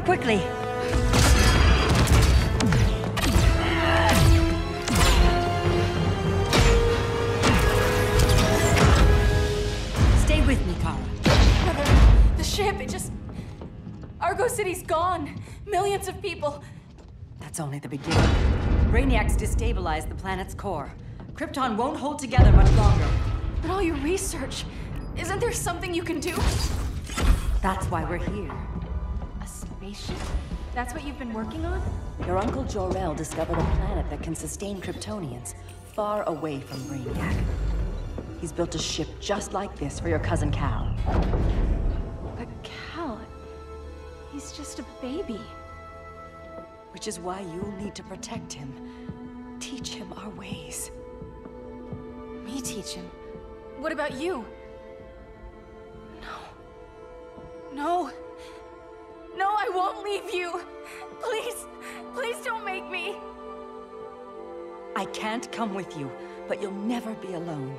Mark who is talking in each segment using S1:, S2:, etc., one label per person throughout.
S1: Run quickly! Stay with me, Kara.
S2: Mother, the ship, it just... Argo City's gone. Millions of people.
S1: That's only the beginning. Brainiac's destabilized the planet's core. Krypton won't hold together much longer.
S2: But all your research, isn't there something you can do?
S1: That's why we're here.
S2: A spaceship? That's what you've been working on?
S1: Your uncle Jor-El discovered a planet that can sustain Kryptonians, far away from Brainiac. He's built a ship just like this for your cousin Cal.
S2: But Cal... he's just a baby.
S1: Which is why you'll need to protect him. Teach him our ways.
S2: Me teach him? What about you? No. No, I won't leave you. Please, please don't make me.
S1: I can't come with you, but you'll never be alone.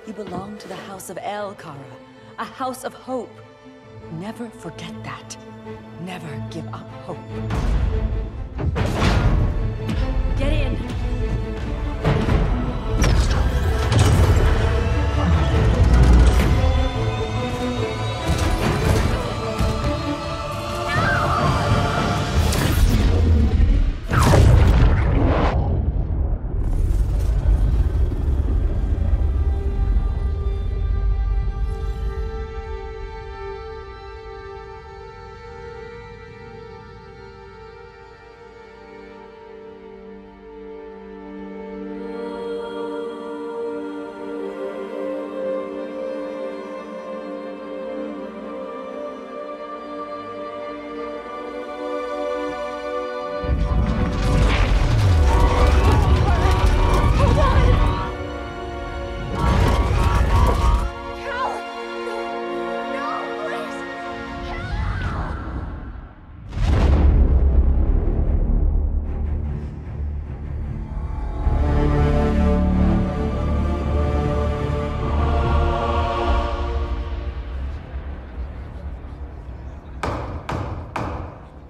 S1: You belong to the House of El, Kara. A house of hope. Never forget that. Never give up hope. Get in!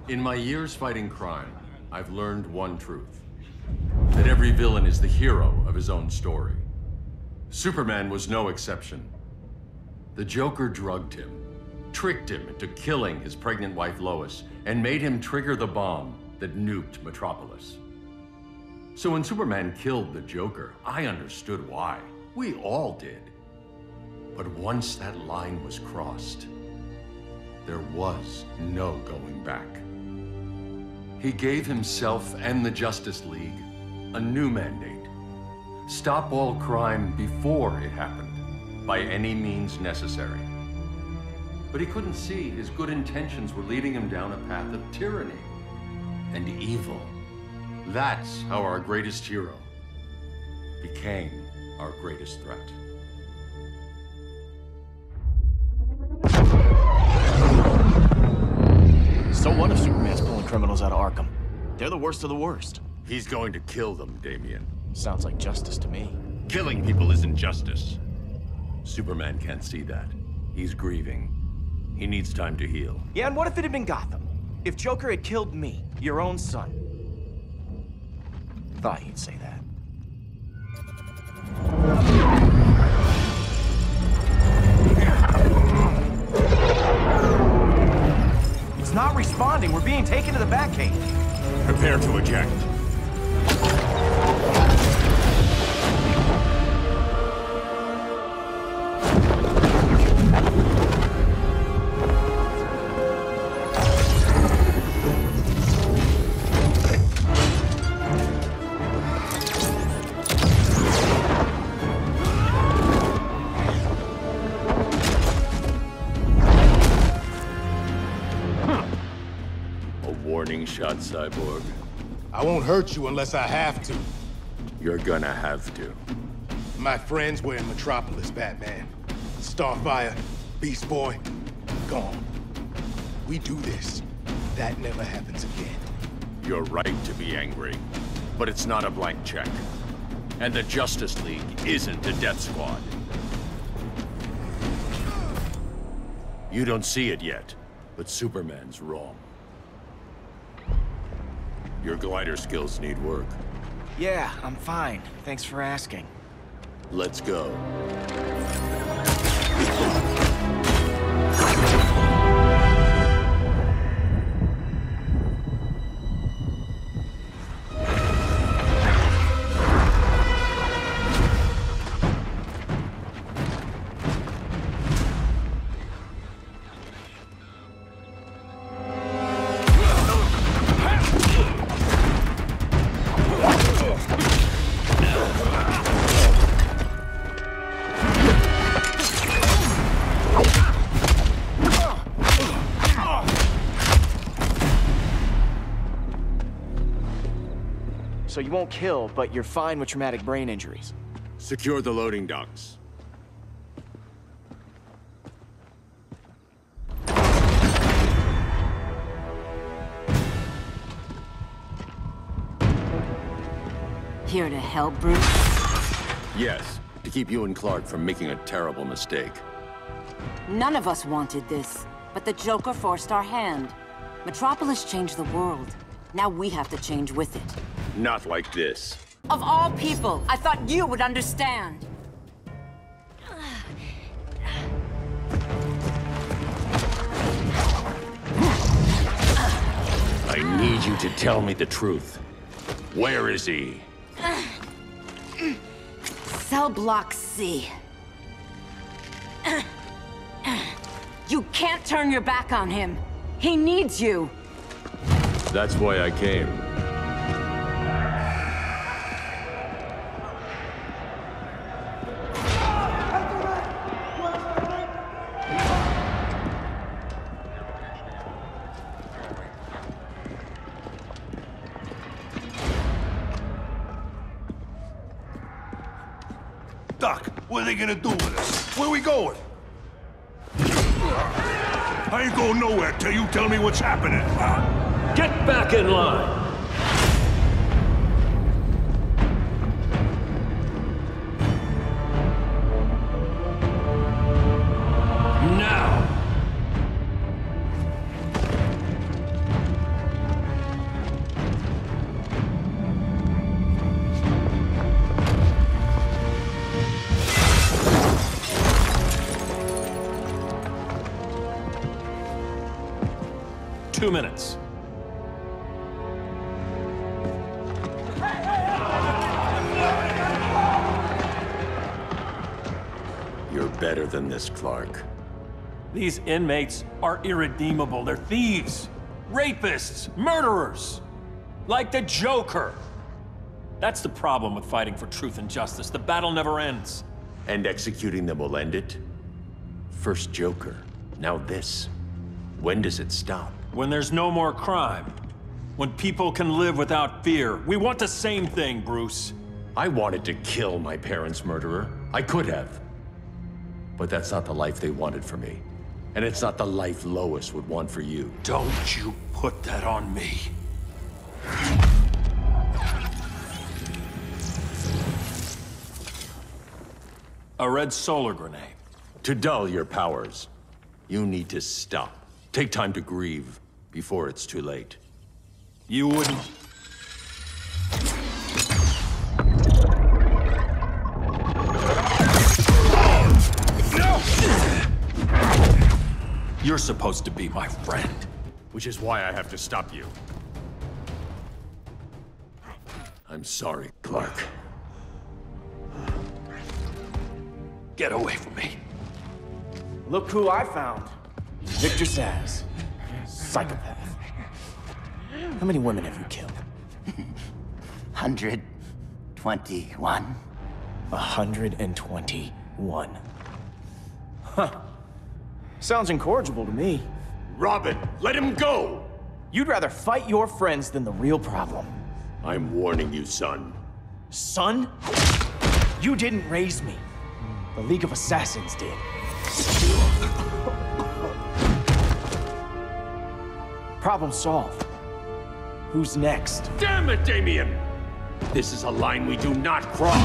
S3: In my years fighting crime, I've learned one truth. That every villain is the hero of his own story. Superman was no exception. The Joker drugged him, tricked him into killing his pregnant wife Lois, and made him trigger the bomb that nuked Metropolis. So when Superman killed the Joker, I understood why. We all did. But once that line was crossed, there was no going back. He gave himself and the Justice League a new mandate. Stop all crime before it happened, by any means necessary. But he couldn't see his good intentions were leading him down a path of tyranny and evil. That's how our greatest hero became our greatest threat.
S4: So what if Superman's pulling criminals out of Arkham? They're the worst of the worst.
S3: He's going to kill them, Damian.
S4: Sounds like justice to me.
S3: Killing people isn't justice. Superman can't see that. He's grieving. He needs time to heal.
S4: Yeah, and what if it had been Gotham? If Joker had killed me, your own son? Thought he'd say that. It's not responding. We're being taken to the Batcave.
S3: Prepare to eject. Warning shot, Cyborg.
S5: I won't hurt you unless I have to.
S3: You're gonna have to.
S5: My friends were in Metropolis, Batman. Starfire, Beast Boy, gone. We do this. That never happens again.
S3: You're right to be angry, but it's not a blank check. And the Justice League isn't a death squad. You don't see it yet, but Superman's wrong. Your glider skills need work.
S4: Yeah, I'm fine. Thanks for asking.
S3: Let's go.
S4: So you won't kill, but you're fine with traumatic brain injuries.
S3: Secure the loading docks.
S1: Here to help, Bruce?
S3: Yes, to keep you and Clark from making a terrible mistake.
S1: None of us wanted this, but the Joker forced our hand. Metropolis changed the world. Now we have to change with it.
S3: Not like this.
S1: Of all people, I thought you would understand.
S3: I need you to tell me the truth. Where is he?
S1: Cell Block C. You can't turn your back on him. He needs you.
S3: That's why I came.
S6: Doc, what are they gonna do with us? Where we going? I ain't going nowhere till you tell me what's happening.
S7: Get back in line! Now! 2 minutes.
S3: You're better than this, Clark.
S7: These inmates are irredeemable. They're thieves, rapists, murderers. Like the Joker. That's the problem with fighting for truth and justice. The battle never ends.
S3: And executing them will end it? First Joker, now this. When does it stop?
S7: When there's no more crime. When people can live without fear. We want the same thing, Bruce.
S3: I wanted to kill my parents' murderer. I could have. But that's not the life they wanted for me. And it's not the life Lois would want for you.
S7: Don't you put that on me. A red solar grenade.
S3: To dull your powers, you need to stop. Take time to grieve before it's too late.
S7: You wouldn't... You're supposed to be my friend.
S3: Which is why I have to stop you. I'm sorry, Clark.
S7: Get away from me.
S4: Look who I found. Victor Zsasz. Psychopath. How many women have you killed?
S8: 121.
S4: 121. Huh. Sounds incorrigible to me.
S3: Robin, let him go!
S4: You'd rather fight your friends than the real problem.
S3: I'm warning you, son.
S4: Son? You didn't raise me. The League of Assassins did. Problem solved. Who's next?
S3: Damn it, Damien! This is a line we do not cross.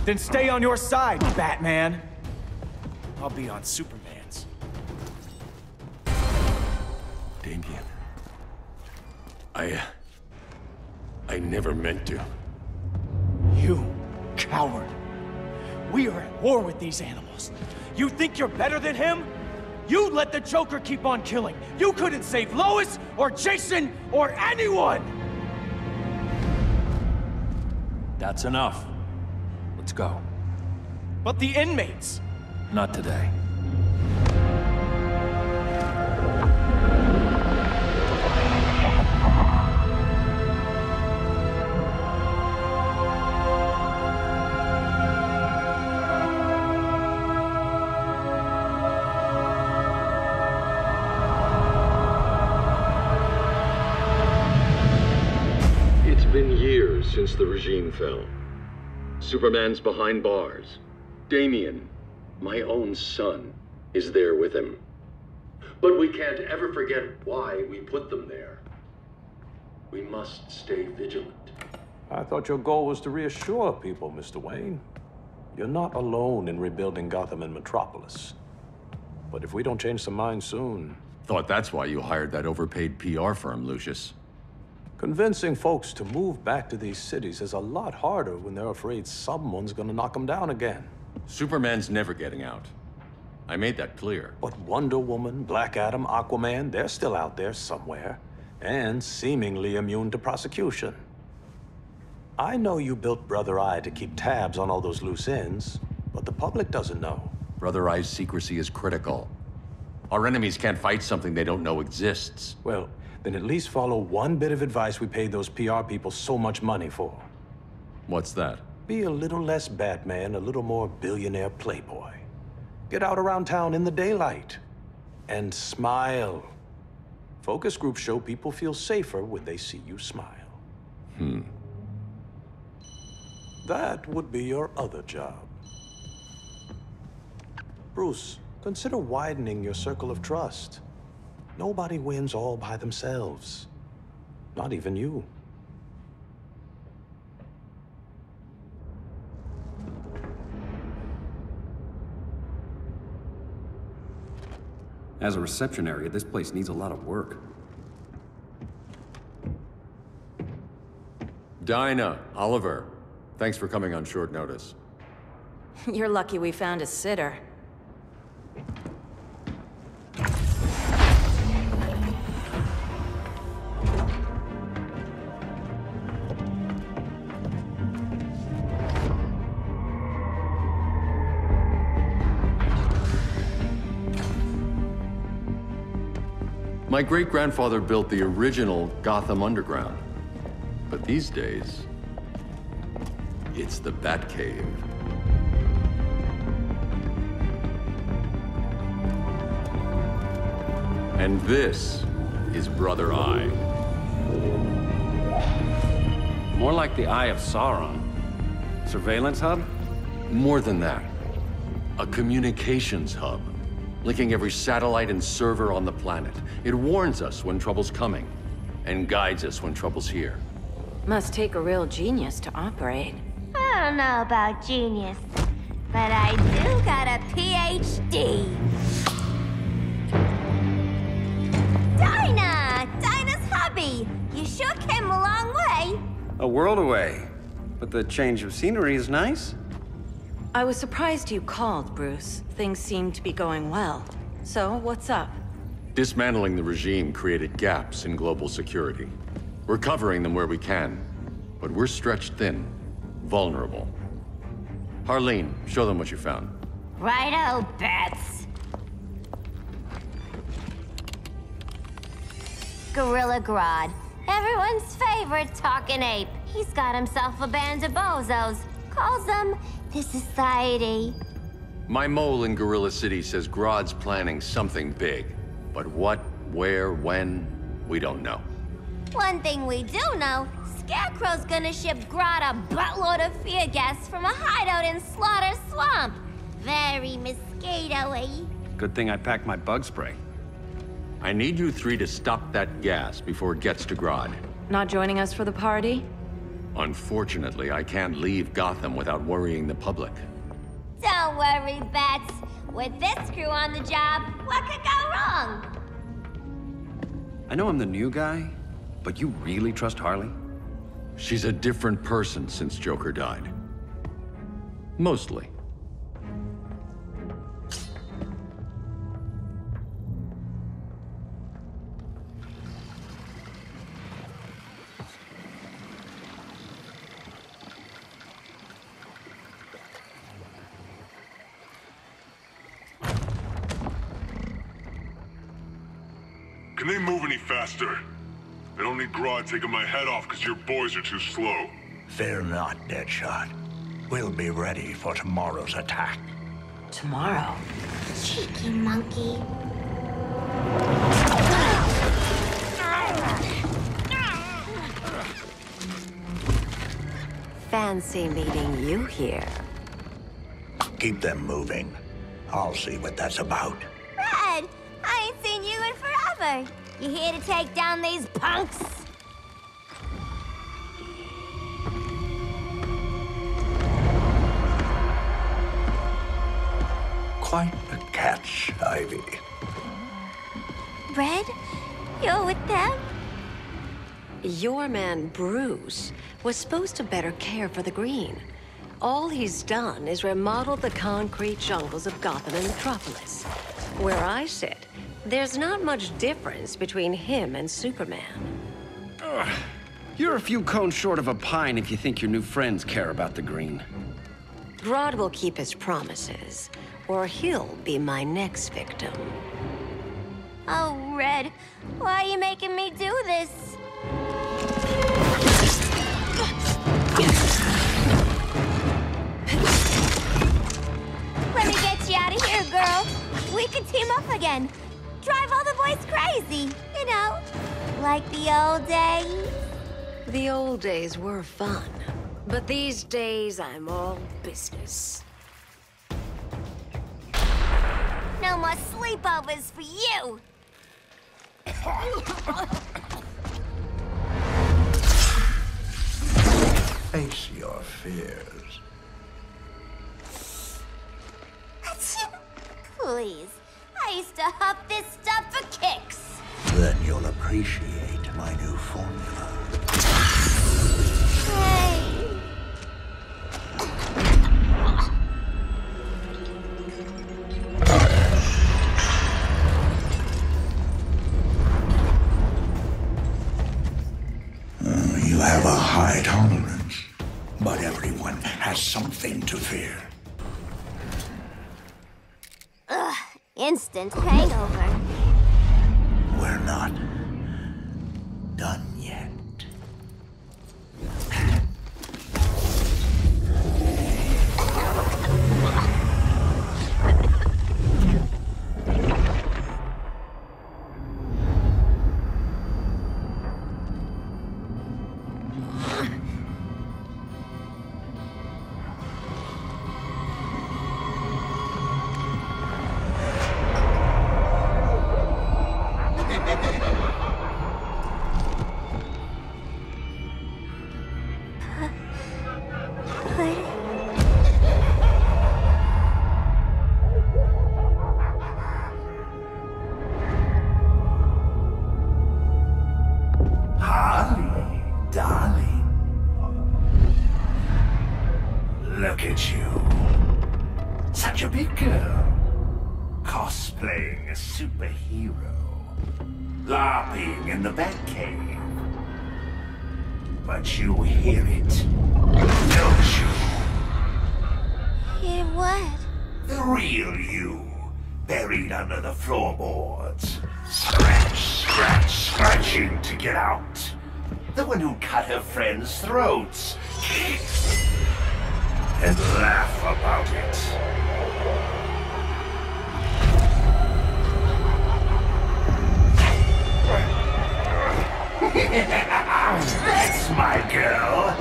S4: Then stay on your side, Batman. I'll be on Superman's.
S3: Damien. I never meant to.
S4: You coward. We are at war with these animals. You think you're better than him? You let the Joker keep on killing. You couldn't save Lois, or Jason, or anyone!
S7: That's enough. Let's go.
S4: But the inmates!
S7: Not today.
S3: It's been years since the regime fell. Superman's behind bars. Damian, my own son, is there with him. But we can't ever forget why we put them there. We must stay vigilant.
S9: I thought your goal was to reassure people, Mr. Wayne. You're not alone in rebuilding Gotham and Metropolis. But if we don't change some minds soon...
S3: Thought that's why you hired that overpaid PR firm, Lucius.
S9: Convincing folks to move back to these cities is a lot harder when they're afraid someone's gonna knock them down again.
S3: Superman's never getting out. I made that clear.
S9: But Wonder Woman, Black Adam, Aquaman, they're still out there somewhere, and seemingly immune to prosecution. I know you built Brother Eye to keep tabs on all those loose ends, but the public doesn't know.
S3: Brother Eye's secrecy is critical. Our enemies can't fight something they don't know exists.
S9: Well, then at least follow one bit of advice we paid those PR people so much money for.
S3: What's that?
S9: Be a little less Batman, a little more billionaire playboy. Get out around town in the daylight. And smile. Focus groups show people feel safer when they see you smile. That would be your other job. Bruce, consider widening your circle of trust. Nobody wins all by themselves. Not even you.
S10: As a reception area, this place needs a lot of work.
S3: Dinah, Oliver, thanks for coming on short notice.
S2: You're lucky we found a sitter.
S3: My great-grandfather built the original Gotham Underground. But these days, it's the Batcave. And this is Brother Eye.
S10: More like the Eye of Sauron. Surveillance hub?
S3: More than that. A communications hub, linking every satellite and server on the planet. It warns us when trouble's coming, and guides us when trouble's here.
S2: Must take a real genius to operate.
S11: I don't know about genius, but I do got a PhD. Dinah's hubby! You sure came a long way.
S10: A world away. But the change of scenery is nice.
S2: I was surprised you called, Bruce. Things seem to be going well. So, what's up?
S3: Dismantling the regime created gaps in global security. We're covering them where we can, but we're stretched thin, vulnerable. Harleen, show them what you found.
S11: Righto, Bats. Gorilla Grodd. Everyone's favorite talking ape. He's got himself a band of bozos. Calls them the Society.
S3: My mole in Gorilla City says Grodd's planning something big. But what, where, when, we don't know.
S11: One thing we do know, Scarecrow's gonna ship Grodd a buttload of fear gas from a hideout in Slaughter Swamp. Very mosquito-y.
S10: Good thing I packed my bug spray.
S3: I need you three to stop that gas before it gets to Grodd.
S2: Not joining us for the party?
S3: Unfortunately, I can't leave Gotham without worrying the public.
S11: Don't worry, Bats. With this crew on the job, what could go wrong?
S10: I know I'm the new guy, but you really trust Harley?
S3: She's a different person since Joker died. Mostly.
S6: Can they move any faster? I don't need Grodd taking my head off because your boys are too slow.
S12: Fear not, Deadshot. We'll be ready for tomorrow's attack.
S1: Tomorrow?
S11: Cheeky monkey.
S13: Fancy meeting you here.
S12: Keep them moving. I'll see what that's about.
S11: Red, I ain't seen you in forever. You here to take down these punks?
S12: Quite a catch, Ivy.
S11: Red, you're with them?
S13: Your man, Bruce, was supposed to better care for the Green. All he's done is remodel the concrete jungles of Gotham and Metropolis. Where I sit, there's not much difference between him and Superman.
S10: You're a few cones short of a pine if you think your new friends care about the Green.
S13: Grodd will keep his promises, or he'll be my next victim.
S11: Oh, Red, why are you making me do this? Let me get you out of here, girl. We can team up again. Drive all the boys crazy, you know, like the old days.
S13: The old days were fun, but these days I'm all business.
S11: No more sleepovers for you.
S12: Face your fears.
S11: Please, I used to huff this stuff for kicks.
S12: Then you'll appreciate my new formula.
S11: Hey.
S12: You have a high tolerance, but everyone has something to fear.
S11: Ugh, instant hangover.
S12: We're not done yet. Look at you. Such a big girl. Cosplaying a superhero. LARPing in the Batcave. But you hear it, don't you?
S11: Hear what?
S12: The real you, buried under the floorboards. Scratch, scratch, scratching to get out. The one who cut her friends' throats. And laugh about it. That's my girl.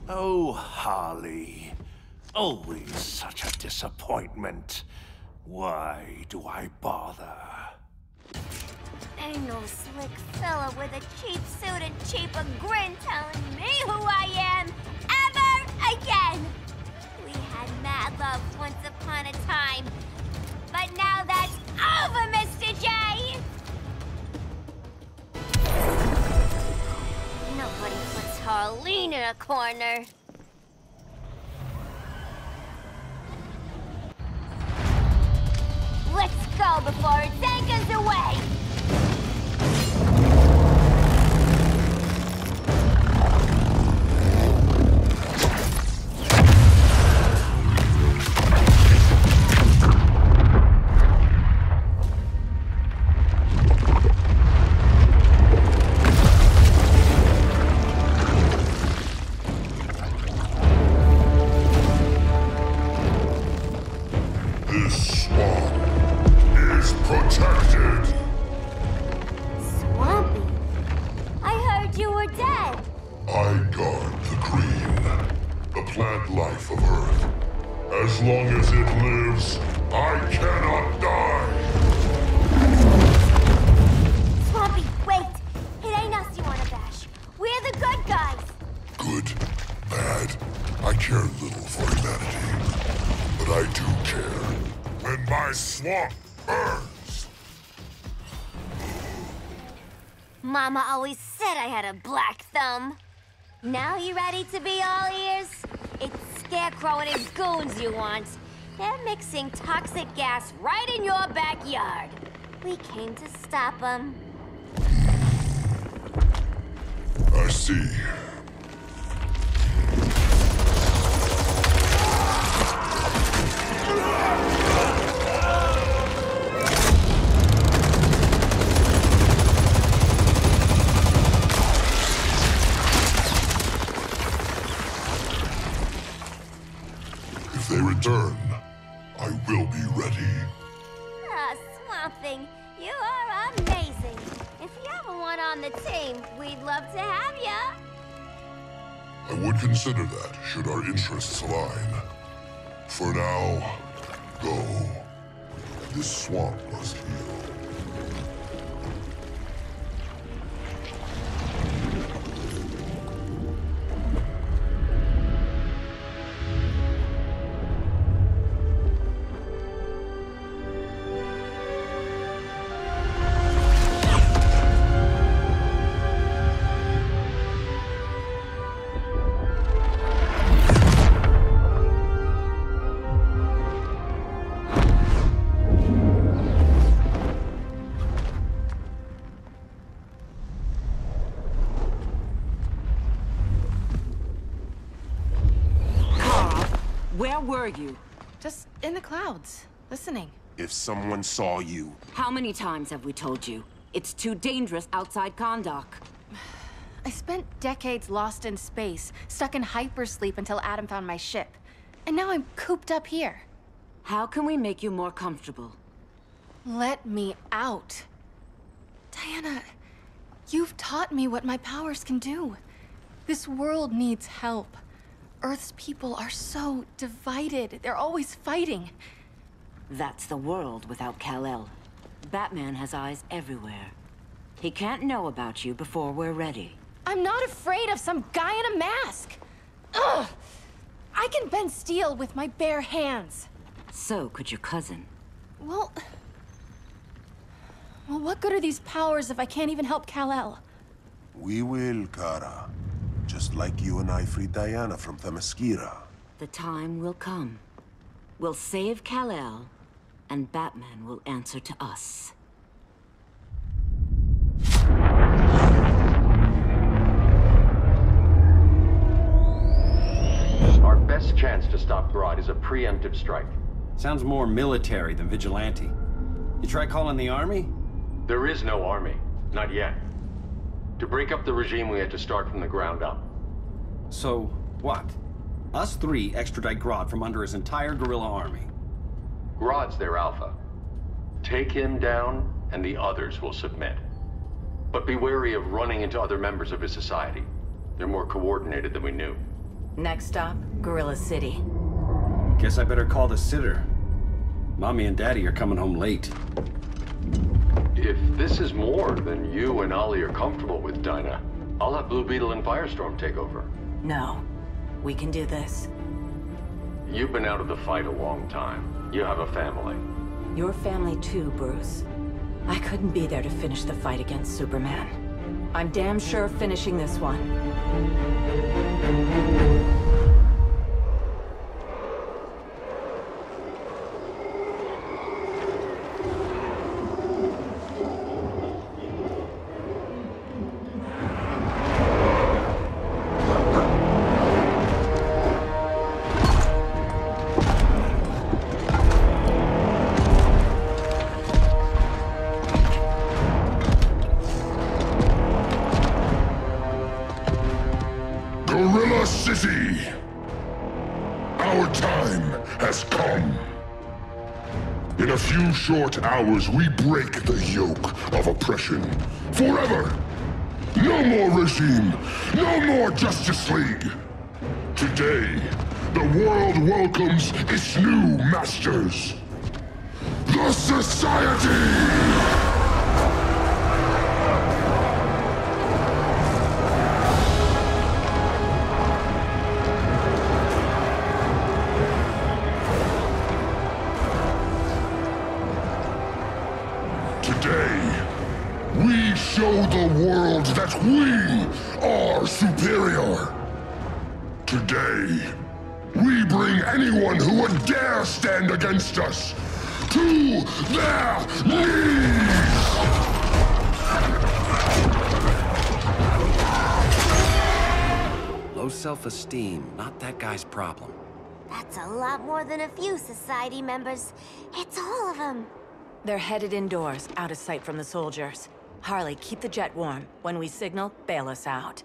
S12: Oh, Harley. Always such a disappointment. Why do I bother?
S11: Ain't no slick fella with a cheap suit and cheaper grin telling me who I am ever again. We had mad love once upon a time. in a corner. Let's go before it takes us away!
S6: This swamp is protected.
S11: Swampy? I heard you were dead.
S6: I guard the green, the plant life of Earth. As long as it lives, I cannot die.
S11: Swampy, wait! It ain't us you wanna bash. We're the good guys.
S6: Good, bad, I care little for humanity. But I do care when my swamp burns.
S11: Mama always said I had a black thumb. Now you ready to be all ears? It's Scarecrow and his goons you want. They're mixing toxic gas right in your backyard. We came to stop them.
S6: I see. If they return, I will be ready.
S11: Ah, Swamp Thing, you are amazing. If you ever want on the team, we'd love to have ya.
S6: I would consider that, should our interests align. For now, go. This swamp must heal.
S1: Where were you?
S2: Just in the clouds, listening.
S5: If someone saw you...
S1: How many times have we told you? It's too dangerous outside Kahndaq.
S2: I spent decades lost in space, stuck in hypersleep until Adam found my ship. And now I'm cooped up here.
S1: How can we make you more comfortable?
S2: Let me out. Diana, you've taught me what my powers can do. This world needs help. Earth's people are so divided. They're always fighting.
S1: That's the world without Kal-El. Batman has eyes everywhere. He can't know about you before we're ready.
S2: I'm not afraid of some guy in a mask. Ugh! I can bend steel with my bare hands.
S1: So could your cousin.
S2: Well, what good are these powers if I can't even help Kal-El?
S5: We will, Kara. Just like you and I freed Diana from Themyscira.
S1: The time will come. We'll save Kal-El, and Batman will answer to us.
S3: Our best chance to stop Grodd is a preemptive strike.
S10: Sounds more military than vigilante. You try calling the army?
S3: There is no army. Not yet. To break up the regime, we had to start from the ground up.
S10: So, what? Us three extradite Grodd from under his entire guerrilla army.
S3: Grodd's their alpha. Take him down, and the others will submit. But be wary of running into other members of his society. They're more coordinated than we knew.
S1: Next stop, Gorilla City.
S10: Guess I better call the sitter. Mommy and Daddy are coming home late.
S3: If this is more than you and Ollie are comfortable with, Dinah, I'll have Blue Beetle and Firestorm take over.
S1: No. We can do this.
S3: You've been out of the fight a long time. You have a family.
S1: Your family too, Bruce. I couldn't be there to finish the fight against Superman. I'm damn sure finishing this one.
S6: Gorilla City! Our time has come. In a few short hours, we break the yoke of oppression. Forever! No more regime! No more Justice League! Today, the world welcomes its new masters. The Society! We show the world that we are superior. Today, we bring anyone who would dare stand against us to their knees!
S10: Low self-esteem, not that guy's problem.
S11: That's a lot more than a few Society members. It's all of them.
S1: They're headed indoors, out of sight from the soldiers. Harley, keep the jet warm. When we signal, bail us out.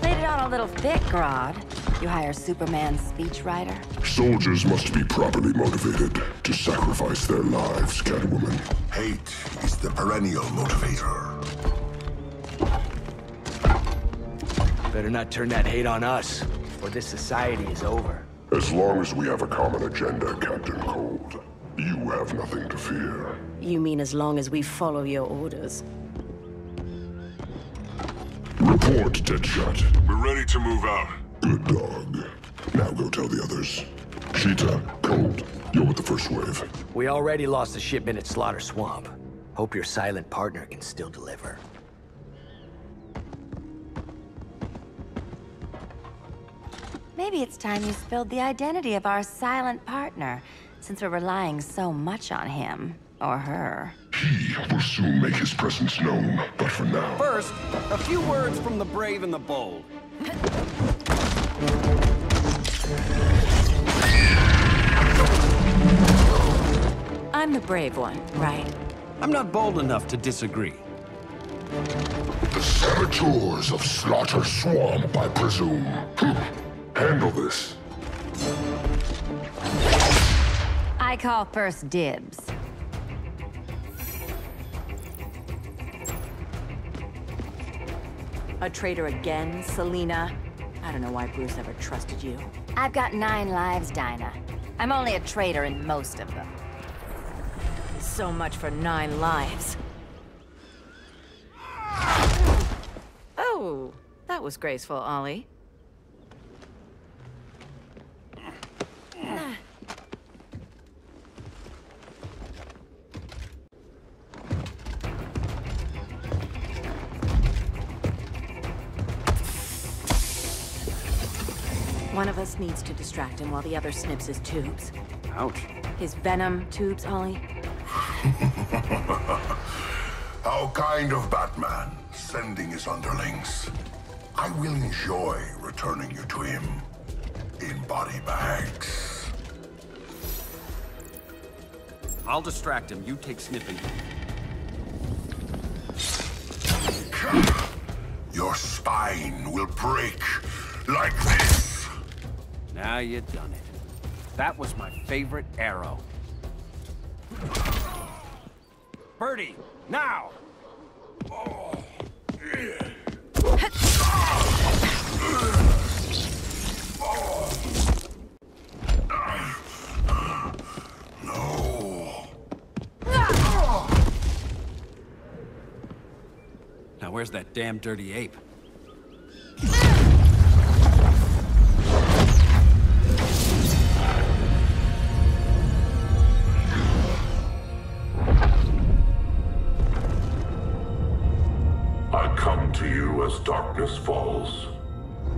S1: Played it on a little thick, Grodd. You hire Superman's speechwriter?
S6: Soldiers must be properly motivated to sacrifice their lives, Catwoman.
S12: Hate is the perennial motivator.
S4: Better not turn that hate on us, or this society is over.
S6: As long as we have a common agenda, Captain Cold, you have nothing to fear.
S13: You mean as long as we follow your orders?
S6: Report, Deadshot.
S14: We're ready to move out.
S6: Good dog. Now go tell the others. Cheetah, Cold, you're with the first wave.
S4: We already lost a shipment at Slaughter Swamp. Hope your silent partner can still deliver.
S1: Maybe it's time you spilled the identity of our silent partner, since we're relying so much on him. Or her.
S6: He will soon make his presence known, but for now...
S10: First, a few words from the brave and the bold.
S1: I'm the brave one, right?
S10: I'm not bold enough to disagree.
S6: The saboteurs of Slaughter Swamp, I presume. Handle this.
S1: I call first dibs. A traitor again, Selina? I don't know why Bruce ever trusted you. I've got 9 lives, Dinah. I'm only a traitor in most of them. So much for 9 lives. Oh, that was graceful, Ollie. One of us needs to distract him while the other snips his tubes.
S10: Ouch.
S1: His venom tubes, Ollie.
S12: How kind of Batman, sending his underlings. I will enjoy returning you to him in body bags.
S10: I'll distract him. You take sniffing.
S12: Your spine will break like this.
S10: Now you done it. That was my favorite arrow. Birdie, now!
S12: No.
S10: Now where's that damn dirty ape?
S6: darkness falls.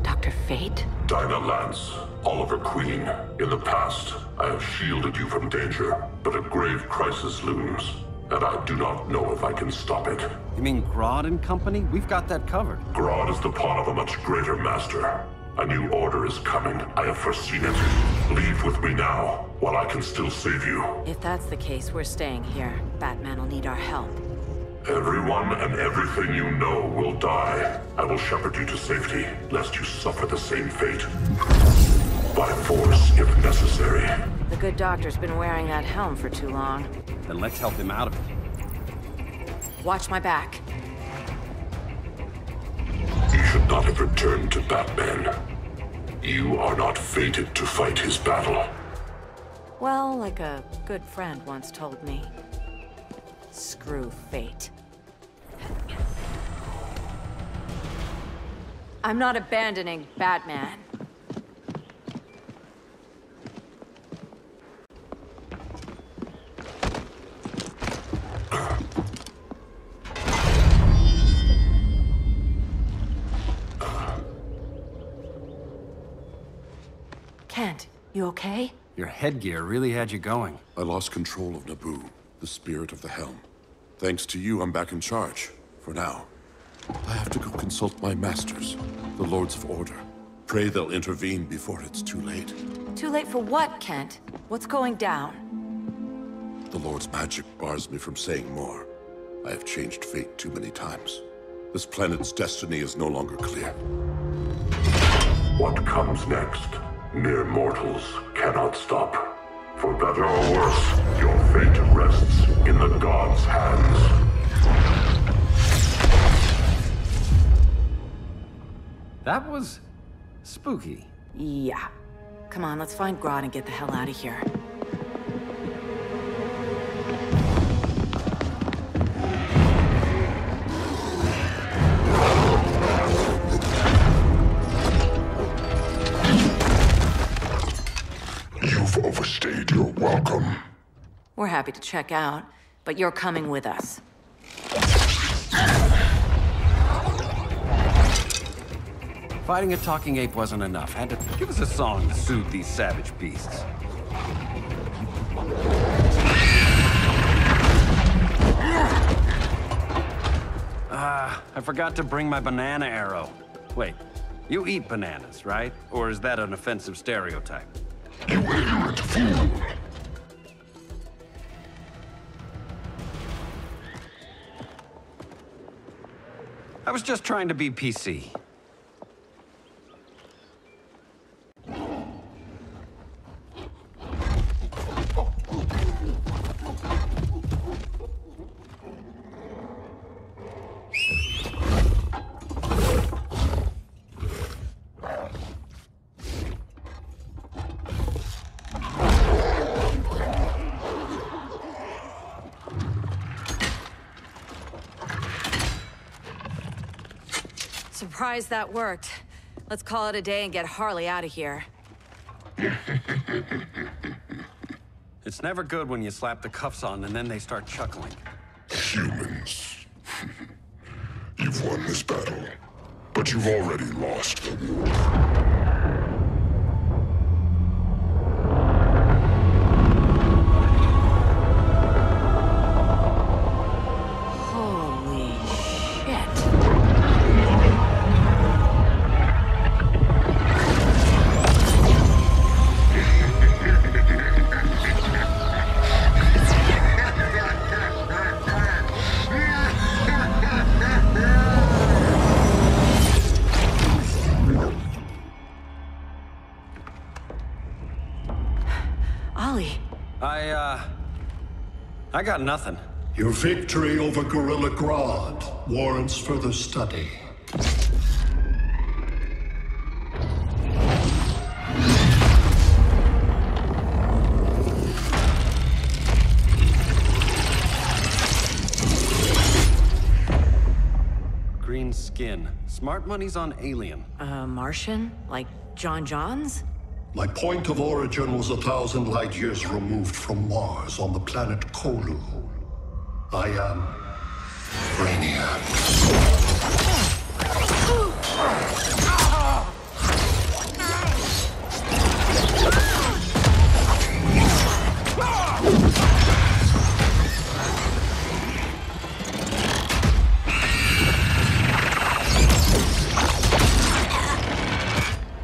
S13: Dr. Fate?
S6: Dinah Lance, Oliver Queen. In the past, I have shielded you from danger, but a grave crisis looms, and I do not know if I can stop it.
S10: You mean Grodd and company? We've got that covered.
S6: Grodd is the pawn of a much greater master. A new order is coming. I have foreseen it. Leave with me now, while I can still save you.
S14: If that's the case, we're staying here. Batman will need our help.
S6: Everyone and everything you know will die. I will shepherd you to safety, lest you suffer the same fate. By force, if necessary.
S14: The good doctor's been wearing that helm for too long.
S10: Then let's help him out of it.
S14: Watch my back.
S6: You should not have returned to Batman. You are not fated to fight his battle.
S14: Well, like a good friend once told me. Screw fate. I'm not abandoning Batman. Kent, you okay?
S10: Your headgear really had you going.
S6: I lost control of Naboo, the spirit of the helm. Thanks to you, I'm back in charge. For now. I have to go consult my masters, the Lords of Order. Pray they'll intervene before it's too late.
S14: Too late for what, Kent? What's going down?
S6: The Lord's magic bars me from saying more. I have changed fate too many times. This planet's destiny is no longer clear. What comes next? Mere mortals cannot stop. For better or worse, your fate rests in the gods' hands.
S10: That was spooky.
S14: Yeah. Come on, let's find Grodd and get the hell out of here.
S6: You've overstayed your welcome.
S14: We're happy to check out, but you're coming with us.
S10: Fighting a talking ape wasn't enough. Had to give us a song to soothe these savage beasts. I forgot to bring my banana arrow. Wait, you eat bananas, right? Or is that an offensive stereotype?
S6: You ignorant fool!
S10: I was just trying to be PC.
S14: Surprised that worked. Let's call it a day and get Harley out of here.
S10: It's never good when you slap the cuffs on and then they start chuckling.
S6: Humans. You've won this battle, but you've already lost the war.
S10: I got nothing.
S15: Your victory over Gorilla Grodd warrants further study.
S10: Green skin. Smart money's on alien.
S14: Martian? Like John Johns?
S15: My point of origin was 1,000 light years removed from Mars on the planet Kolu. I am Brainiac.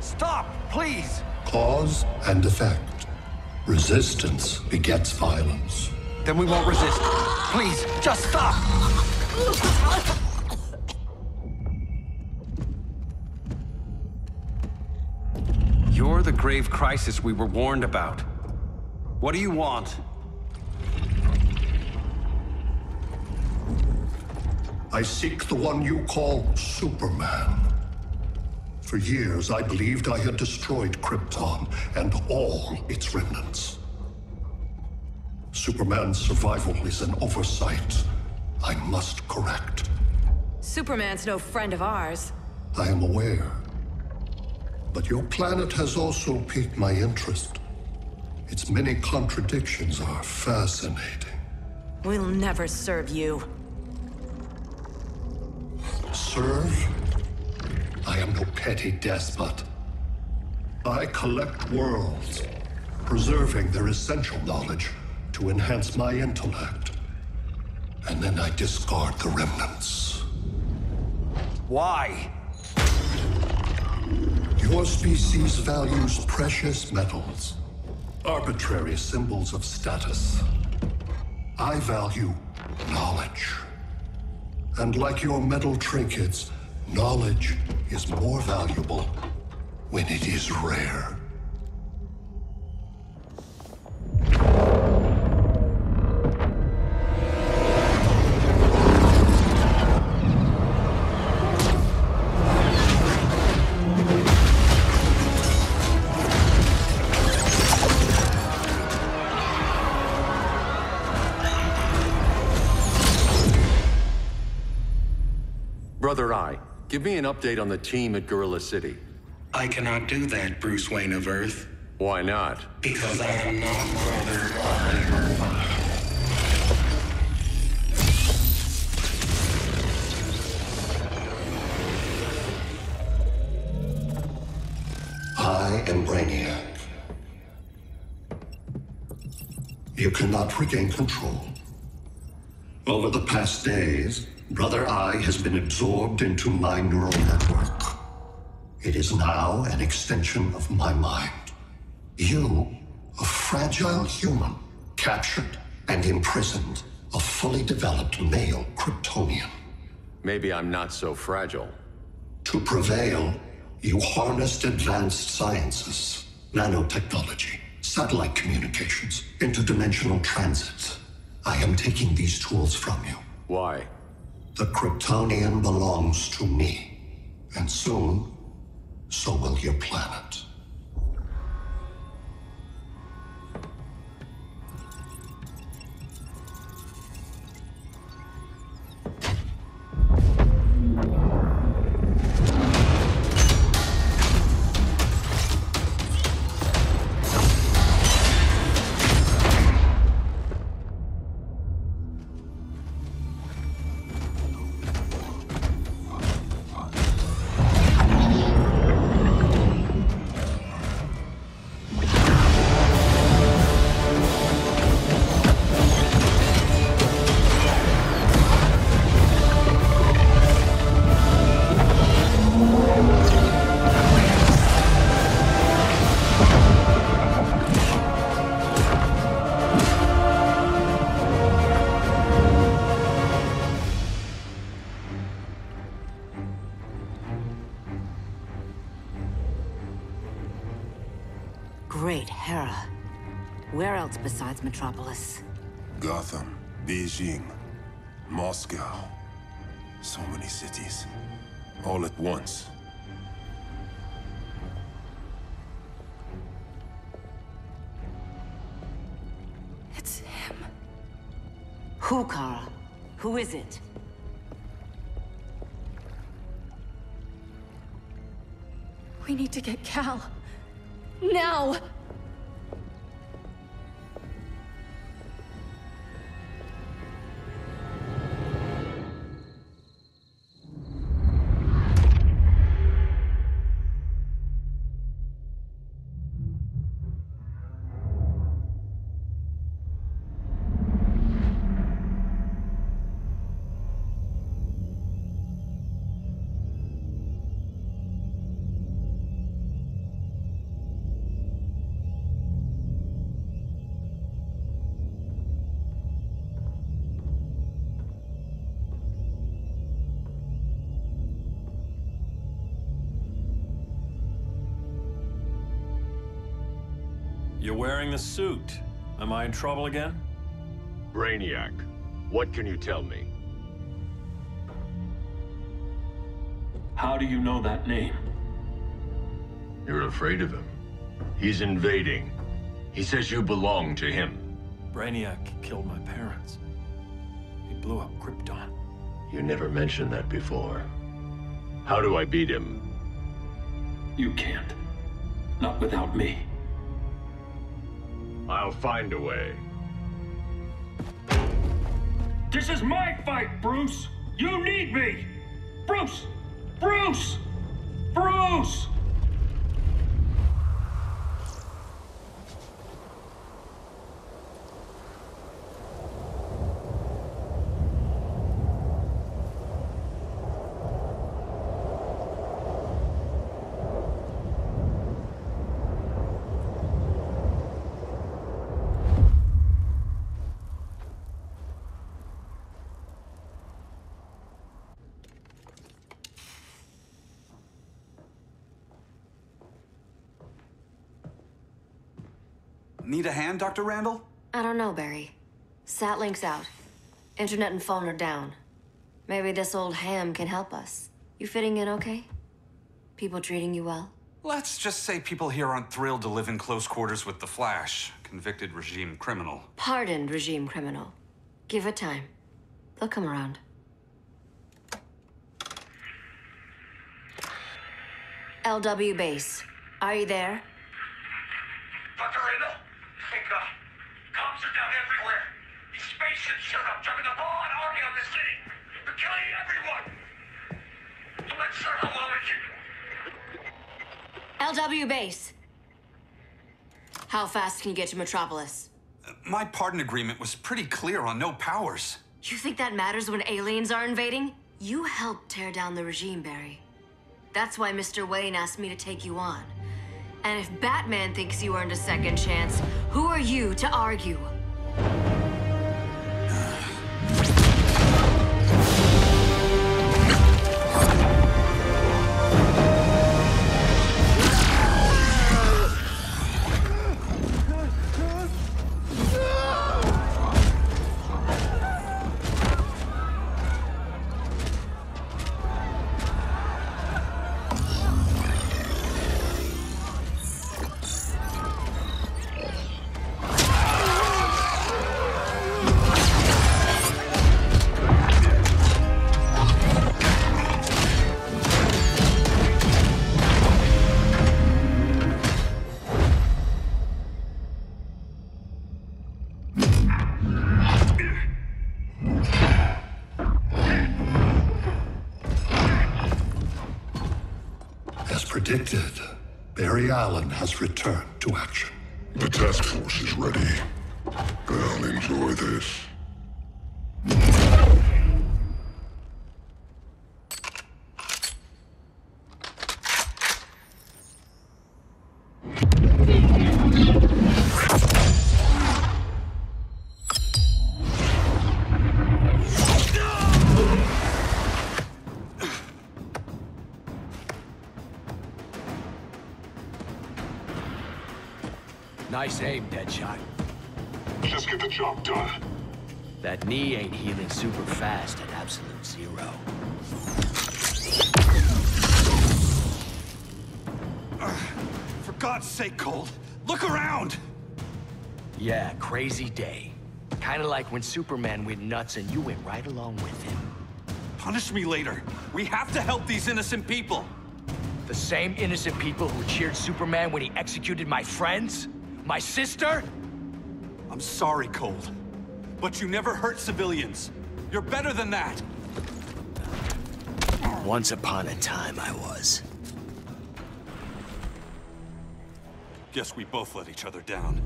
S10: Stop, please!
S15: Cause and effect. Resistance begets violence.
S10: Then we won't resist. Please, just stop! You're the grave crisis we were warned about. What do you want?
S15: I seek the one you call Superman. For years, I believed I had destroyed Krypton and all its remnants. Superman's survival is an oversight I must correct.
S14: Superman's no friend of ours.
S15: I am aware. But your planet has also piqued my interest. Its many contradictions are fascinating.
S14: We'll never serve you.
S15: Serve? I am no petty despot. I collect worlds, preserving their essential knowledge to enhance my intellect. And then I discard the remnants.
S10: Why?
S15: Your species values precious metals, arbitrary symbols of status. I value knowledge. And like your metal trinkets, knowledge is more valuable when it is rare.
S3: Brother Eye, give me an update on the team at Gorilla City.
S16: I cannot do that, Bruce Wayne of Earth.
S3: Why not?
S16: Because I am not Brother Eye.
S15: I am Brainiac. You cannot regain control. Over the past days, Brother Eye has been absorbed into my neural network. It is now an extension of my mind. You, a fragile human, captured and imprisoned a fully developed male Kryptonian.
S3: Maybe I'm not so fragile.
S15: To prevail, you harnessed advanced sciences, nanotechnology, satellite communications, interdimensional transit. I am taking these tools from you.
S3: Why?
S15: The Kryptonian belongs to me. And soon, so will your planet.
S14: Great Hera. Where else besides Metropolis?
S6: Gotham, Beijing, Moscow. So many cities. All at once.
S14: It's him. Who, Kara? Who is it?
S2: We need to get Cal. Now!
S7: You're wearing the suit. Am I in trouble again?
S17: Brainiac, what can you tell me?
S7: How do you know that name?
S17: You're afraid of him. He's invading. He says you belong to him.
S7: Brainiac killed my parents. He blew up Krypton.
S17: You never mentioned that before. How do I beat him?
S7: You can't. Not without me.
S17: I'll find a way.
S7: This is my fight, Bruce! You need me! Bruce! Bruce! Bruce!
S18: Need a hand, Dr. Randall?
S19: I don't know, Barry. Satlink's out. Internet and phone are down. Maybe this old ham can help us. You fitting in okay? People treating you well?
S18: Let's just say people here aren't thrilled to live in close quarters with the Flash, convicted regime criminal.
S19: Pardoned regime criminal. Give it time. They'll come around. LW base. Are you there?
S12: Dr. Randall? Thank God. Cops are down everywhere. These spaceships showed up, dropping a ball and army on this city. They're killing everyone. I'm not sure how long we can...
S19: LW base. How fast can you get to Metropolis?
S18: My pardon agreement was pretty clear on no powers.
S19: You think that matters when aliens are invading? You helped tear down the regime, Barry. That's why Mr. Wayne asked me to take you on. And if Batman thinks you earned a second chance, who are you to argue?
S15: Predicted, Barry Allen has returned to action.
S6: The task force is ready. I'll enjoy this.
S20: Nice aim, Deadshot.
S6: Just get the job done.
S20: That knee ain't healing super fast at absolute zero.
S18: For God's sake, Cold, look around!
S20: Yeah, crazy day. Kinda like when Superman went nuts and you went right along with him.
S18: Punish me later. We have to help these innocent people.
S20: The same innocent people who cheered Superman when he executed my friends? My sister?
S18: I'm sorry, Cold. But you never hurt civilians. You're better than that.
S20: Once upon a time, I was.
S18: Guess we both let each other down.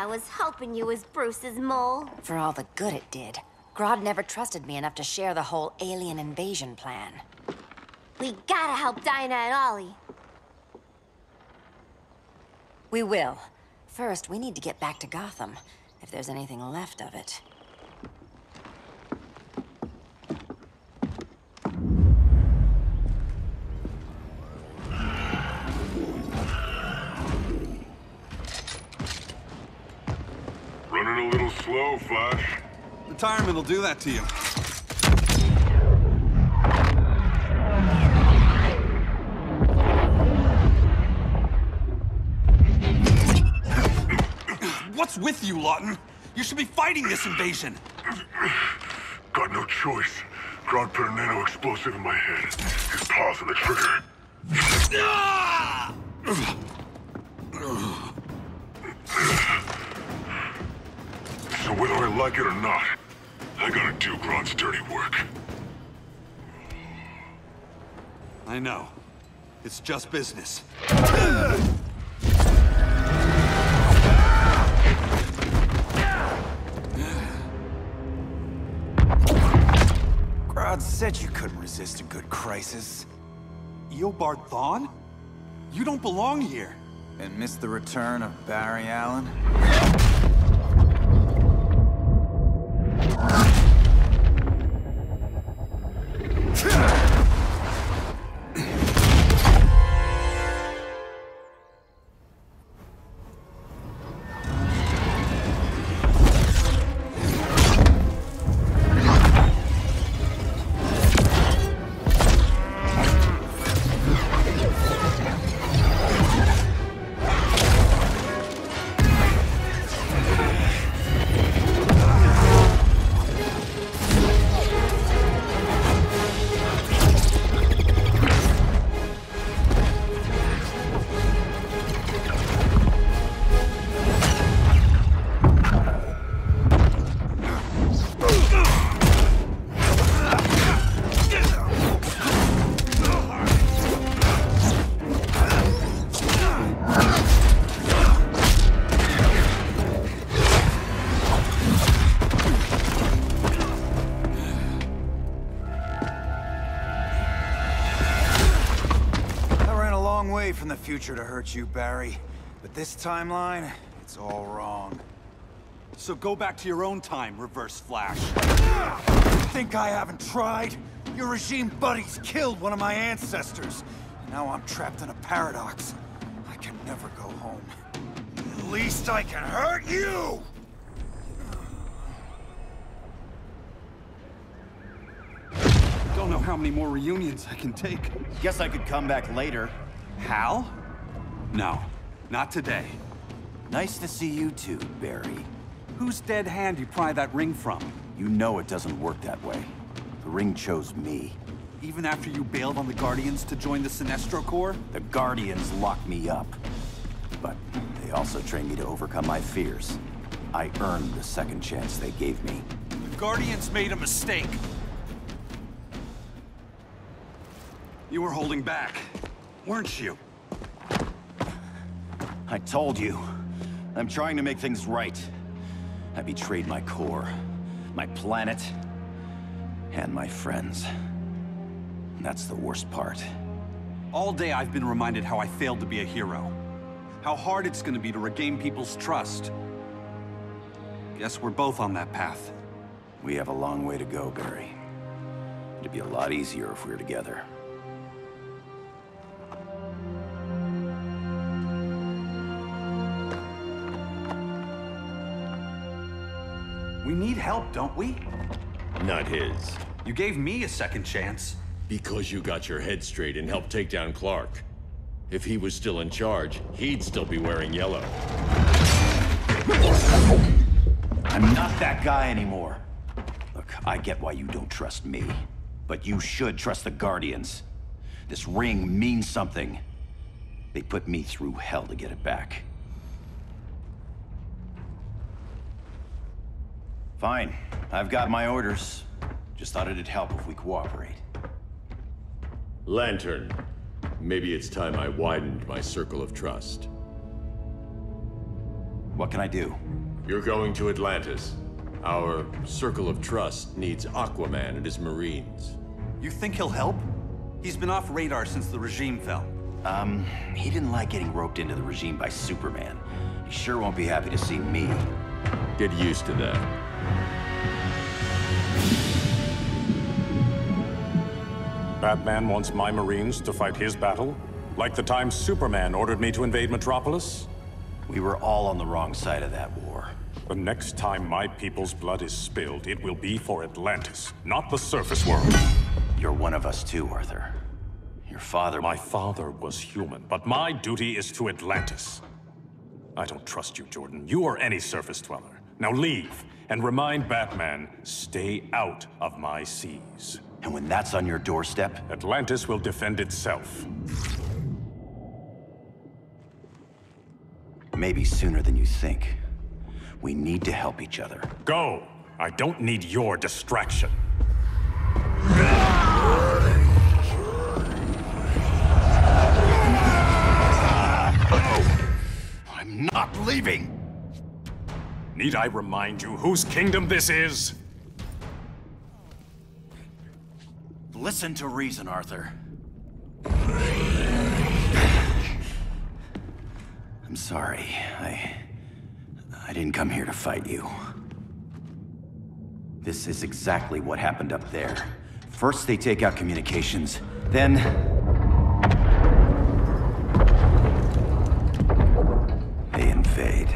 S11: I was hoping you was Bruce's mole.
S21: For all the good it did. Grodd never trusted me enough to share the whole alien invasion plan.
S11: We gotta help Dinah and Ollie.
S21: We will. First, we need to get back to Gotham, if there's anything left of it.
S22: Running a little slow, Flash.
S18: Retirement will do that to you. What's with you, Lawton? You should be fighting this invasion.
S22: Got no choice. Grodd put a nano-explosive in my head. His paws on the trigger. So whether I like it or not, I gotta do Grodd's dirty work.
S18: I know. It's just business.
S23: Grodd said you couldn't resist a good crisis.
S18: Eobard Thawne? You don't belong here.
S23: And miss the return of Barry Allen? From the future to hurt you, Barry. But this timeline, it's all wrong.
S18: So go back to your own time, Reverse Flash.
S23: Think I haven't tried? Your regime buddies killed one of my ancestors. Now I'm trapped in a paradox. I can never go home. At least I can hurt you!
S18: Don't know how many more reunions I can take.
S23: Guess I could come back later.
S18: Hal? No, not today.
S23: Nice to see you too, Barry.
S18: Whose dead hand you pry that ring from?
S23: You know it doesn't work that way. The ring chose me.
S18: Even after you bailed on the Guardians to join the Sinestro Corps?
S23: The Guardians locked me up. But they also trained me to overcome my fears. I earned the second chance they gave me.
S18: The Guardians made a mistake. You were holding back, weren't you?
S23: I told you. I'm trying to make things right. I betrayed my core, my planet, and my friends. That's the worst part.
S18: All day I've been reminded how I failed to be a hero. How hard it's gonna be to regain people's trust. Guess we're both on that path.
S23: We have a long way to go, Barry. It'd be a lot easier if we were together.
S18: We need help, don't we?
S3: Not his.
S18: You gave me a second chance.
S3: Because you got your head straight and helped take down Clark. If he was still in charge, he'd still be wearing yellow.
S23: I'm not that guy anymore. Look, I get why you don't trust me. But you should trust the Guardians. This ring means something. They put me through hell to get it back. Fine. I've got my orders. Just thought it'd help if we cooperate.
S3: Lantern. Maybe it's time I widened my circle of trust.
S23: What can I do?
S3: You're going to Atlantis. Our circle of trust needs Aquaman and his Marines.
S18: You think he'll help? He's been off radar since the regime fell.
S23: He didn't like getting roped into the regime by Superman. He sure won't be happy to see me.
S3: Get used to that.
S5: Batman wants my Marines to fight his battle? Like the time Superman ordered me to invade Metropolis?
S23: We were all on the wrong side of that war.
S5: The next time my people's blood is spilled, it will be for Atlantis, not the surface world.
S23: You're one of us too, Arthur. Your father...
S5: My father was human, but my duty is to Atlantis. I don't trust you, Jordan. You or any surface dweller. Now leave, and remind Batman, stay out of my seas.
S23: And when that's on your doorstep?
S5: Atlantis will defend itself.
S23: Maybe sooner than you think. We need to help each other.
S5: Go! I don't need your distraction.
S23: I'm not leaving!
S5: Need I remind you whose kingdom this is?
S23: Listen to reason, Arthur. I'm sorry. I didn't come here to fight you. This is exactly what happened up there. First they take out communications, then... they invade.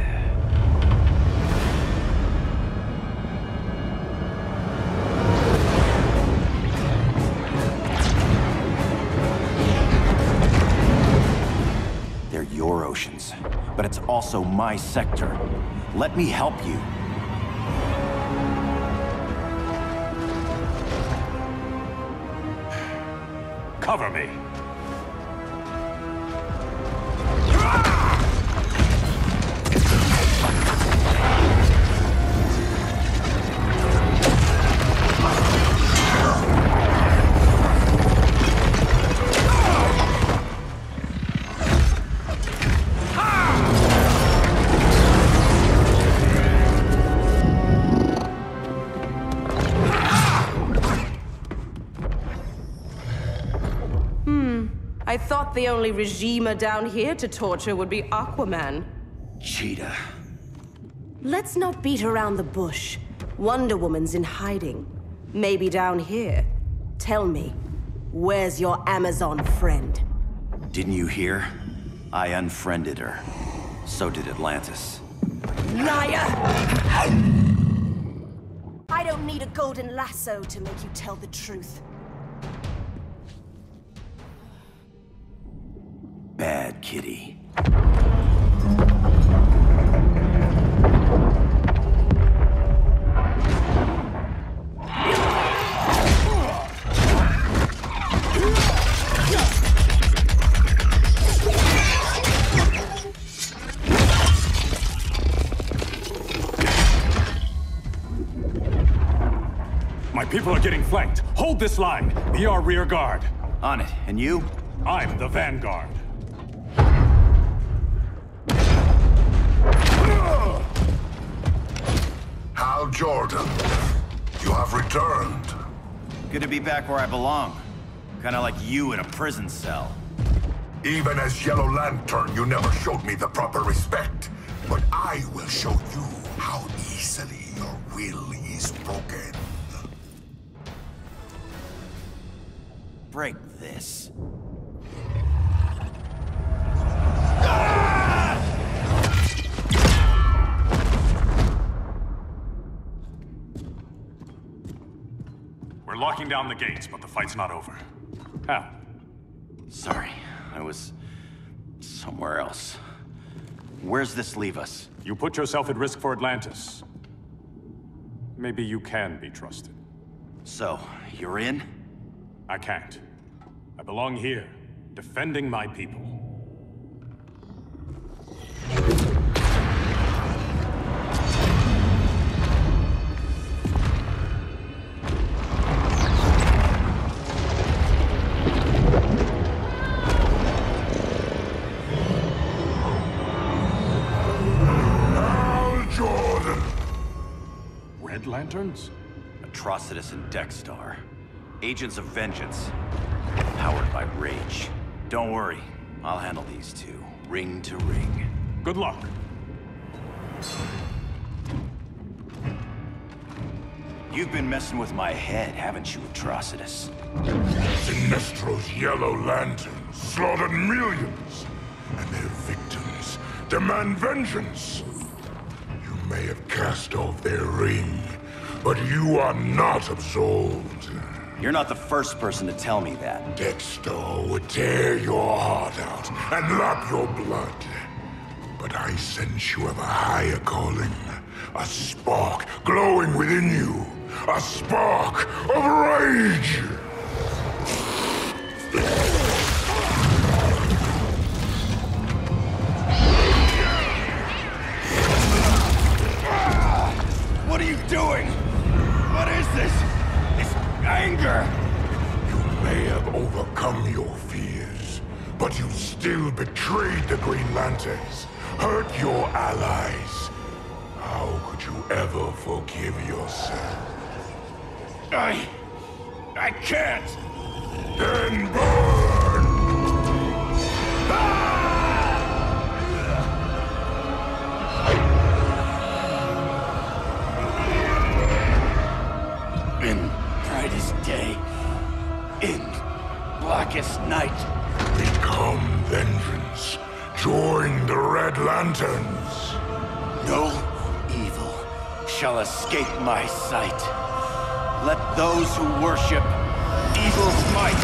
S23: They're your oceans, but it's also my sector. Let me help you.
S5: Cover me.
S8: I thought the only regimer down here to torture would be Aquaman.
S23: Cheetah.
S8: Let's not beat around the bush. Wonder Woman's in hiding. Maybe down here. Tell me, where's your Amazon friend?
S23: Didn't you hear? I unfriended her. So did Atlantis.
S8: Liar! I don't need a golden lasso to make you tell the truth.
S23: Bad kitty.
S5: My people are getting flanked. Hold this line. Be our rear guard.
S23: On it. And you?
S5: I'm the vanguard.
S22: Hal Jordan, you have returned.
S23: Good to be back where I belong. Kinda like you in a prison cell.
S22: Even as Yellow Lantern, you never showed me the proper respect. But I will show you how easily your will is broken.
S23: Break this.
S5: We're locking down the gates, but the fight's not over. Hal.
S23: Sorry, I was somewhere else. Where's this leave us?
S5: You put yourself at risk for Atlantis. Maybe you can be trusted.
S23: So, you're in?
S5: I can't. I belong here, defending my people. Lanterns?
S23: Atrocitus and Dexstar. Agents of Vengeance. Powered by rage. Don't worry, I'll handle these two, ring to ring.
S5: Good luck.
S23: You've been messing with my head, haven't you, Atrocitus?
S22: Sinestro's Yellow Lanterns slaughtered millions, and their victims demand vengeance. You may have cast off their ring, but you are not absolved.
S23: You're not the first person to tell me that.
S22: Dexter would tear your heart out and lap your blood. But I sense you have a higher calling. A spark glowing within you. A spark of rage!
S23: What are you doing? What is this? This anger!
S22: You may have overcome your fears, but you still betrayed the Green Lanterns, hurt your allies. How could you ever forgive yourself?
S23: I can't!
S22: Then burn!
S23: In brightest day, in blackest night.
S22: Become vengeance. Join the Red Lanterns.
S23: No evil shall escape my sight. Let those who worship evil's might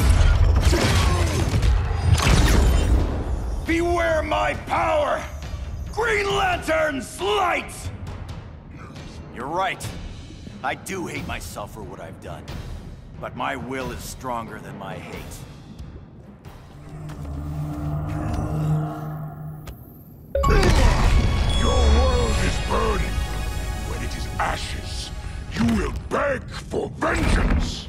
S23: beware my power! Green Lantern's light! You're right. I do hate myself for what I've done. But my will is stronger than my hate.
S22: Your world is burning. When it is ashes, you will beg for vengeance!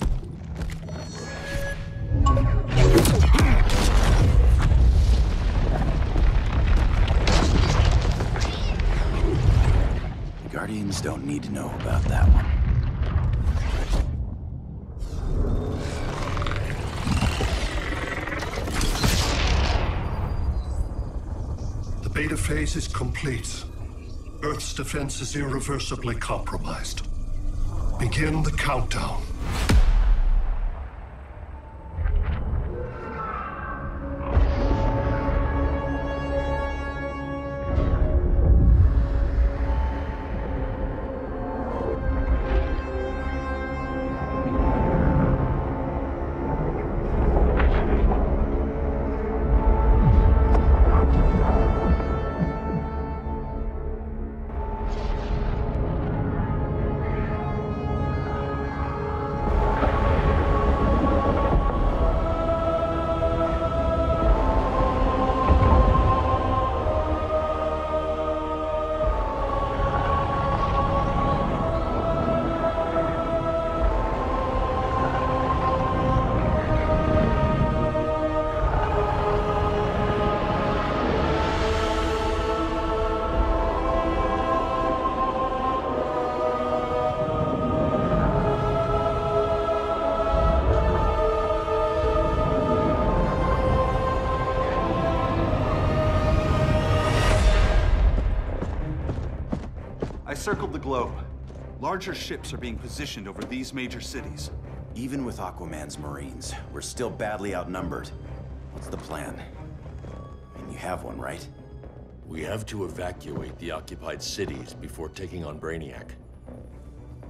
S23: The Guardians don't need to know about that one.
S15: The beta phase is complete. Earth's defense is irreversibly compromised. Begin the countdown.
S18: I circled the globe. Larger ships are being positioned over these major cities.
S23: Even with Aquaman's Marines, we're still badly outnumbered. What's the plan? I mean, you have one, right?
S3: We have to evacuate the occupied cities before taking on Brainiac.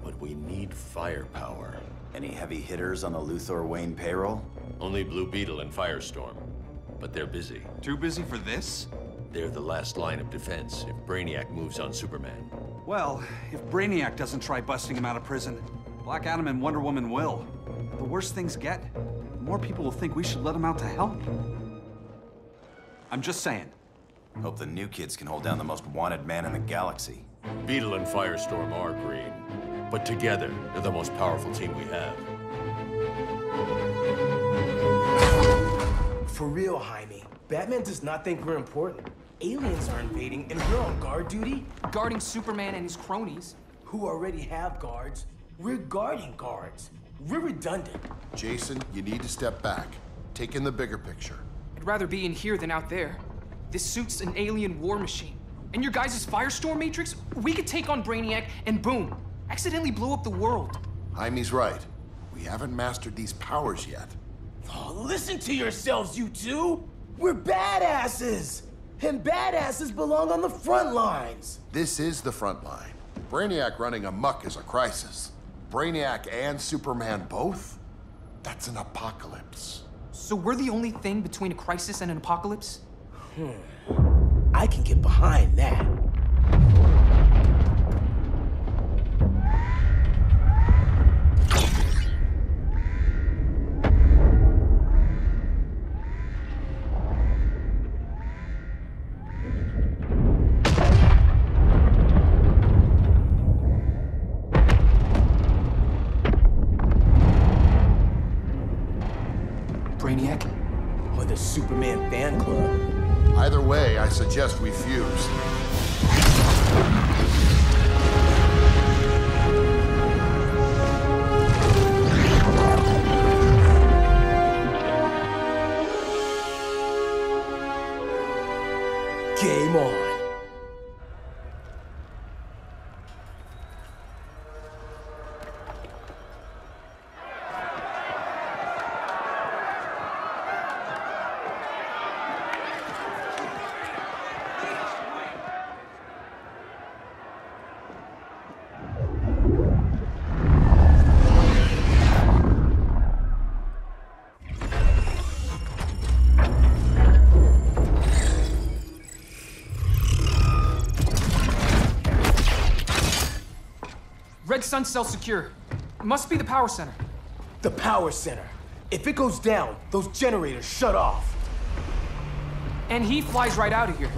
S3: But we need firepower.
S23: Any heavy hitters on the Luthor Wayne payroll?
S3: Only Blue Beetle and Firestorm. But they're busy.
S18: Too busy for this?
S3: They're the last line of defense if Brainiac moves on Superman.
S18: Well, if Brainiac doesn't try busting him out of prison, Black Adam and Wonder Woman will. The worse things get, the more people will think we should let him out to help. I'm just saying.
S23: Hope the new kids can hold down the most wanted man in the galaxy.
S3: Beetle and Firestorm are green, but together, they're the most powerful team we have.
S1: For real, Jaime. Batman does not think we're important. Aliens are invading, and we're on guard duty?
S4: Guarding Superman and his cronies.
S1: Who already have guards. We're guarding guards. We're redundant.
S4: Jason, you need to step back. Take in the bigger picture.
S9: I'd rather be in here than out there. This suit's an alien war machine. And your guys' Firestorm Matrix, we could take on Brainiac and boom, accidentally blow up the world.
S4: Jaime's right. We haven't mastered these powers yet.
S1: Oh, listen to yourselves, you two! We're badasses! And badasses belong on the front lines!
S4: This is the front line. Brainiac running amok is a crisis. Brainiac and Superman both? That's an apocalypse.
S9: So we're the only thing between a crisis and an apocalypse?
S1: I can get behind that.
S9: Brainiac?
S1: Or the Superman fan club?
S4: Either way, I suggest we fuse.
S1: Game on.
S9: Red Sun cell secure. It must be the power center.
S1: The power center. If it goes down, those generators shut off.
S9: And he flies right out of here.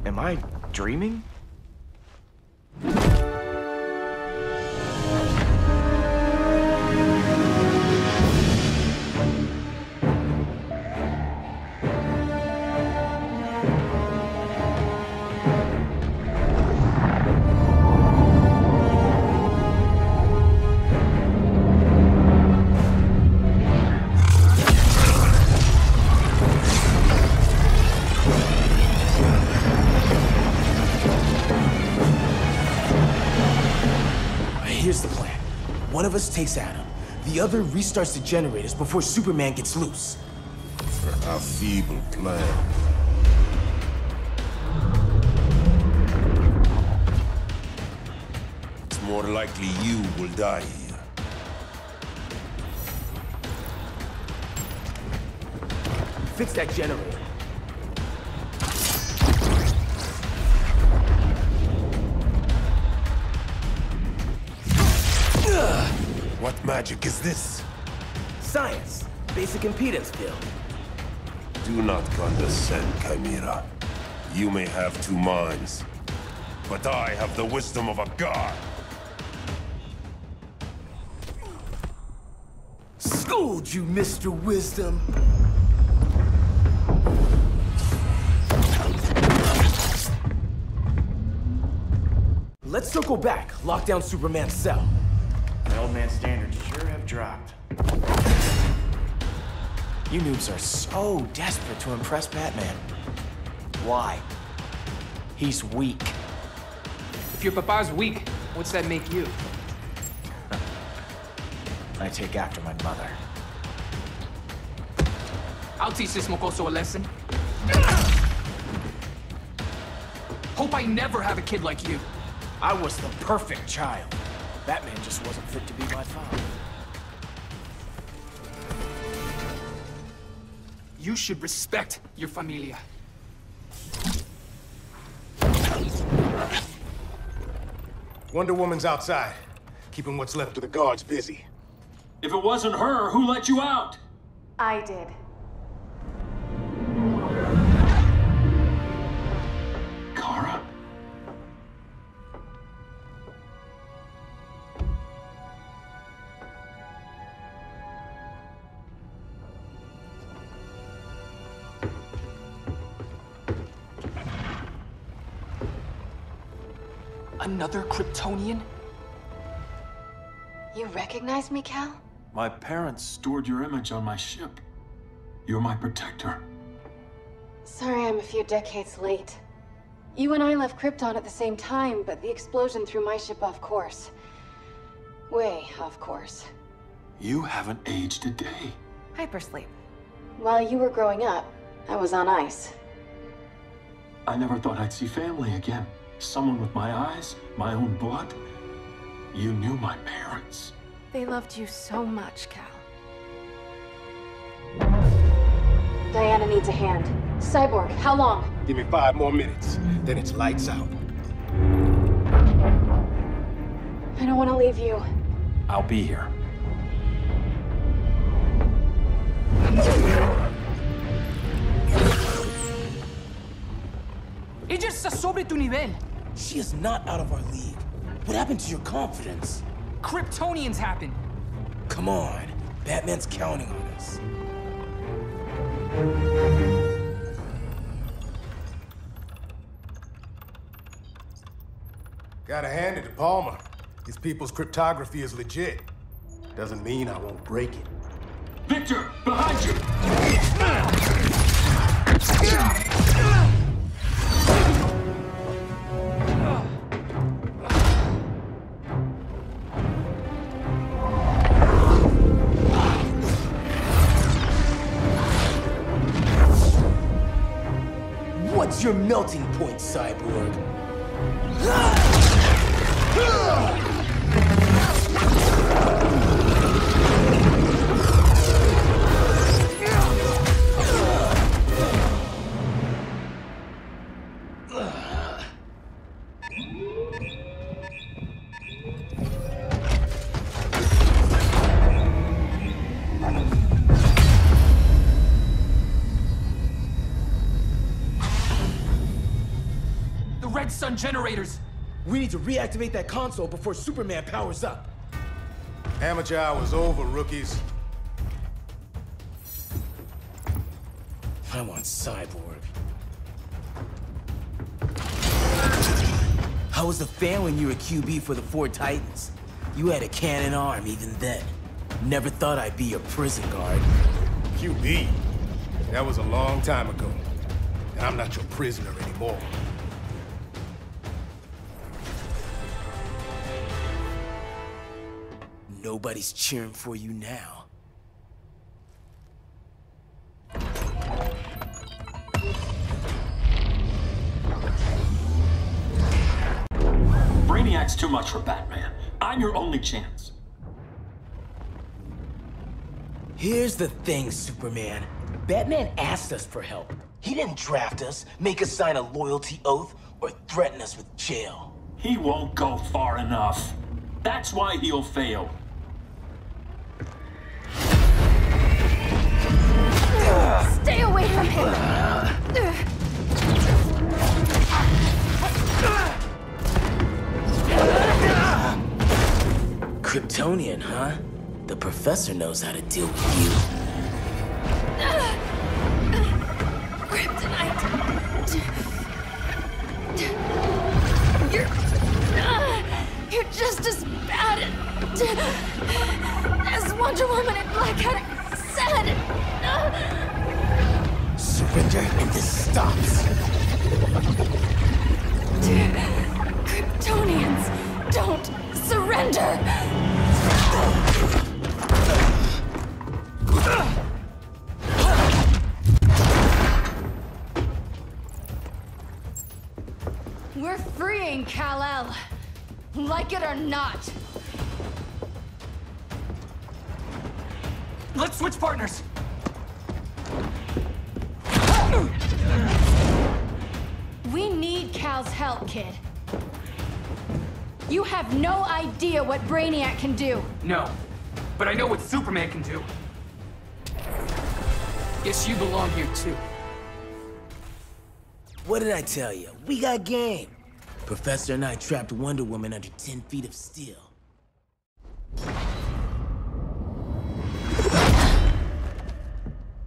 S20: Am I dreaming?
S1: Here's the plan. One of us takes Adam. The other restarts the generators before Superman gets loose.
S22: A feeble plan. It's more likely you will die here.
S1: Fix that generator.
S22: What magic is this?
S1: Science. Basic impedance field.
S22: Do not condescend, Chimera. You may have two minds, but I have the wisdom of a god.
S1: Schooled you, Mr. Wisdom. Let's circle back, lock down Superman's cell.
S20: The old man standards sure have dropped. You noobs are so desperate to impress Batman. Why? He's weak.
S9: If your papa's weak, what's that make you?
S20: I take after my mother.
S9: I'll teach this mocoso a lesson. Hope I never have a kid like you.
S1: I was the perfect child. Batman just wasn't fit to be my father.
S9: You should respect your familia.
S10: Wonder Woman's outside, keeping what's left of the guards busy.
S7: If it wasn't her, who let you out?
S2: I did.
S7: Kara?
S9: Another Kryptonian?
S2: You recognize me, Cal?
S7: My parents stored your image on my ship. You're my protector.
S2: Sorry I'm a few decades late. You and I left Krypton at the same time, but the explosion threw my ship off course. Way off course.
S7: You haven't aged a day.
S2: Hypersleep. While you were growing up, I was on ice.
S7: I never thought I'd see family again. Someone with my eyes, my own blood. You knew my parents.
S2: They loved you so much, Cal. Diana needs a hand. Cyborg, how long?
S10: Give me 5 more minutes, then it's lights out.
S2: I don't want to leave you.
S7: I'll be here.
S9: Ella está sobre tu nivel.
S1: She is not out of our league. What happened to your confidence?
S9: Kryptonians happen.
S1: Come on. Batman's counting on us.
S10: Gotta hand it to Palmer. His people's cryptography is legit. Doesn't mean I won't break it.
S7: Victor, behind you!
S1: What's your melting point, Cyborg?
S9: Red Sun generators!
S1: We need to reactivate that console before Superman powers up.
S10: Amateur hour's over, rookies.
S1: I want Cyborg. How was the fan when you were QB for the 4 Titans? You had a cannon arm even then. Never thought I'd be your prison guard.
S10: QB? That was a long time ago. And I'm not your prisoner anymore.
S1: Nobody's cheering for you now.
S7: Brainiac's too much for Batman. I'm your only chance.
S1: Here's the thing, Superman. Batman asked us for help. He didn't draft us, make us sign a loyalty oath, or threaten us with jail.
S7: He won't go far enough. That's why he'll fail.
S2: Stay away from him!
S1: Kryptonian, huh? The professor knows how to deal with you.
S2: Kryptonite! You're just as bad as Wonder Woman and Black Cat said!
S1: Surrender and this stops.
S2: Kryptonians don't surrender! We're freeing Kal-El. like it or not.
S9: Let's switch partners.
S2: We need Cal's help, kid. You have no idea what Brainiac can do.
S9: No, but I know what Superman can do. Guess you belong here too.
S1: What did I tell you? We got game. Professor and I trapped Wonder Woman under 10 feet of steel.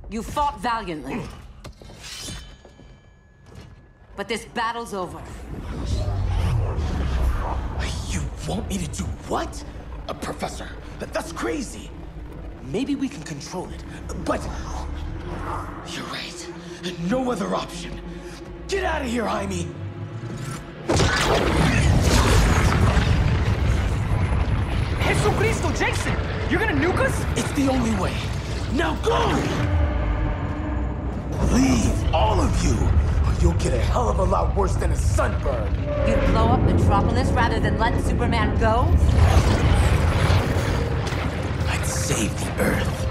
S21: You fought valiantly. But this battle's over.
S1: You want me to do what? Professor, that's crazy. Maybe we can control it, but... You're right. No other option. Get out of here, Jaime!
S9: Jesucristo, Jason! You're gonna nuke us?
S1: It's the only way. Now go! Leave, all of you, or you'll get a hell of a lot worse than a sunburn.
S21: You'd blow up Metropolis rather than let Superman go?
S1: I'd save the Earth.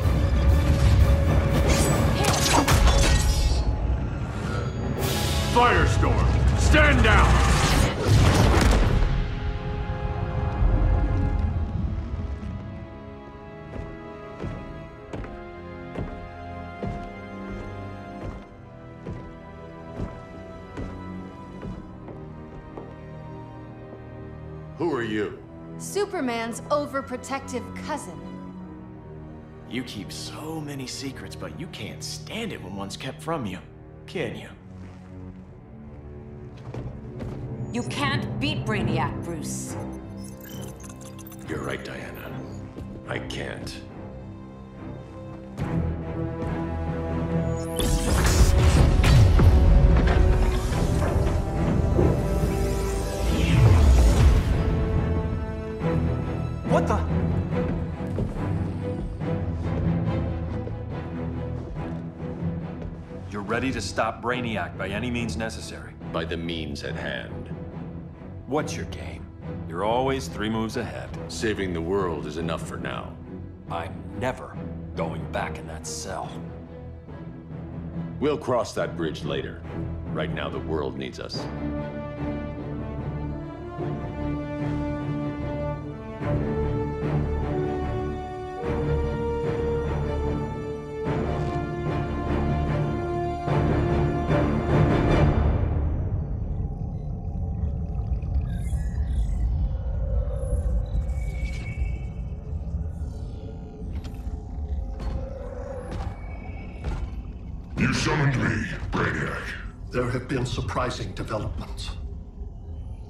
S3: Firestorm, stand down! Who are you?
S2: Superman's overprotective cousin.
S20: You keep so many secrets, but you can't stand it when one's kept from you, can you?
S21: You can't beat Brainiac, Bruce.
S3: You're right, Diana. I can't.
S9: What the?
S7: You're ready to stop Brainiac by any means necessary.
S3: By the means at hand.
S7: What's your game? You're always 3 moves ahead.
S3: Saving the world is enough for now.
S7: I'm never going back in that cell.
S3: We'll cross that bridge later. Right now, the world needs us.
S22: You summoned me, Brainiac.
S15: There have been surprising developments.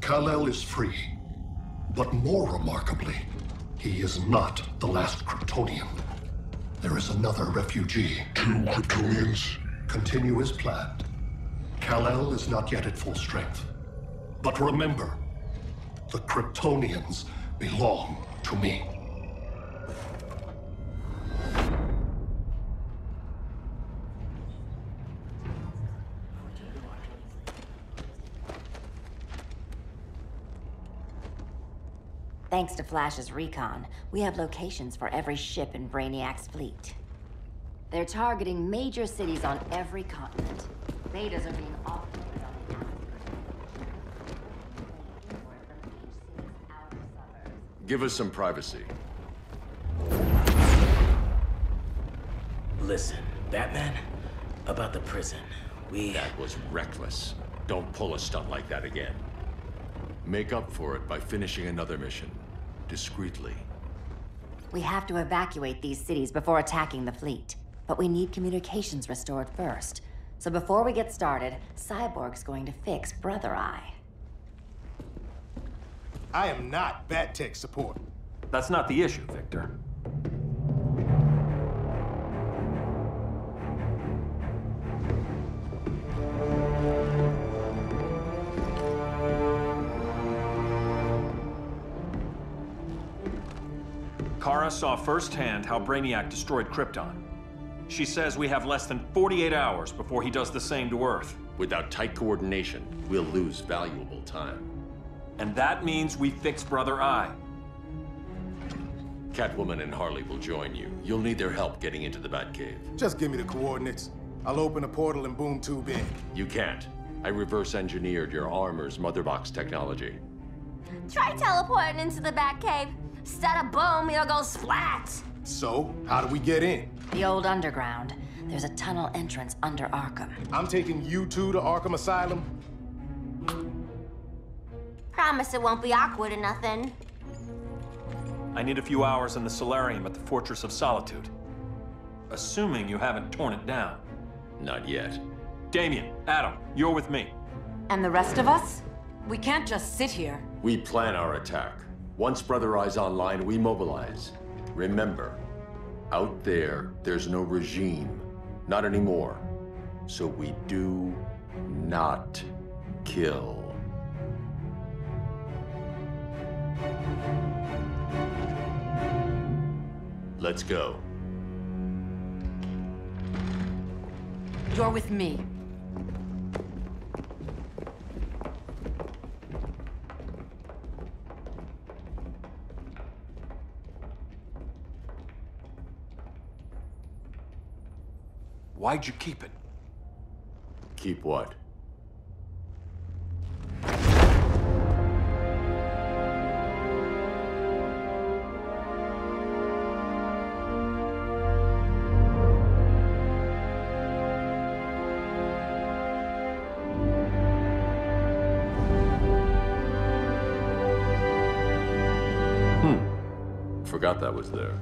S15: Kal-El is free, but more remarkably, he is not the last Kryptonian. There is another refugee.
S22: 2 Kryptonians?
S15: Continue as planned. Kal-El is not yet at full strength. But remember, the Kryptonians belong to me.
S21: Thanks to Flash's recon, we have locations for every ship in Brainiac's fleet. They're targeting major cities on every continent. Betas are being offloaded on the outskirts.
S3: Give us some privacy.
S1: Listen, Batman, about the prison,
S3: That was reckless. Don't pull a stunt like that again. Make up for it by finishing another mission. Discreetly.
S21: We have to evacuate these cities before attacking the fleet. But we need communications restored first. So before we get started, Cyborg's going to fix Brother Eye.
S10: I am not Bat Tech support.
S7: That's not the issue, Victor. Kara saw firsthand how Brainiac destroyed Krypton. She says we have less than 48 hours before he does the same to Earth.
S3: Without tight coordination, we'll lose valuable time.
S7: And that means we fix Brother Eye.
S3: Catwoman and Harley will join you. You'll need their help getting into the Batcave.
S10: Just give me the coordinates. I'll open a portal and boom tube in.
S3: You can't. I reverse engineered your armor's motherbox technology.
S11: Try teleporting into the Batcave. Instead of boom, you'll go splat.
S10: So, how do we get in?
S21: The old underground. There's a tunnel entrance under Arkham.
S10: I'm taking you two to Arkham Asylum.
S11: Promise it won't be awkward or nothing.
S7: I need a few hours in the solarium at the Fortress of Solitude. Assuming you haven't torn it down.
S3: Not yet.
S7: Damien, Adam, you're with me.
S13: And the rest of us? We can't just sit here.
S3: We plan our attack. Once Brother Eye's online, we mobilize. Remember, out there's no regime. Not anymore. So we do not kill. Let's go.
S13: You're with me.
S7: Why'd you keep it?
S3: Keep what? Forgot that was there.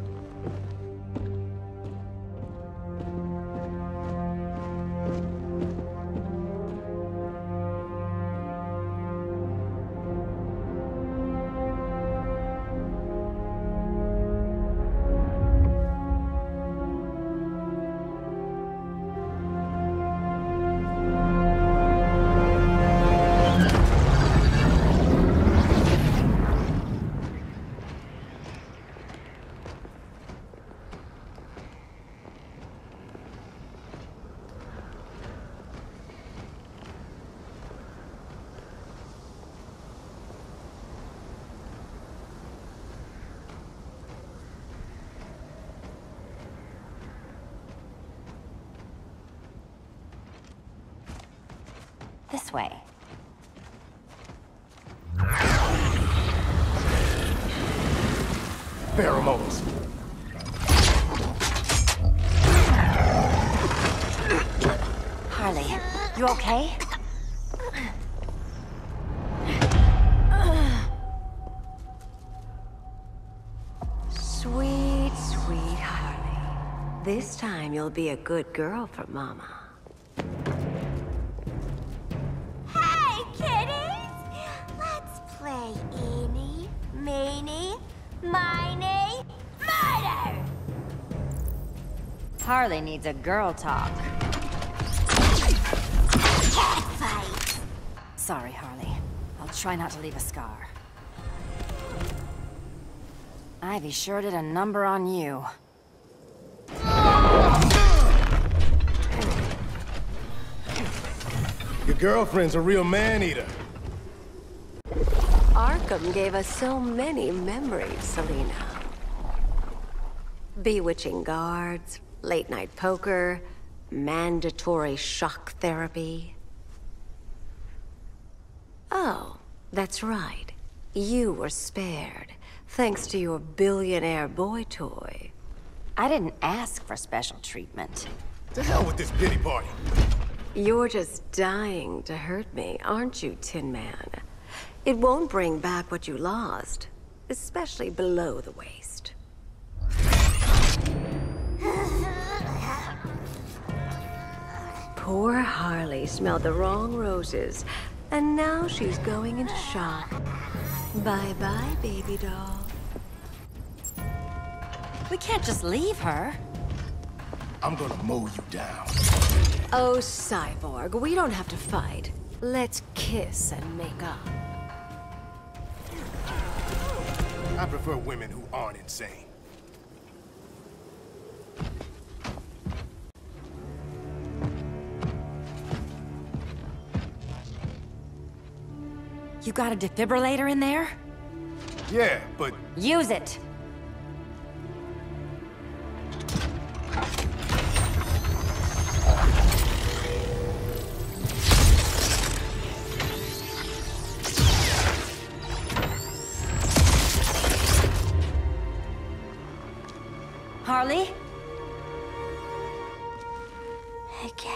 S21: This way.
S10: Pheromones.
S21: Harley, you okay?
S8: Sweet, sweet Harley. This time you'll be a good girl for Mama.
S11: Hey, kiddies! Let's play eeny, meeny, miny, murder!
S21: Harley needs a girl talk.
S11: Cat fight!
S21: Sorry, Harley. I'll try not to leave a scar. Ivy sure did a number on you.
S10: Your girlfriend's a real man-eater.
S8: Arkham gave us so many memories, Selina. Bewitching guards, late-night poker, mandatory shock therapy. Oh, that's right. You were spared, thanks to your billionaire boy toy.
S21: I didn't ask for special treatment.
S10: To hell with this pity party.
S8: You're just dying to hurt me, aren't you, Tin Man? It won't bring back what you lost, especially below the waist. Poor Harley smelled the wrong roses, and now she's going into shock. Bye-bye, baby doll.
S21: We can't just leave her.
S10: I'm gonna mow you down.
S8: Oh, Cyborg, we don't have to fight. Let's kiss and make up.
S10: I prefer women who aren't insane.
S21: You got a defibrillator in there?
S10: Yeah, but...
S21: Use it! Harley?
S11: Again.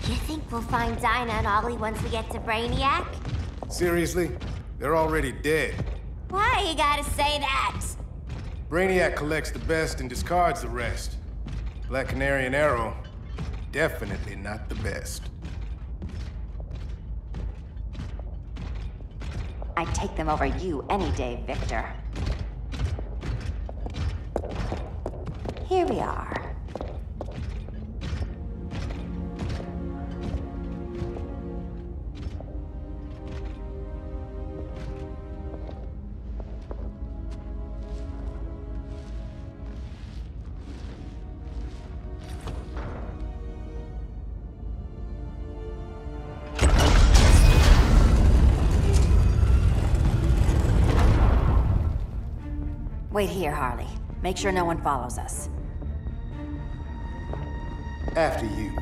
S11: You think we'll find Dinah and Ollie once we get to Brainiac?
S10: Seriously? They're already dead.
S11: Why you gotta say that?
S10: Brainiac collects the best and discards the rest. Black Canary and Arrow, definitely not the best.
S21: I'd take them over you any day, Victor. Here we are. Wait here, Harley. Make sure no one follows us.
S10: After you.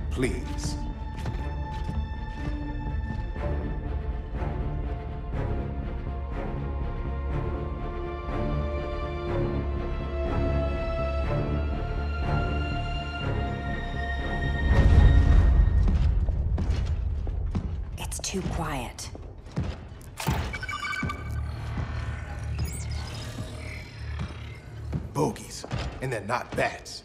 S10: Please.
S21: It's too quiet.
S10: Bogies. And they're not bats.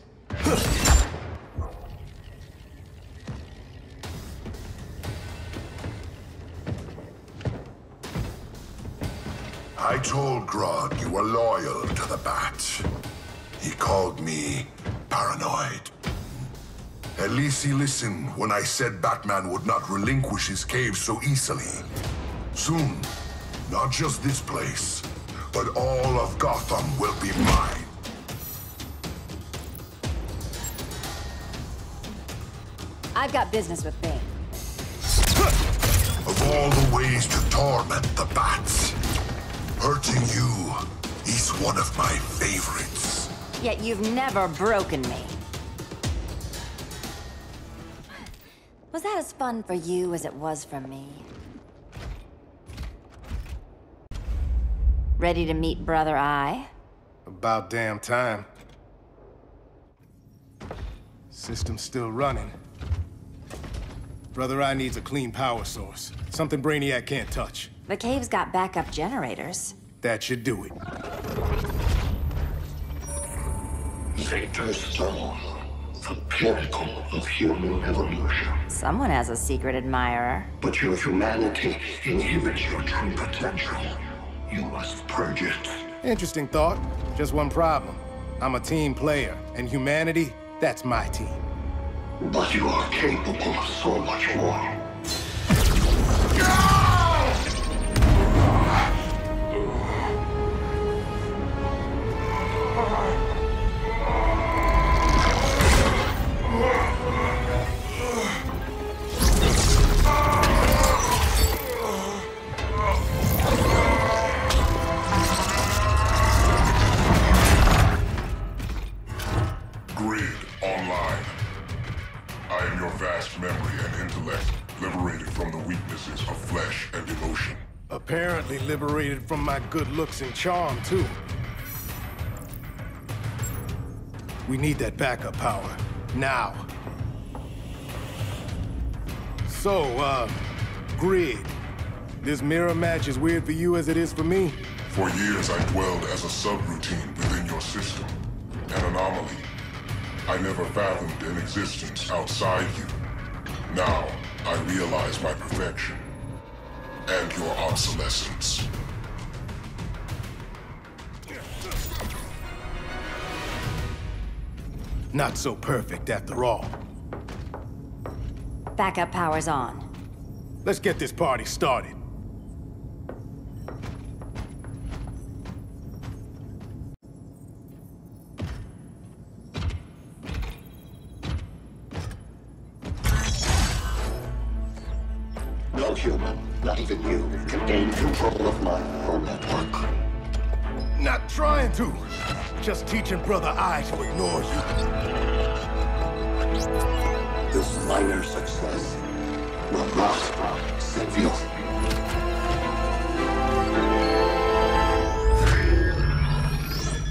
S22: I told Grodd you were loyal to the Bats. He called me paranoid. At least he listened when I said Batman would not relinquish his cave so easily. Soon, not just this place, but all of Gotham will be mine.
S21: I've got business with Bane.
S22: Of all the ways to torment the Bats, hurting you is one of my favorites.
S21: Yet you've never broken me. Was that as fun for you as it was for me? Ready to meet Brother Eye?
S10: About damn time. System's still running. Brother Eye needs a clean power source. Something Brainiac can't touch.
S21: The cave's got backup generators.
S10: That should do it.
S15: Victor Stone, the pinnacle of human evolution.
S21: Someone has a secret admirer.
S15: But your humanity inhibits your true potential. You must purge it.
S10: Interesting thought. Just one problem. I'm a team player, and humanity, that's my team.
S15: But you are capable of so much more.
S10: Apparently liberated from my good looks and charm, too. We need that backup power. Now. So, Grid. This mirror match as weird for you as it is for me?
S22: For years, I dwelled as a subroutine within your system. An anomaly. I never fathomed an existence outside you. Now, I realize my perfection. And your obsolescence.
S10: Not so perfect after all.
S21: Backup power's on.
S10: Let's get this party started.
S15: No human, not even you, can gain control of my neural network.
S10: Not trying to. Just teaching Brother Eye to ignore you.
S15: This minor success will not save you.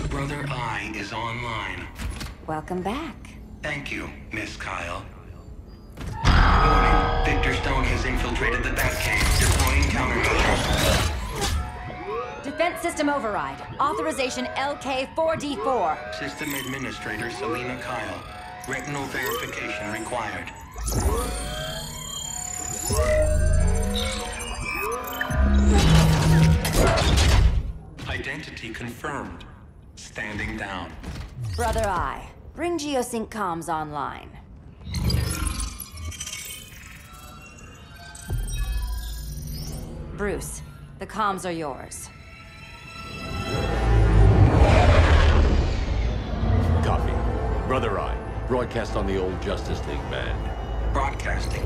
S12: Brother Eye is online.
S21: Welcome back.
S12: Thank you, Miss Kyle. Warning, Victor Stone has infiltrated the Batcave, deploying countermeasures.
S21: Defense system override. Authorization LK4D4.
S12: System Administrator Selena Kyle. Retinal verification required. Identity confirmed. Standing down.
S21: Brother Eye, bring Geosync comms online. Bruce, the comms are yours.
S3: Copy. Brother Eye, broadcast on the old Justice League band.
S12: Broadcasting.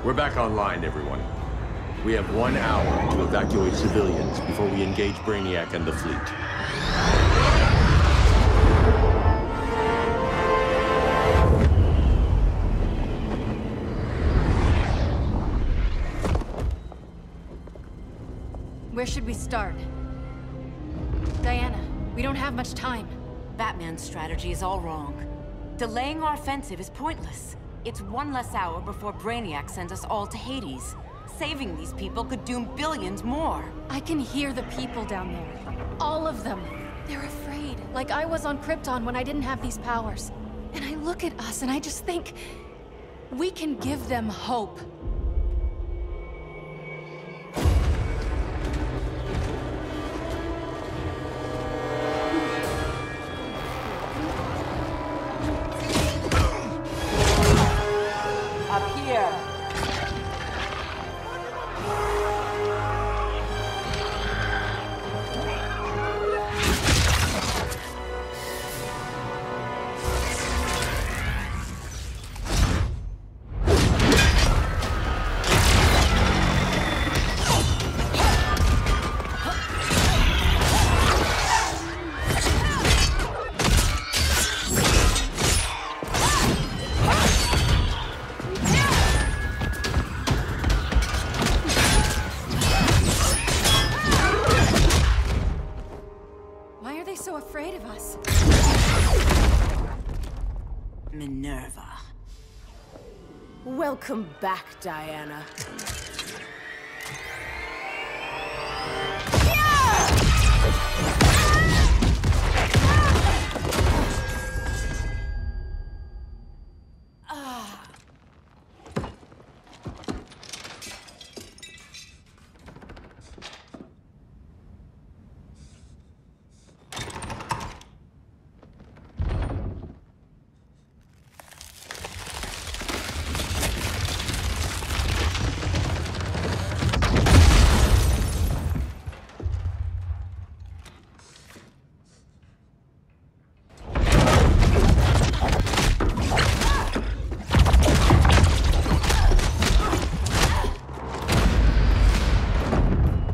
S3: We're back online, everyone. We have 1 hour to evacuate civilians before we engage Brainiac and the fleet.
S2: Where should we start? Diana, we don't have much time.
S13: Batman's strategy is all wrong. Delaying our offensive is pointless. It's one less hour before Brainiac sends us all to Hades. Saving these people could doom billions more.
S2: I can hear the people down there. All of them. They're afraid, like I was on Krypton when I didn't have these powers. And I look at us and I just think, we can give them hope.
S13: Up here.
S2: Why are they so afraid of us?
S13: Minerva.
S8: Welcome back, Diana.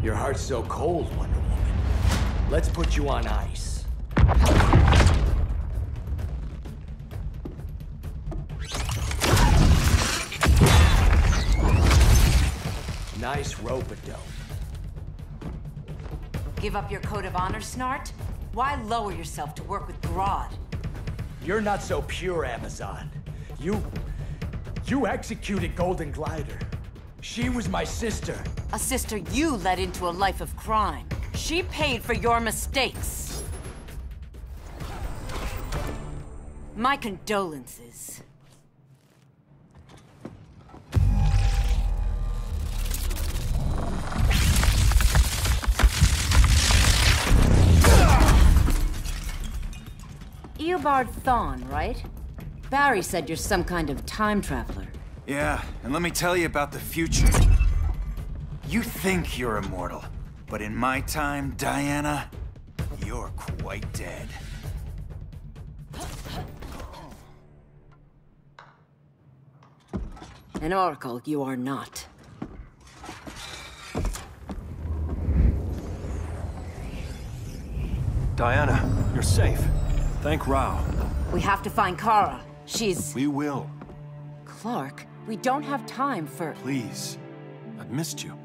S20: Your heart's so cold, Wonder Woman. Let's put you on ice. Nice rope-a-dope.
S13: Give up your code of honor, Snart? Why lower yourself to work with Grodd?
S20: You're not so pure, Amazon. You executed Golden Glider. She was my sister.
S13: A sister you led into a life of crime. She paid for your mistakes. My condolences. Eobard Thawne, right? Barry said you're some kind of time traveler.
S14: Yeah, and let me tell you about the future. You think you're immortal, but in my time, Diana, you're quite dead.
S13: An oracle you are not.
S7: Diana, you're safe. Thank Rao.
S13: We have to find Kara. She's...
S7: We will.
S13: Clark, we don't have time for...
S7: Please. I've missed you.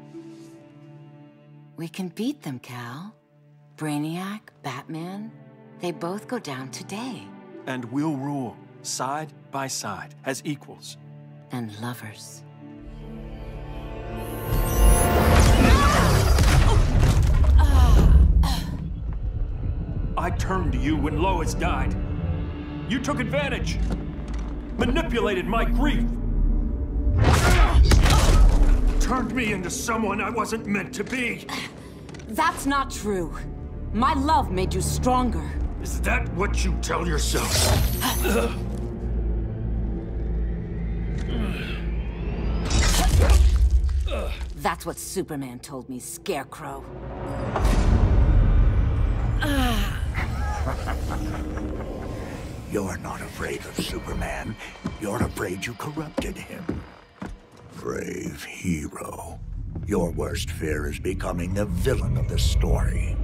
S13: We can beat them, Cal. Brainiac, Batman, they both go down today.
S7: And we'll rule, side by side, as equals.
S13: And lovers.
S7: I turned to you when Lois died. You took advantage. Manipulated my grief. Turned me into someone I wasn't meant to be.
S13: That's not true. My love made you stronger.
S7: Is that what you tell yourself?
S13: That's what Superman told me, Scarecrow.
S16: You're not afraid of Superman. You're afraid you corrupted him. Brave hero. Your worst fear is becoming the villain of the story.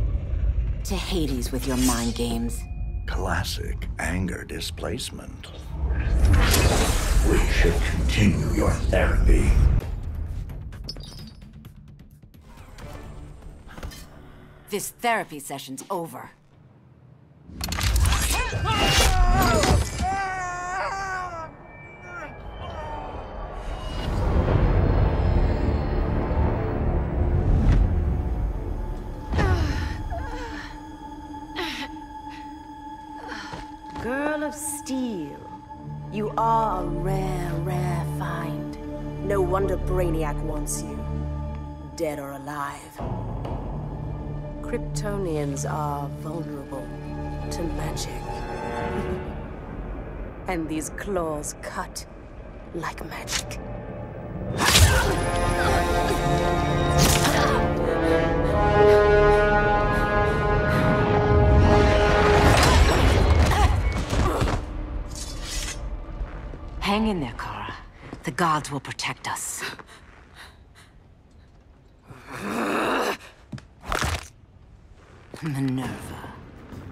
S13: To Hades with your mind games.
S16: Classic anger displacement. We should continue your therapy.
S13: This therapy session's over.
S8: Girl of Steel, you are a rare, rare find. No wonder Brainiac wants you, dead or alive. Kryptonians are vulnerable to magic. And these claws cut like magic.
S13: Hang in there, Kara. The gods will protect us. Minerva.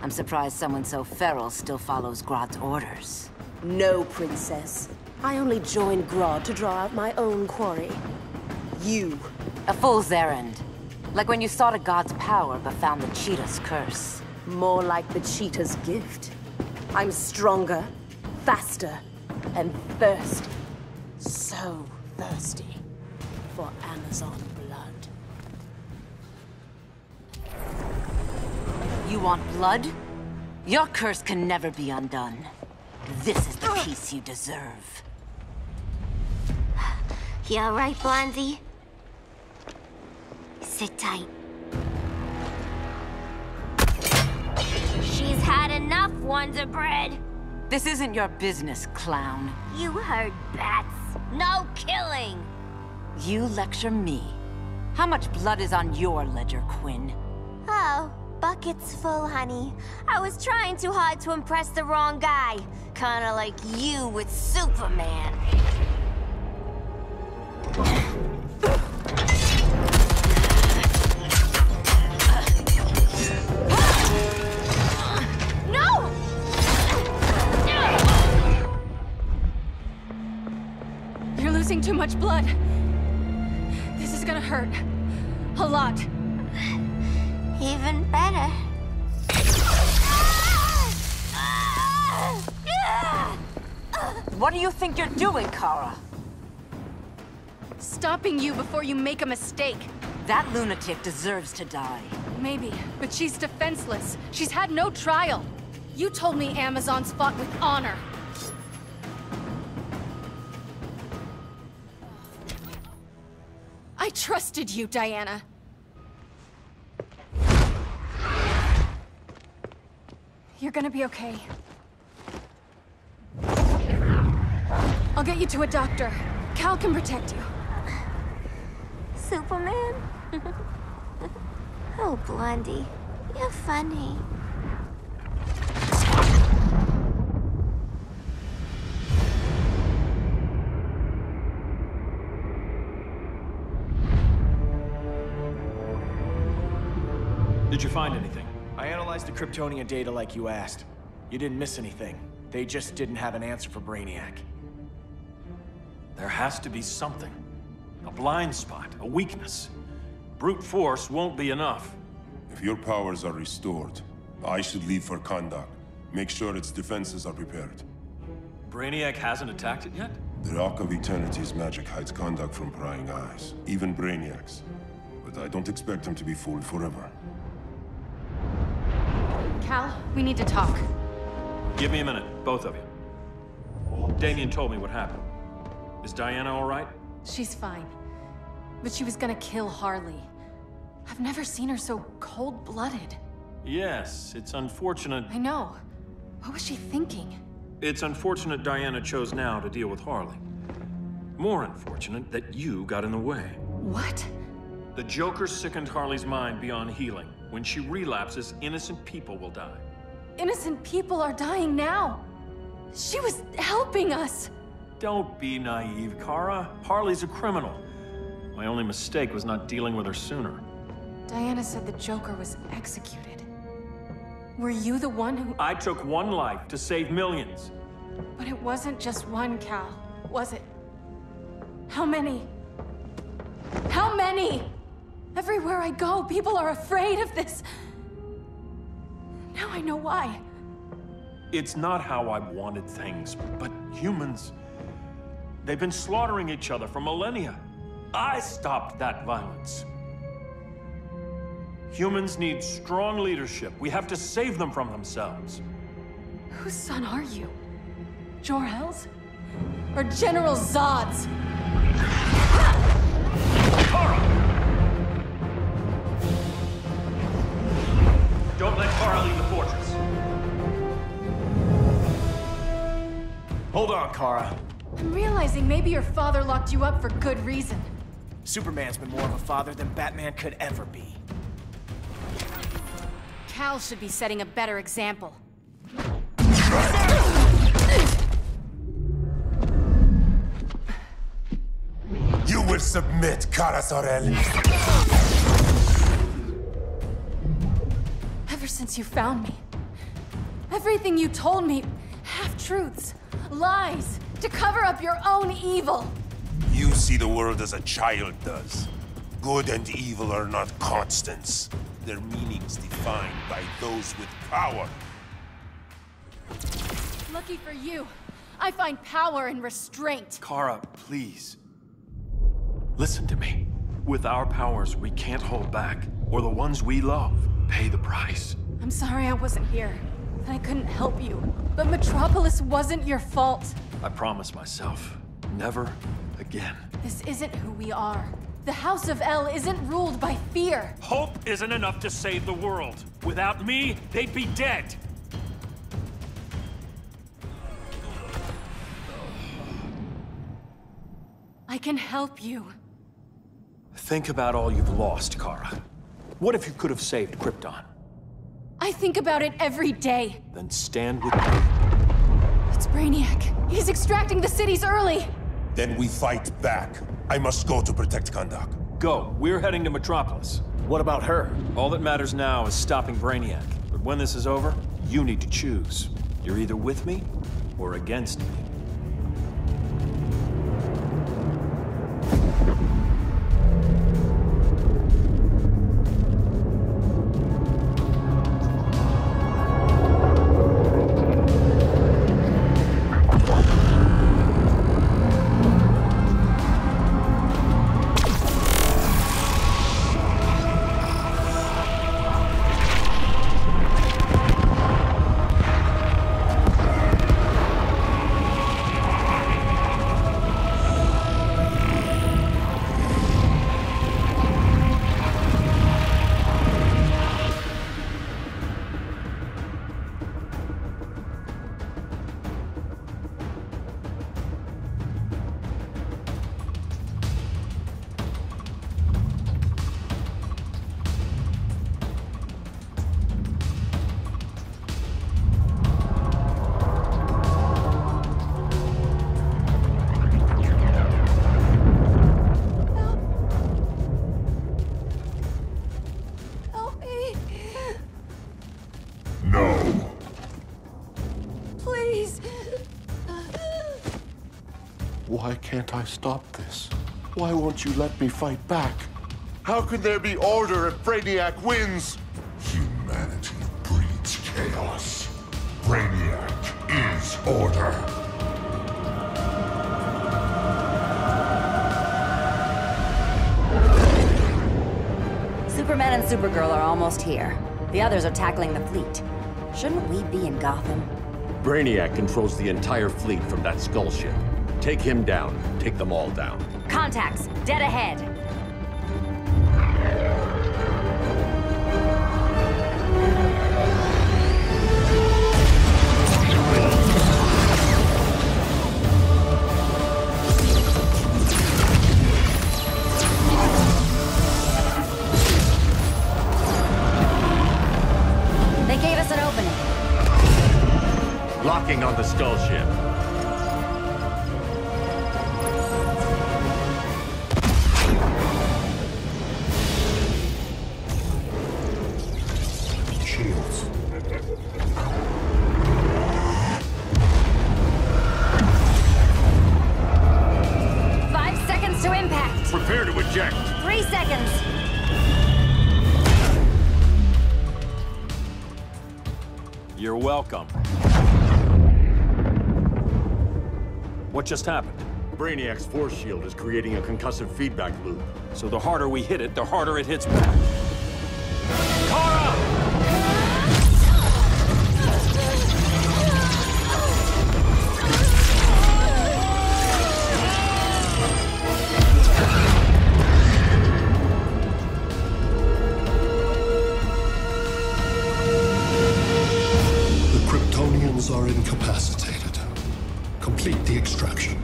S13: I'm surprised someone so feral still follows Grodd's orders.
S8: No, princess. I only joined Grodd to draw out my own quarry. You.
S13: A fool's errand. Like when you sought a god's power but found the cheetah's curse.
S8: More like the cheetah's gift. I'm stronger, faster, and thirsty. So thirsty for Amazon blood.
S13: You want blood? Your curse can never be undone. This is the peace you deserve.
S11: You all right, Blondie? Sit tight. She's had enough, Wonder Bread.
S13: This isn't your business, clown.
S11: You heard bats. No killing.
S13: You lecture me. How much blood is on your ledger, Quinn?
S11: Oh, buckets full, honey. I was trying too hard to impress the wrong guy. Kinda like you with Superman. No!
S2: You're losing too much blood. This is gonna hurt. A lot.
S11: Even better.
S13: What do you think you're doing, Kara?
S2: Stopping you before you make a mistake.
S13: That lunatic deserves to die.
S2: Maybe, but she's defenseless. She's had no trial. You told me Amazons fought with honor. I trusted you, Diana. You're gonna be okay. I'll get you to a doctor. Cal can protect you.
S11: Superman? Oh, Blondie, you're funny.
S7: Did you find anything?
S20: I analyzed the Kryptonian data like you asked. You didn't miss anything. They just didn't have an answer for Brainiac.
S7: There has to be something. A blind spot, a weakness. Brute force won't be enough.
S6: If your powers are restored, I should leave for Kahndaq. Make sure its defenses are prepared.
S7: Brainiac hasn't attacked it yet?
S6: The Rock of Eternity's magic hides Kahndaq from prying eyes, even Brainiac's. But I don't expect him to be fooled forever.
S2: Cal, we need to talk.
S7: Give me a minute, both of you. Damien told me what happened. Is Diana all right?
S2: She's fine. But she was gonna kill Harley. I've never seen her so cold-blooded.
S7: Yes, it's unfortunate.
S2: I know. What was she thinking?
S7: It's unfortunate Diana chose now to deal with Harley. More unfortunate that you got in the way.
S2: What?
S7: The Joker sickened Harley's mind beyond healing. When she relapses, innocent people will die.
S2: Innocent people are dying now. She was helping us.
S7: Don't be naive, Kara. Harley's a criminal. My only mistake was not dealing with her sooner.
S2: Diana said the Joker was executed. Were you the one who...
S7: I took one life to save millions.
S2: But it wasn't just one, Cal, was it? How many? How many? Everywhere I go, people are afraid of this. Now I know why.
S7: It's not how I wanted things, but humans... They've been slaughtering each other for millennia. I stopped that violence. Humans need strong leadership. We have to save them from themselves.
S2: Whose son are you? Jor-El's? Or General Zod's?
S7: Kara! Don't let Kara leave the fortress.
S20: Hold on, Kara.
S2: I'm realizing maybe your father locked you up for good reason.
S20: Superman's been more of a father than Batman could ever be.
S2: Cal should be setting a better example.
S6: You will submit, Kara Zor-El.
S2: Ever since you found me, everything you told me, half-truths, lies, to cover up your own evil.
S6: You see the world as a child does. Good and evil are not constants. Their meanings defined by those with power.
S2: Lucky for you, I find power in restraint.
S7: Kara, please. Listen to me. With our powers, we can't hold back, or the ones we love pay the price.
S2: I'm sorry I wasn't here, and I couldn't help you. But Metropolis wasn't your fault.
S7: I promise myself, never again.
S2: This isn't who we are. The House of El isn't ruled by fear.
S7: Hope isn't enough to save the world. Without me, they'd be dead.
S2: I can help you.
S7: Think about all you've lost, Kara. What if you could have saved Krypton?
S2: I think about it every day.
S7: Then stand with me.
S2: It's Brainiac. He's extracting the cities early.
S6: Then we fight back. I must go to protect Kahndaq.
S7: Go. We're heading to Metropolis.
S20: What about her?
S7: All that matters now is stopping Brainiac. But when this is over, you need to choose. You're either with me or against me.
S4: Why can't I stop this? Why won't you let me fight back? How can there be order if Brainiac wins?
S22: Humanity breeds chaos. Brainiac is order.
S21: Superman and Supergirl are almost here. The others are tackling the fleet. Shouldn't we be in Gotham?
S3: Brainiac controls the entire fleet from that skull ship. Take him down. Take them all down.
S21: Contacts, dead ahead. They gave us an opening.
S3: Locking on the skull ship.
S15: Shields.
S21: Five seconds to impact.
S3: Prepare to eject.
S21: 3 seconds.
S7: You're welcome. What just happened?
S3: Brainiac's force shield is creating a concussive feedback loop.
S7: So the harder we hit it, the harder it hits back. Kara!
S15: The Kryptonians are incapacitated. Complete the extraction.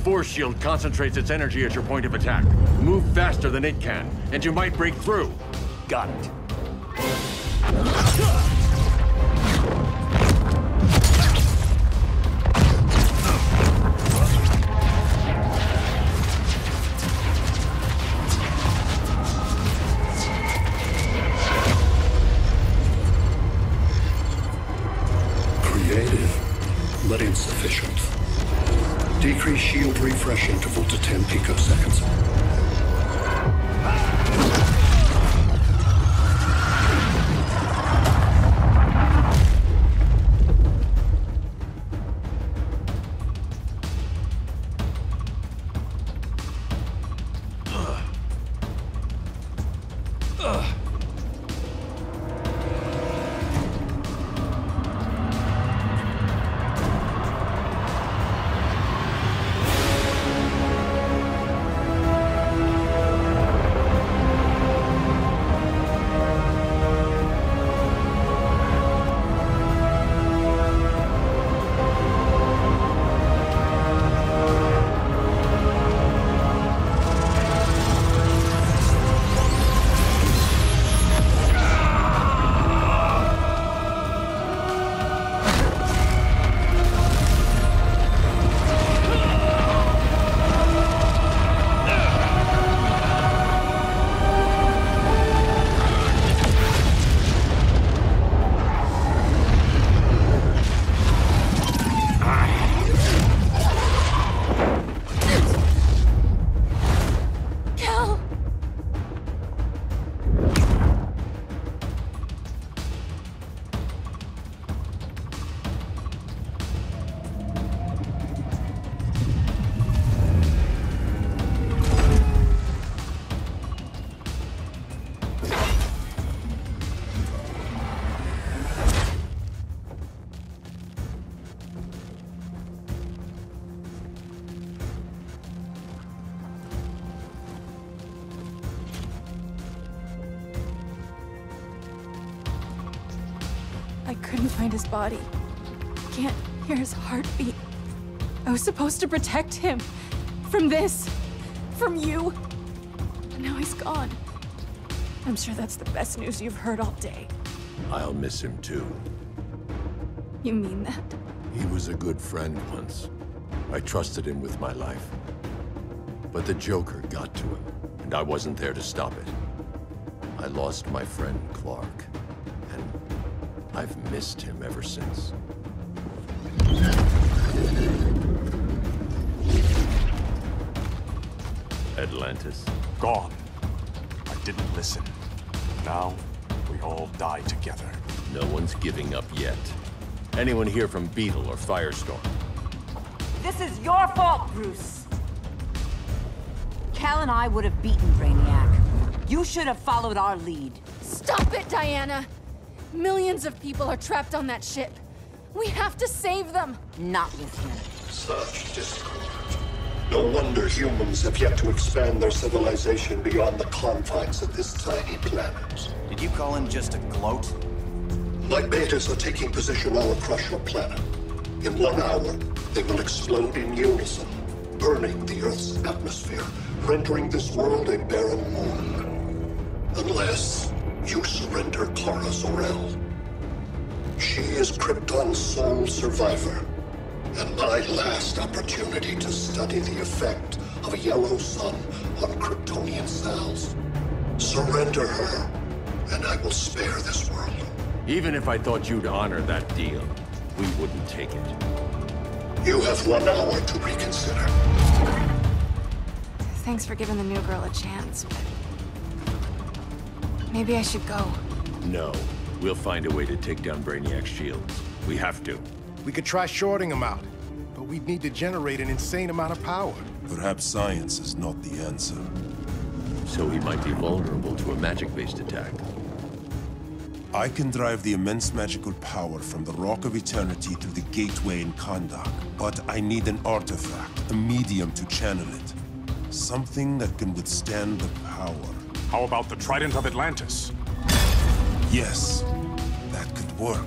S3: Force shield concentrates its energy at your point of attack. Move faster than it can, and you might break through. Got it.
S15: Creative, but insufficient. Decrease shield refresh interval to 10 picoseconds.
S2: I couldn't find his body. Can't hear his heartbeat. I was supposed to protect him. From this. From you. But now he's gone. I'm sure that's the best news you've heard all day.
S3: I'll miss him too.
S2: You mean that?
S3: He was a good friend once. I trusted him with my life. But the Joker got to him, and I wasn't there to stop it. I lost my friend Clark, and I've missed him ever since. Atlantis.
S5: Gone. I didn't listen. Now, we all die together.
S3: No one's giving up yet. Anyone here from Beetle or Firestorm?
S13: This is your fault, Bruce. Cal and I would have beaten Brainiac. You should have followed our lead.
S2: Stop it, Diana! Millions of people are trapped on that ship. We have to save them!
S13: Not with him.
S15: Such discord. No wonder humans have yet to expand their civilization beyond the confines of this tiny planet.
S14: Did you call him just a gloat?
S15: My betas are taking position all across your planet. In 1 hour, they will explode in unison, burning the Earth's atmosphere, rendering this world a barren moon. Unless you surrender Clara Zor-El. She is Krypton's sole survivor, and my last opportunity to study the effect of a yellow sun on Kryptonian cells. Surrender her, and I will spare this world.
S3: Even if I thought you'd honor that deal, we wouldn't take it.
S15: You have 1 hour to reconsider.
S2: Thanks for giving the new girl a chance, but... maybe I should go.
S3: No. We'll find a way to take down Brainiac's shields. We have to.
S10: We could try shorting him out, but we'd need to generate an insane amount of power.
S6: Perhaps science is not the answer.
S3: So he might be vulnerable to a magic-based attack.
S6: I can drive the immense magical power from the Rock of Eternity through the gateway in Kahndaq, but I need an artifact, a medium to channel it. Something that can withstand the power.
S5: How about the Trident of Atlantis?
S6: Yes, that could work.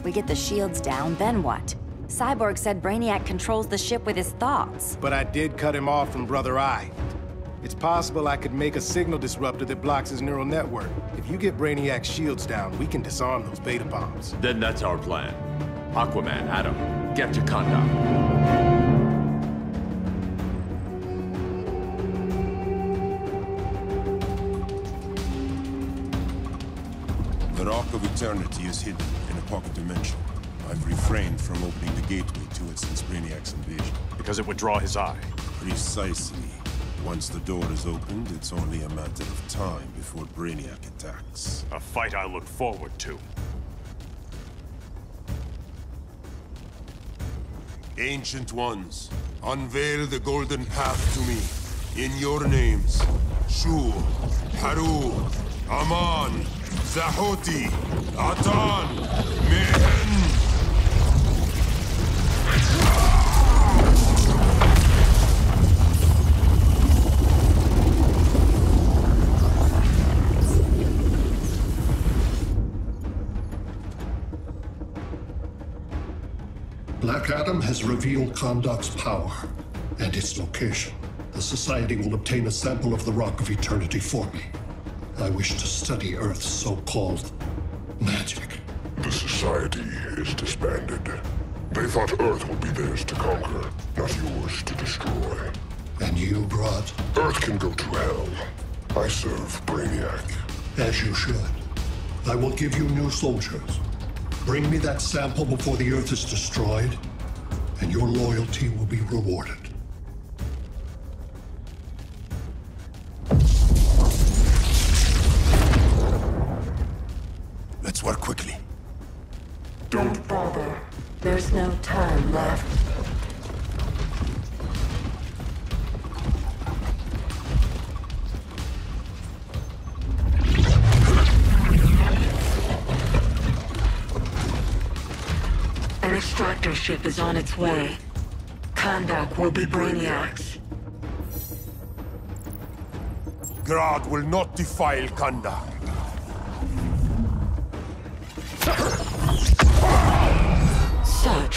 S21: We get the shields down, then what? Cyborg said Brainiac controls the ship with his thoughts.
S10: But I did cut him off from Brother Eye. It's possible I could make a signal disruptor that blocks his neural network. If you get Brainiac's shields down, we can disarm those beta bombs.
S3: Then that's our plan. Aquaman, Adam, get to Kahndaq.
S6: The Rock of Eternity is hidden in a pocket dimension. I've refrained from opening the gateway to it since Brainiac's invasion.
S5: Because it would draw his eye.
S6: Precisely. Once the door is opened, it's only a matter of time before Brainiac attacks.
S5: A fight I look forward to.
S6: Ancient Ones, unveil the golden path to me. In your names, Shu, Haru, Aman, Zahoti, Atan, Mehen.
S15: Black Adam has revealed Kahndaq's power and its location. The Society will obtain a sample of the Rock of Eternity for me. I wish to study Earth's so-called magic.
S22: The Society is disbanded. They thought Earth would be theirs to conquer, not yours to destroy.
S15: And you brought?
S22: Earth can go to hell. I serve Brainiac.
S15: As you should. I will give you new soldiers. Bring me that sample before the Earth is destroyed, and your loyalty will be rewarded.
S6: Let's work quickly.
S17: Don't bother. There's no time left. An extractor ship is on its way. Kahndaq will be Brainiac's.
S6: Grodd will not defile Kahndaq.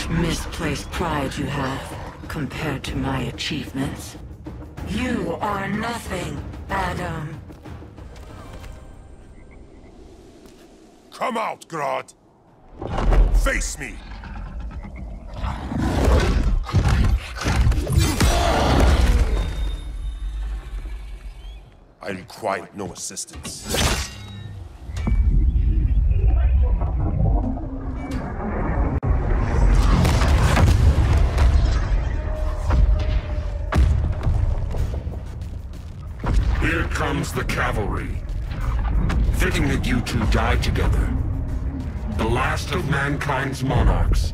S17: much misplaced pride you have compared to my achievements. You are nothing, Adam.
S6: Come out, Grodd! Face me! I require no assistance.
S22: Here comes the cavalry. Fitting that you two die together. The last of mankind's monarchs.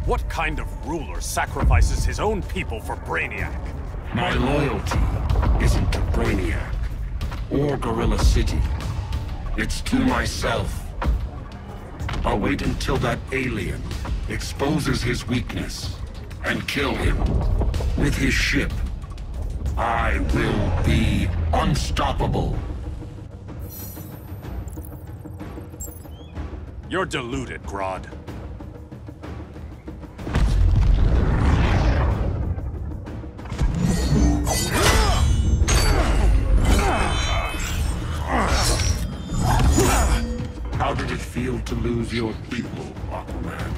S5: What kind of ruler sacrifices his own people for Brainiac?
S22: My loyalty isn't to Brainiac or Gorilla City. It's to myself. I'll wait until that alien exposes his weakness and kill him with his ship. I will be unstoppable.
S5: You're deluded, Grodd.
S22: How did it feel to lose your people, Aquaman?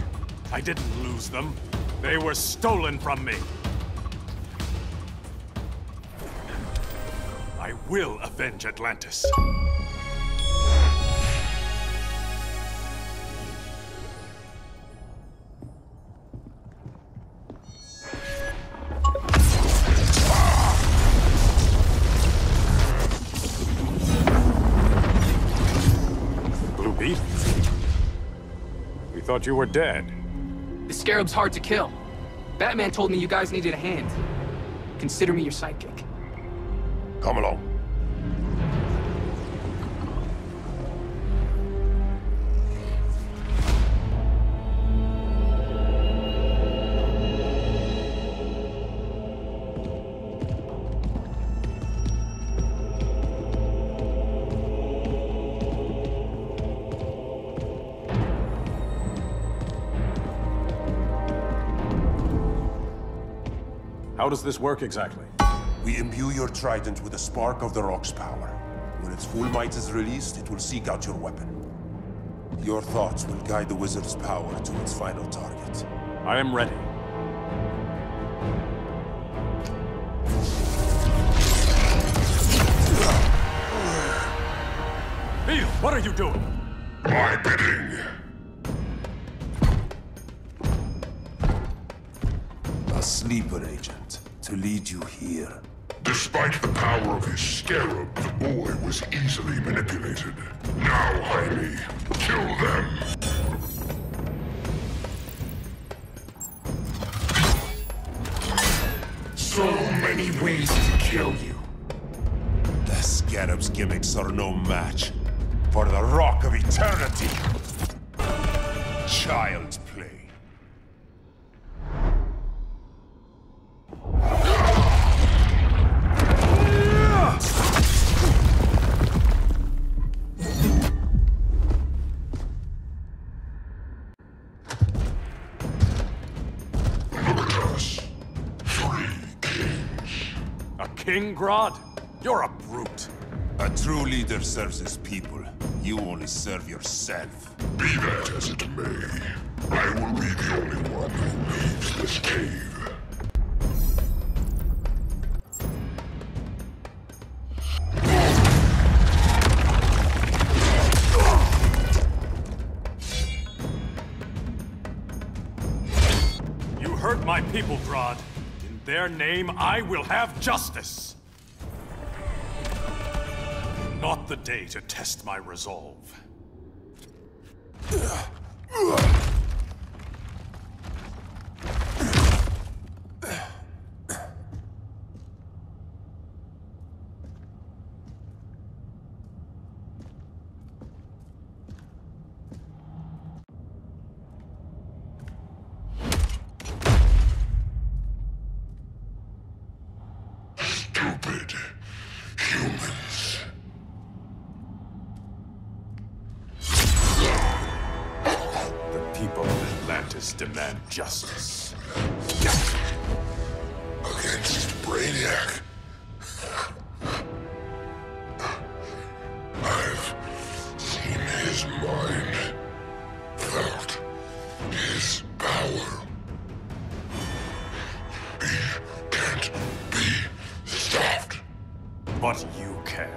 S5: I didn't lose them. They were stolen from me. I will avenge Atlantis. We thought you were dead.
S9: The Scarab's hard to kill. Batman told me you guys needed a hand. Consider me your sidekick.
S6: Come along.
S5: How does this work exactly?
S6: We imbue your trident with a spark of the rock's power. When its full might is released, it will seek out your weapon. Your thoughts will guide the wizard's power to its final target.
S5: I am ready. Beetle, what are you doing?
S22: My bidding.
S6: A sleeper agent to lead you here.
S22: Despite the power of his scarab, the boy was easily manipulated. Now, Jaime, kill them! So many ways to kill you.
S6: The scarab's gimmicks are no match for the Rock of Eternity. Child's play.
S5: King Grodd? You're a brute.
S6: A true leader serves his people. You only serve yourself.
S22: Be that as it may, I will be the only one who leaves this cave.
S5: You hurt my people, Grodd. In their name, I will have justice. Not the day to test my resolve.
S22: Stupid humans.
S6: The
S22: others demand justice. Against Brainiac. I've seen his mind, felt his power. He can't be stopped.
S5: But you can.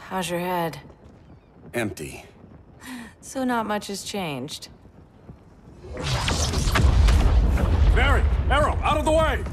S17: How's your head?
S18: Empty.
S17: So not much has changed.
S5: Barry! Arrow! Out of the way!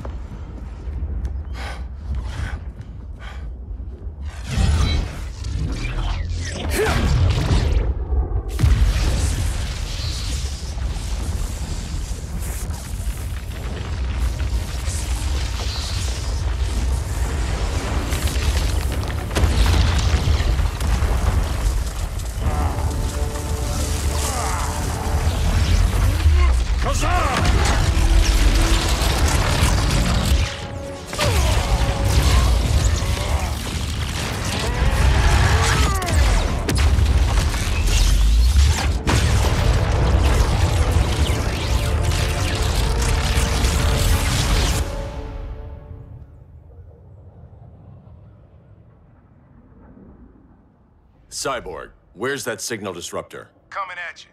S3: Cyborg, where's that signal disruptor?
S10: Coming at you.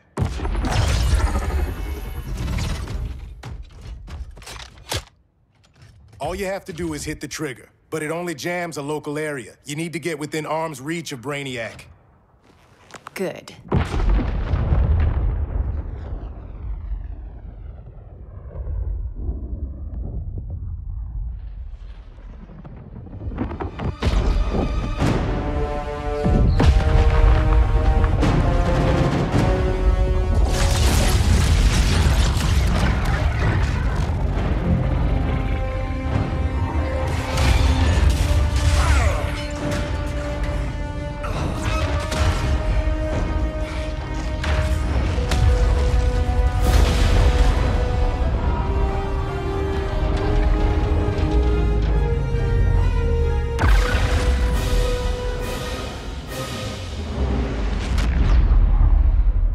S10: All you have to do is hit the trigger, but it only jams a local area. You need to get within arm's reach of Brainiac.
S17: Good.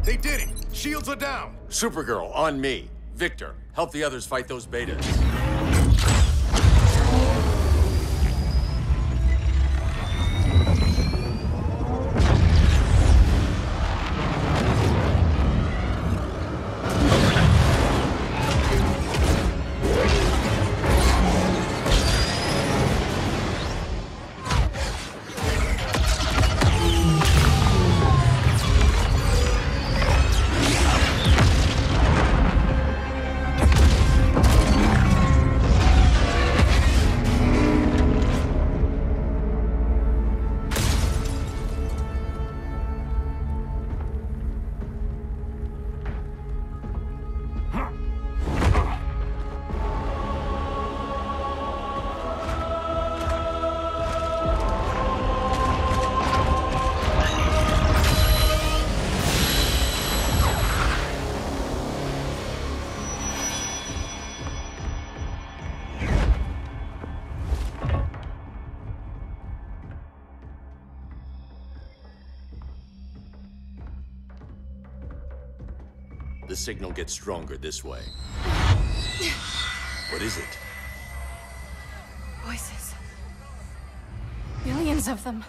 S10: They did it! Shields are down!
S3: Supergirl, on me. Victor, help the others fight those betas. The signal gets stronger this way. What is it?
S2: Voices. Millions of them.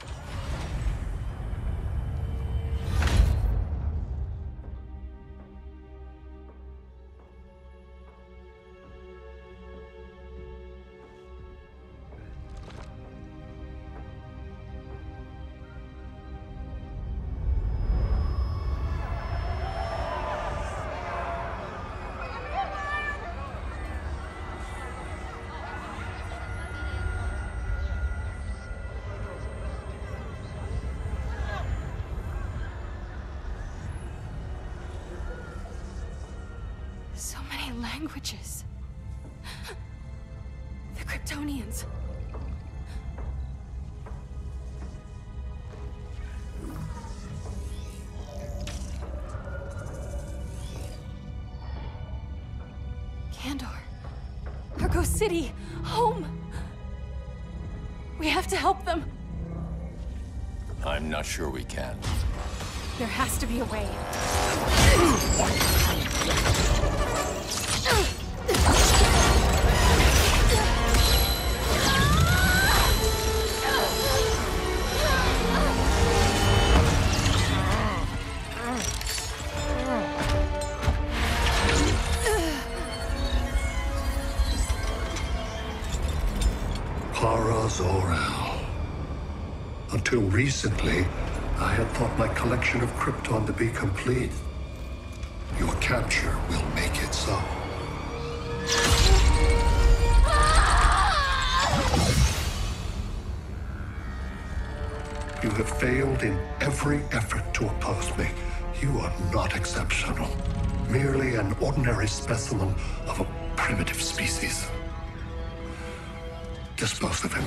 S2: So many languages. The Kryptonians. Kandor. Argo City. Home. We have to help them.
S3: I'm not sure we can.
S2: There has to be a way.
S15: Zor-El. Until recently, I had thought my collection of Krypton to be complete. Your capture will make it so. You have failed in every effort to oppose me. You are not exceptional. Merely an ordinary specimen of a primitive species. Dispose of him.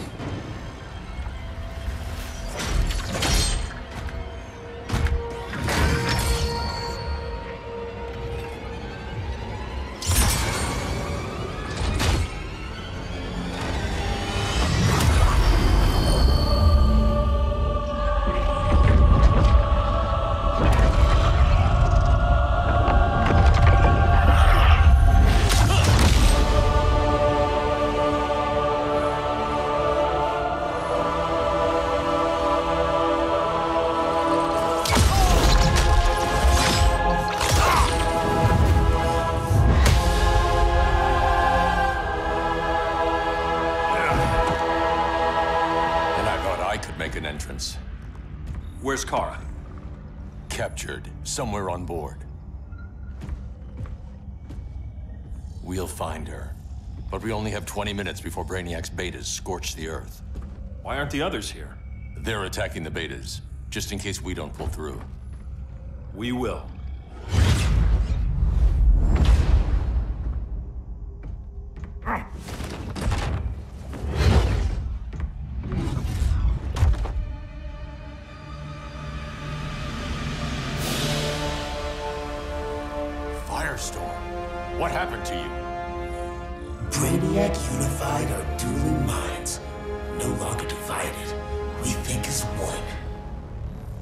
S7: Where's Kara?
S3: Captured, somewhere on board. We'll find her. But we only have 20 minutes before Brainiac's betas scorch the Earth.
S7: Why aren't the others here?
S3: They're attacking the betas, just in case we don't pull through.
S7: We will.
S3: What happened to you?
S18: Brainiac unified our dueling minds. No longer divided. We think as one.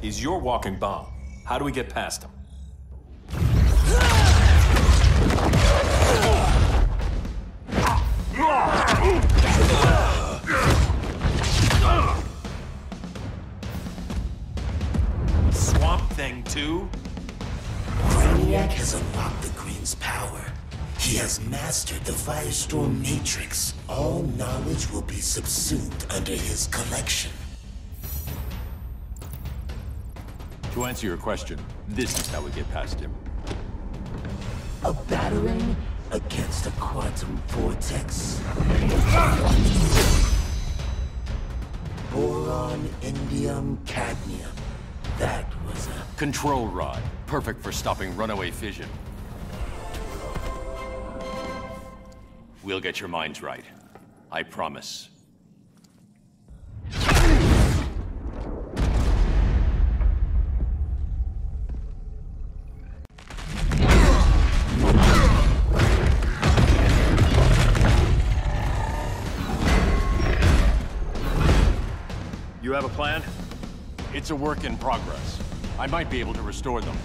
S7: He's your walking bomb. How do we get past him? Swamp Thing 2?
S18: Brainiac has unlocked the Green's power. He has mastered the Firestorm Matrix. All knowledge will be subsumed under his collection.
S3: To answer your question, this is how we get past him.
S18: A battering against a quantum vortex. Boron, indium, cadmium. That was a...
S3: Control rod. Perfect for stopping runaway fission. We'll get your minds right. I promise.
S7: You have a plan?
S3: It's a work in progress. I might be able to restore them.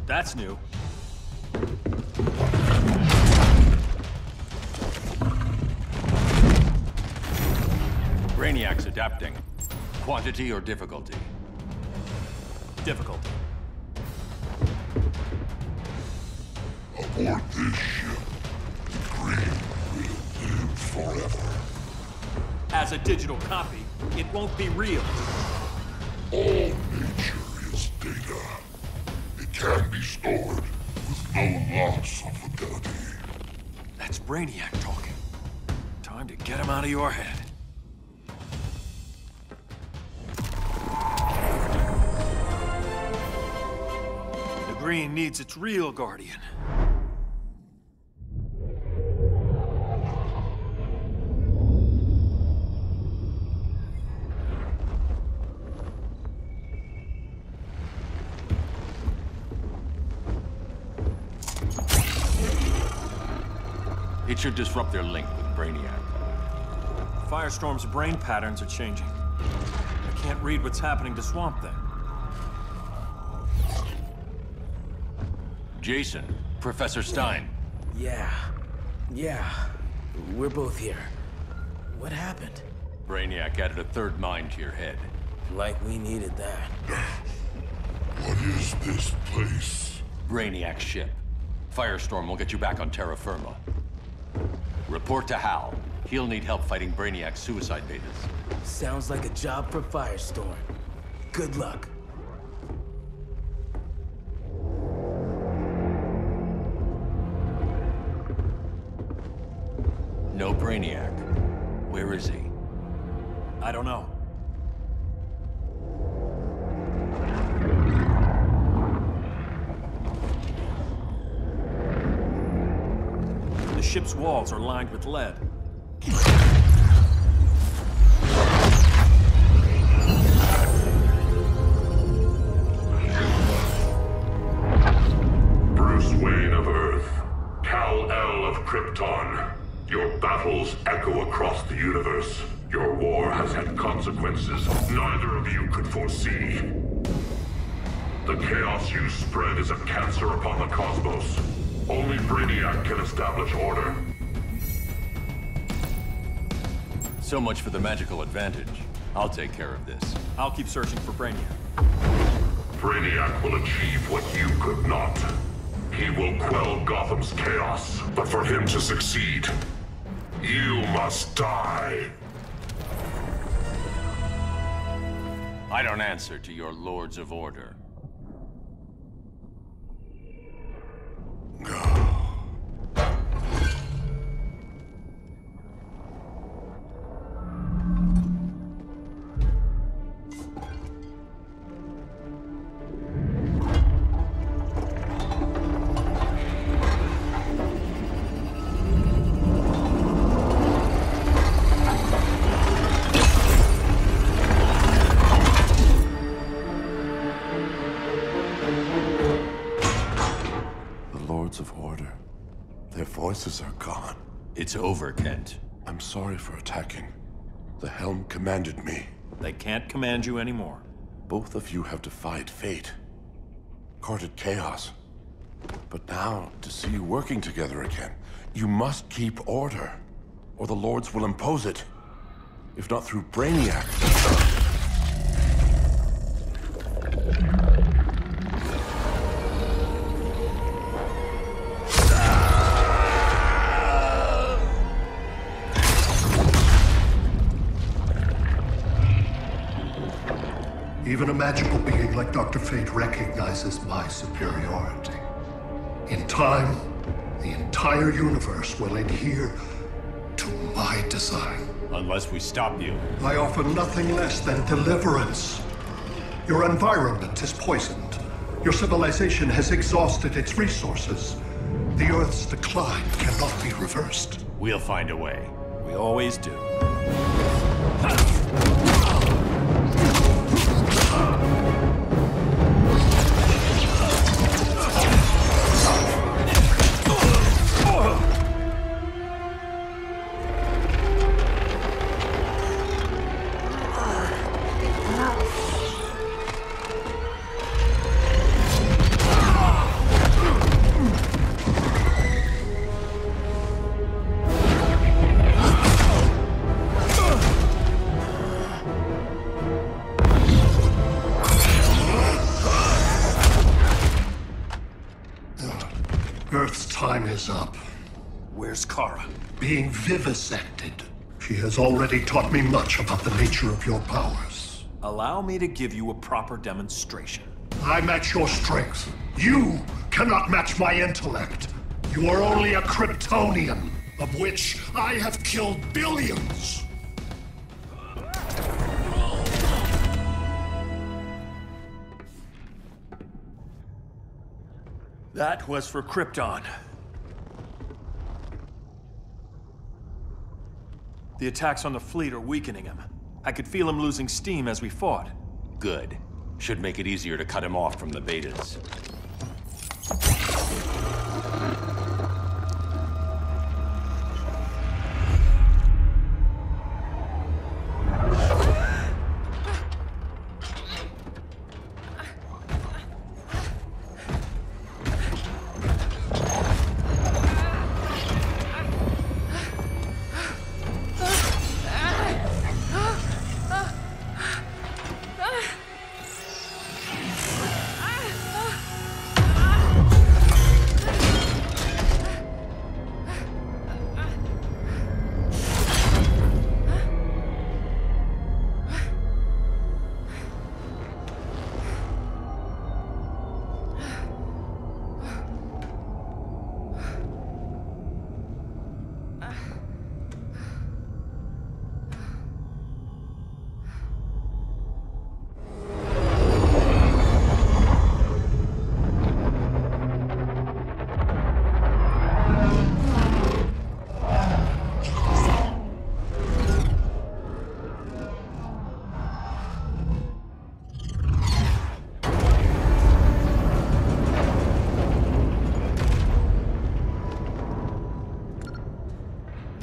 S7: That's new.
S3: Brainiac's adapting. Quantity or difficulty?
S7: Difficulty.
S22: Aboard this ship, the Green will live forever.
S7: As a digital copy, it won't be real.
S22: All nature is data. It can be stored with no loss of fidelity.
S7: That's Brainiac talking. Time to get him out of your head. The Green needs its real guardian.
S3: It should disrupt their link with Brainiac.
S7: Firestorm's brain patterns are changing. I can't read what's happening to Swamp Thing.
S3: Jason, Professor Stein.
S20: Yeah. We're both here. What happened?
S3: Brainiac added a third mind to your head.
S20: Like we needed that.
S22: What is this place?
S3: Brainiac's ship. Firestorm will get you back on terra firma. Report to Hal. He'll need help fighting Brainiac's suicide betas.
S20: Sounds like a job for Firestorm. Good luck.
S3: No Brainiac. Where is he?
S7: I don't know. The ship's walls are lined with lead.
S22: Bruce Wayne of Earth, Kal-El of Krypton. Your battles echo across the universe. Your war has had consequences neither of you could foresee. The chaos you spread is a cancer upon the cosmos. Only Brainiac can establish order.
S3: So much for the magical advantage. I'll take care of this.
S7: I'll keep searching for Brainiac.
S22: Brainiac will achieve what you could not. He will quell Gotham's chaos, but for him to succeed, you must die.
S3: I don't answer to your Lords of Order.
S6: Voices are gone.
S3: It's over, Kent.
S6: I'm sorry for attacking. The Helm commanded me.
S7: They can't command you anymore.
S6: Both of you have defied fate, courted chaos. But now, to see you working together again, you must keep order, or the Lords will impose it. If not through Brainiac.
S15: Even a magical being like Dr. Fate recognizes my superiority. In time, the entire universe will adhere to my design.
S3: Unless we stop you.
S15: I offer nothing less than deliverance. Your environment is poisoned. Your civilization has exhausted its resources. The Earth's decline cannot be reversed.
S3: We'll find a way.
S7: We always do.
S15: Earth's time is up.
S7: Where's Kara?
S15: Being vivisected. She has already taught me much about the nature of your powers.
S7: Allow me to give you a proper demonstration.
S15: I match your strength. You cannot match my intellect. You are only a Kryptonian, of which I have killed billions.
S7: That was for Krypton. The attacks on the fleet are weakening him. I could feel him losing steam as we fought.
S3: Good. Should make it easier to cut him off from the betas.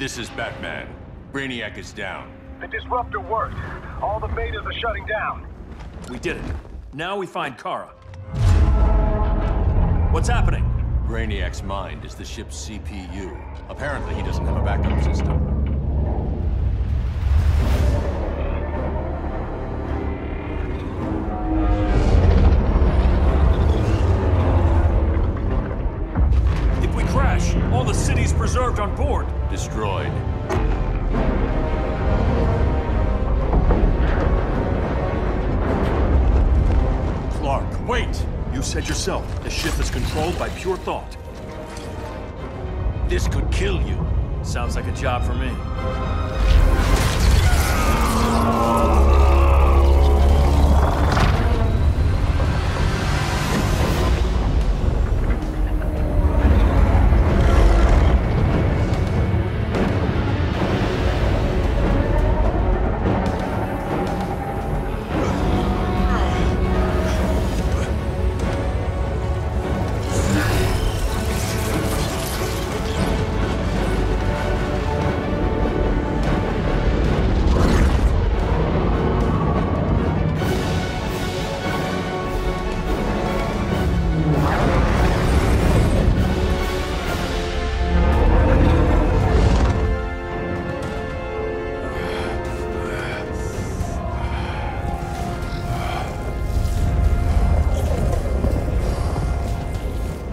S3: This is Batman. Brainiac is down.
S1: The disruptor worked. All the betas are shutting down.
S7: We did it. Now we find Kara. What's happening?
S3: Brainiac's mind is the ship's CPU. Apparently, he doesn't have a backup system.
S7: If we crash, all the city's preserved on board.
S3: Destroyed.
S7: Clark, wait! You said yourself, the ship is controlled by pure thought. This could kill you. Sounds like a job for me.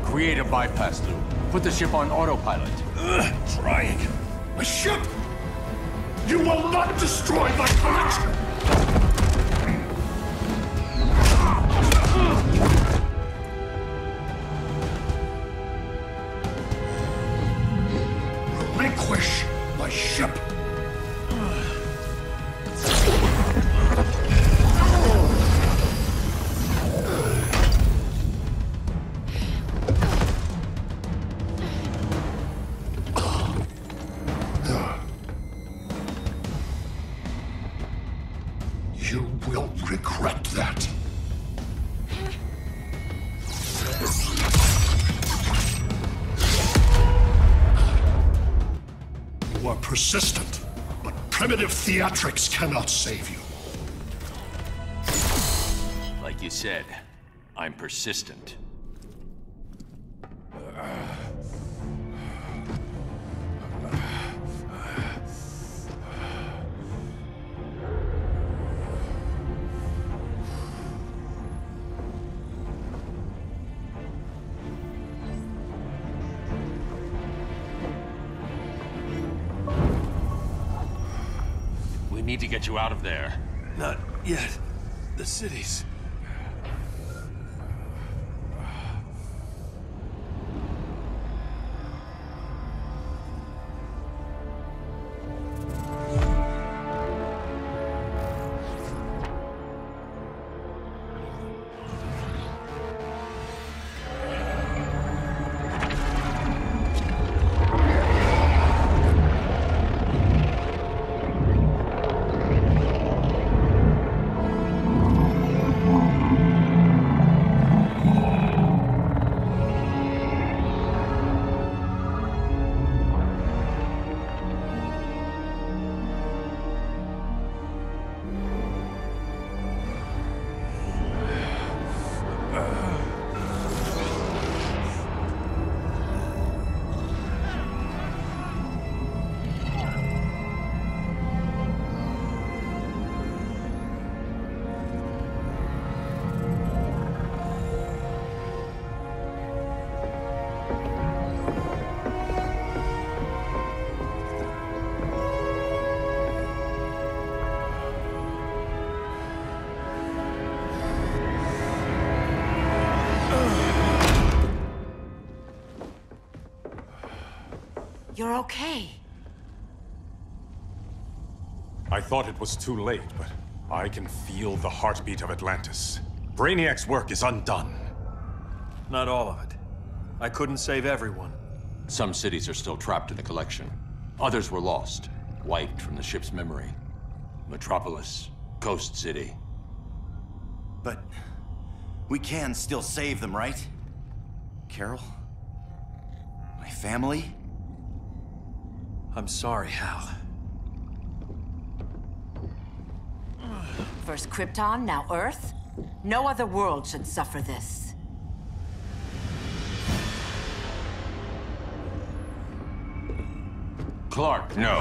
S3: Create a bypass loop. Put the ship on autopilot.
S22: Trying. A ship! You will not destroy my collection! Relinquish my ship! You will regret that. You are persistent, but primitive theatrics cannot save you.
S3: Like you said, I'm persistent. We need to get you out of there.
S7: Not yet. The city's...
S13: You're okay.
S5: I thought it was too late, but I can feel the heartbeat of Atlantis. Brainiac's work is undone.
S7: Not all of it. I couldn't save everyone.
S3: Some cities are still trapped in the collection. Others were lost, wiped from the ship's memory. Metropolis, Coast City.
S14: But we can still save them, right? Carol? My family?
S7: I'm sorry, Hal.
S13: First Krypton, now Earth? No other world should suffer this.
S3: Clark, no.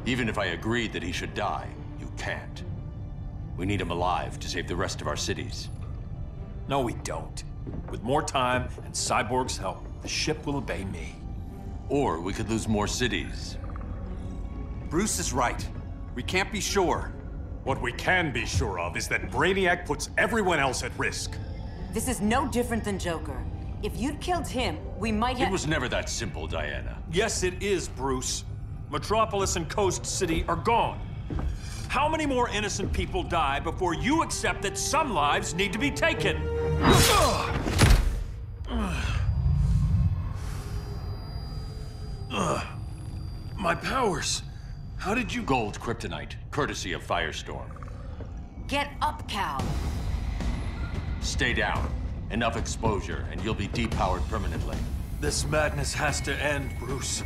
S3: Even if I agreed that he should die, you can't. We need him alive to save the rest of our cities.
S7: No, we don't. With more time and Cyborg's help, the ship will obey me.
S3: Or we could lose more cities.
S5: Bruce is right. We can't be sure. What we can be sure of is that Brainiac puts everyone else at risk.
S13: This is no different than Joker. If you'd killed him, we might have—
S3: It was never that simple, Diana.
S7: Yes, it is, Bruce. Metropolis and Coast City are gone. How many more innocent people die before you accept that some lives need to be taken? My powers. How did you—
S3: Gold kryptonite, courtesy of Firestorm.
S13: Get up, Cal.
S3: Stay down. Enough exposure, and you'll be depowered permanently.
S7: This madness has to end, Bruce.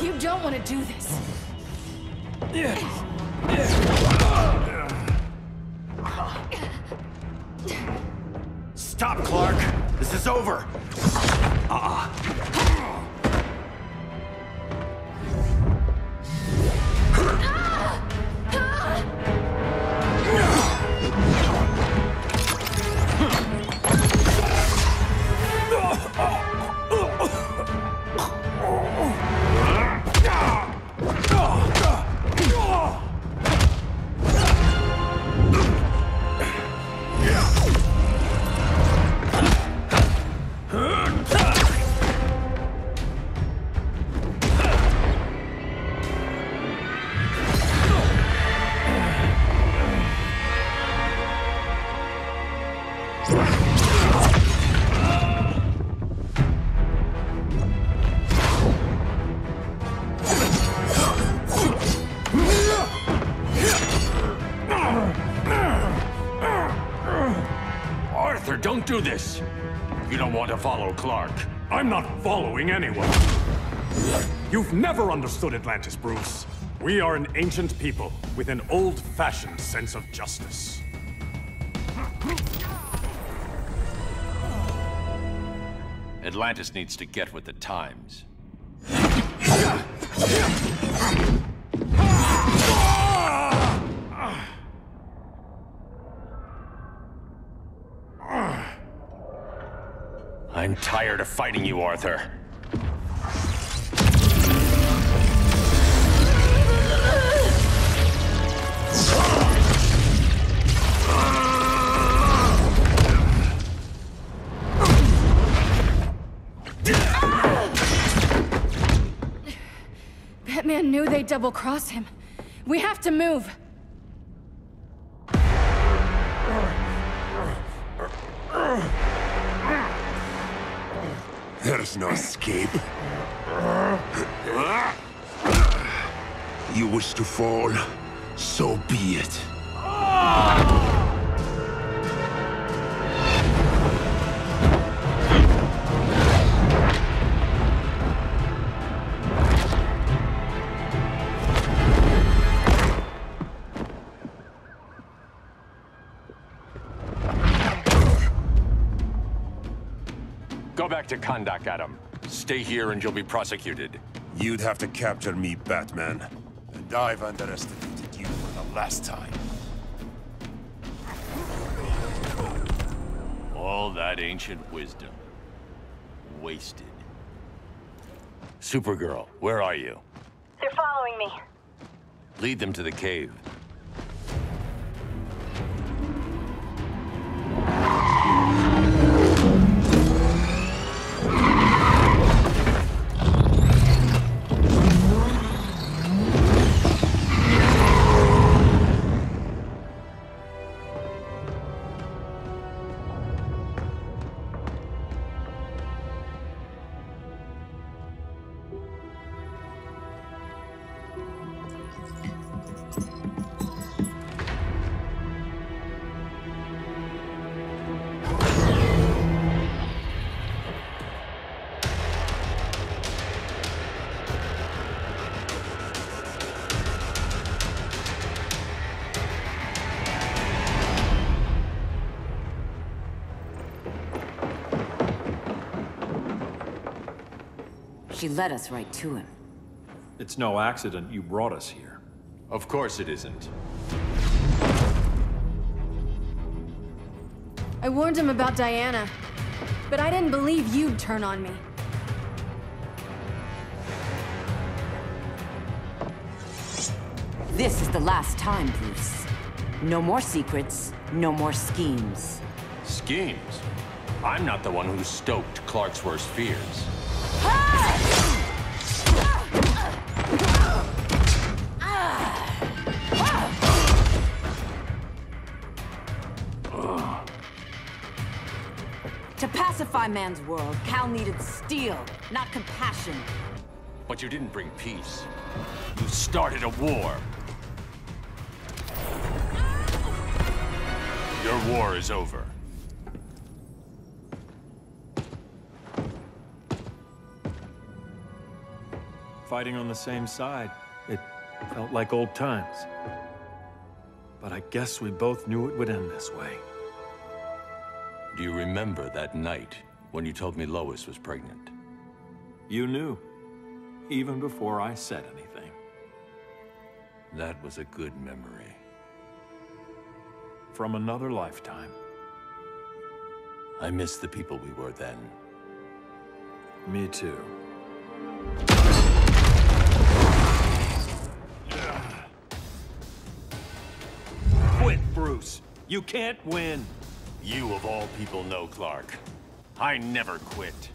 S2: You don't want to do this.
S14: Stop, Clark! This is over!
S3: Arthur, don't do this! You don't want to follow Clark.
S5: I'm not following anyone. You've never understood Atlantis, Bruce. We are an ancient people with an old-fashioned sense of justice.
S3: Atlantis needs to get with the times. I'm tired of fighting you, Arthur.
S2: Batman knew they'd double-cross him. We have to move.
S6: There's no escape. You wish to fall, so be it.
S3: Go back to Kondak, Adam. Stay here and you'll be prosecuted.
S6: You'd have to capture me, Batman. And I've underestimated you for the last time.
S3: All that ancient wisdom. Wasted. Supergirl, where are you?
S12: They're following me.
S3: Lead them to the cave.
S13: She led us right to him.
S7: It's no accident you brought us here.
S3: Of course it isn't.
S2: I warned him about Diana, but I didn't believe you'd turn on me.
S13: This is the last time, Bruce. No more secrets, no more schemes.
S3: Schemes? I'm not the one who stoked Clark's worst fears.
S13: To pacify man's world, Cal needed steel, not compassion.
S3: But you didn't bring peace. You started a war. Your war is over.
S7: Fighting on the same side, it felt like old times. But I guess we both knew it would end this way.
S3: Do you remember that night when you told me Lois was pregnant?
S7: You knew, even before I said anything.
S3: That was a good memory.
S7: From another lifetime.
S3: I miss the people we were then.
S7: Me too. Quit, Bruce. You can't win.
S3: You of all people know, Clark. I never quit.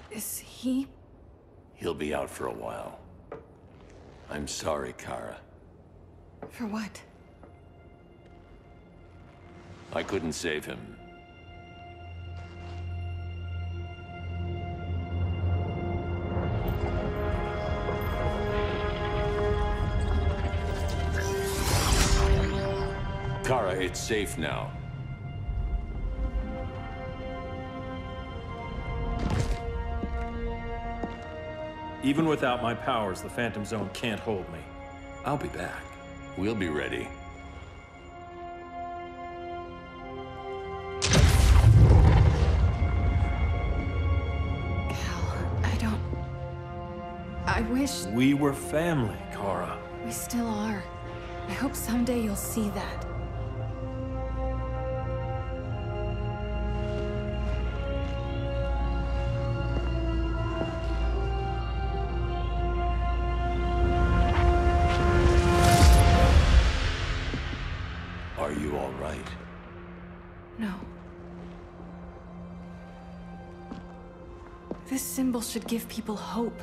S2: Is he?
S3: He'll be out for a while. I'm sorry, Kara.
S2: For what?
S3: I couldn't save him. Kara, it's safe now.
S7: Even without my powers, the Phantom Zone can't hold me. I'll be back.
S3: We'll be ready.
S2: I wish...
S7: We were family, Kara.
S2: We still are. I hope someday you'll see that.
S3: Are you all right?
S2: No. This symbol should give people hope.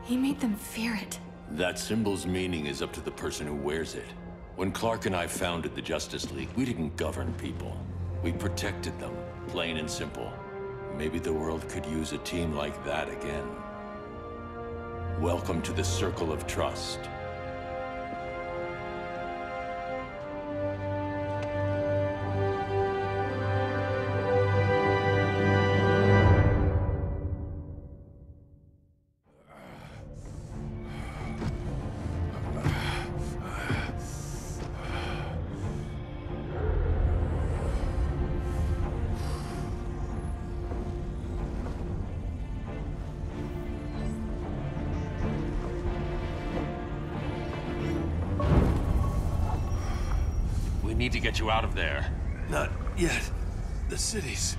S2: He made them fear it.
S3: That symbol's meaning is up to the person who wears it. When Clark and I founded the Justice League, we didn't govern people. We protected them, plain and simple. Maybe the world could use a team like that again. Welcome to the Circle of Trust. We need to get you out of there.
S6: Not yet. The city's...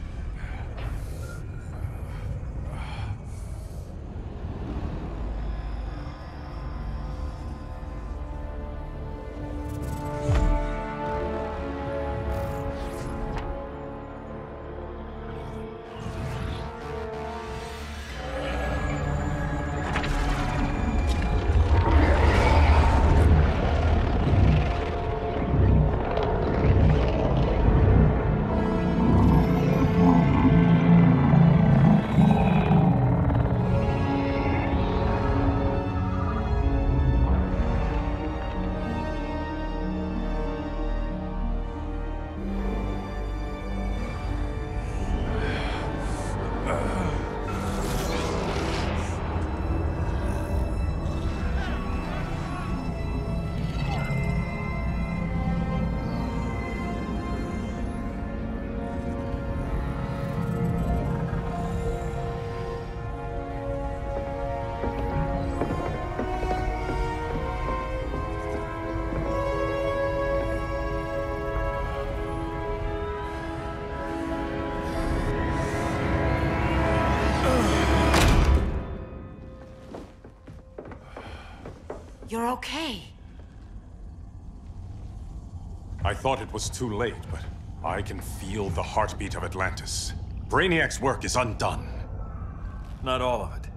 S13: You're okay.
S5: I thought it was too late, but I can feel the heartbeat of Atlantis. Brainiac's work is undone.
S7: Not all of it.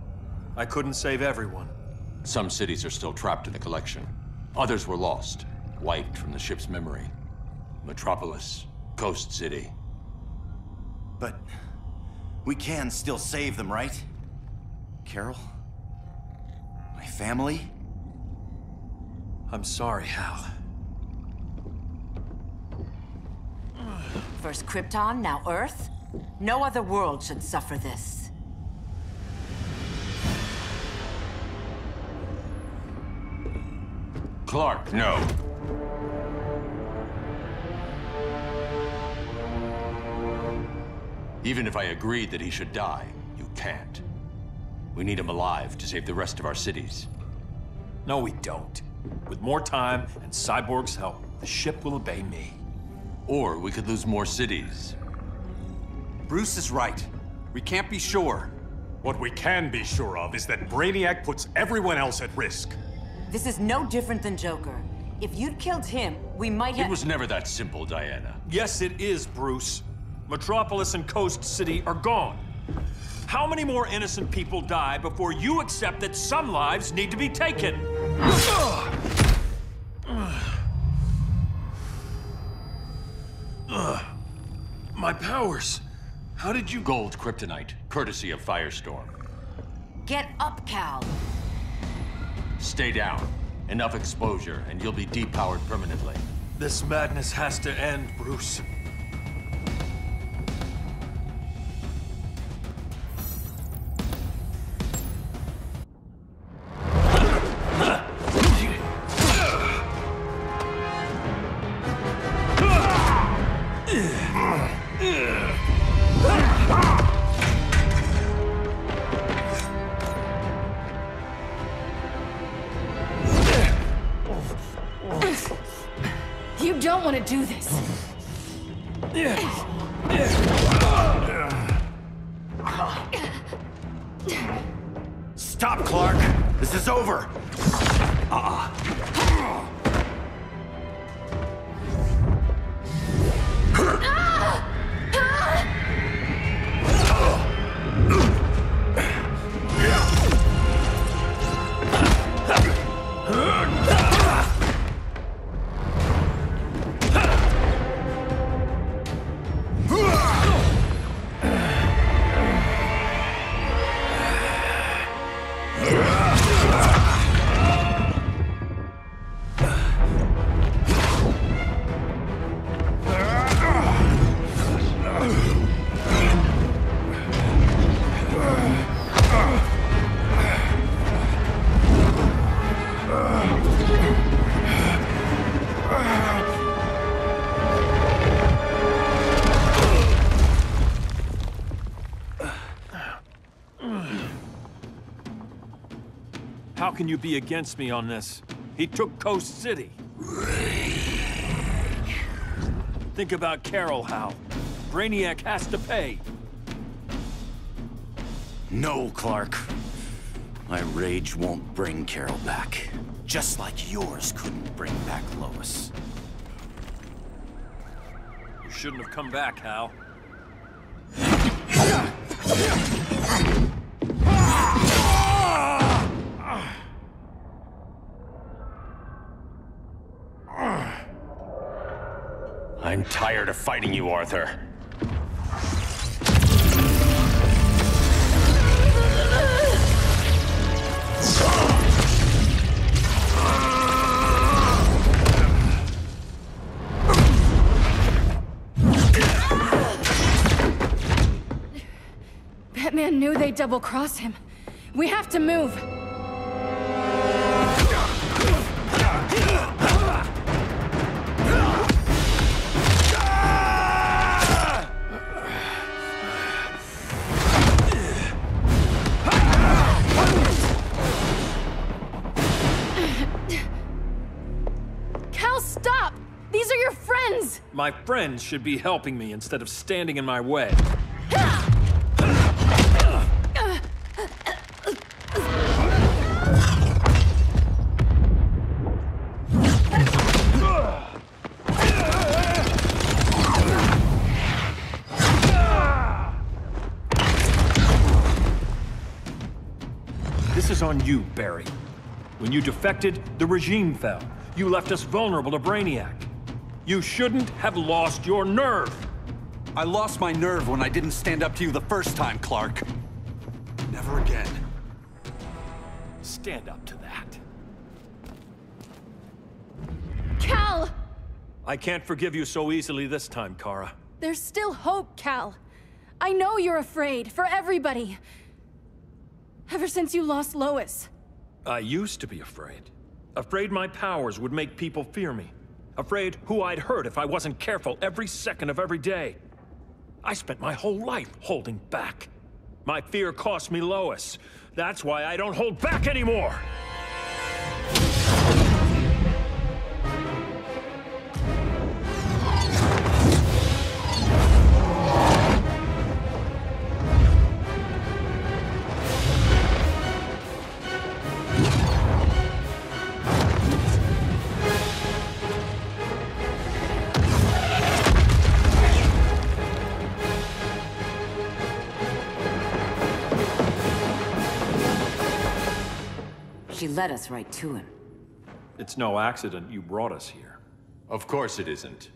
S7: I couldn't save everyone.
S3: Some cities are still trapped in the collection. Others were lost, wiped from the ship's memory. Metropolis, Coast City.
S14: But we can still save them, right? Carol? My family?
S7: I'm sorry, Hal.
S13: First Krypton, now Earth? No other world should suffer this.
S3: Clark, no. Even if I agreed that he should die, you can't. We need him alive to save the rest of our cities.
S7: No, we don't. With more time and Cyborg's help, the ship will obey me.
S3: Or we could lose more cities.
S14: Bruce is right. We can't be sure.
S5: What we can be sure of is that Brainiac puts everyone else at risk.
S13: This is no different than Joker. If you'd killed him, we might have—
S3: It was never that simple, Diana.
S7: Yes, it is, Bruce. Metropolis and Coast City are gone. How many more innocent people die before you accept that some lives need to be taken? My powers. How did you—
S3: Gold kryptonite, courtesy of Firestorm.
S13: Get up, Cal.
S3: Stay down. Enough exposure, and you'll be depowered permanently.
S7: This madness has to end, Bruce.
S2: You don't want to do this.
S14: Stop, Clark! This is over!
S7: How can you be against me on this? He took Coast City. Think about Carol, Hal. Brainiac has to pay.
S14: No, Clark. My rage won't bring Carol back. Just like yours couldn't bring back Lois.
S7: You shouldn't have come back, Hal.
S3: I'm tired of fighting you, Arthur.
S2: Batman knew they'd double-cross him. We have to move. Cal, stop! These are your friends!
S7: My friends should be helping me instead of standing in my way. you, Barry. When you defected, the regime fell. You left us vulnerable to Brainiac. You shouldn't have lost your nerve.
S12: I lost my nerve when I didn't stand up to you the first time, Clark. Never again.
S7: Stand up to that.
S2: Cal!
S7: I can't forgive you so easily this time, Kara.
S2: There's still hope, Cal. I know you're afraid, for everybody. Ever since you lost Lois.
S7: I used to be afraid. Afraid my powers would make people fear me. Afraid who I'd hurt if I wasn't careful every second of every day. I spent my whole life holding back. My fear cost me Lois. That's why I don't hold back anymore!
S13: She led us right to him.
S7: It's no accident you brought us here.
S3: Of course it isn't.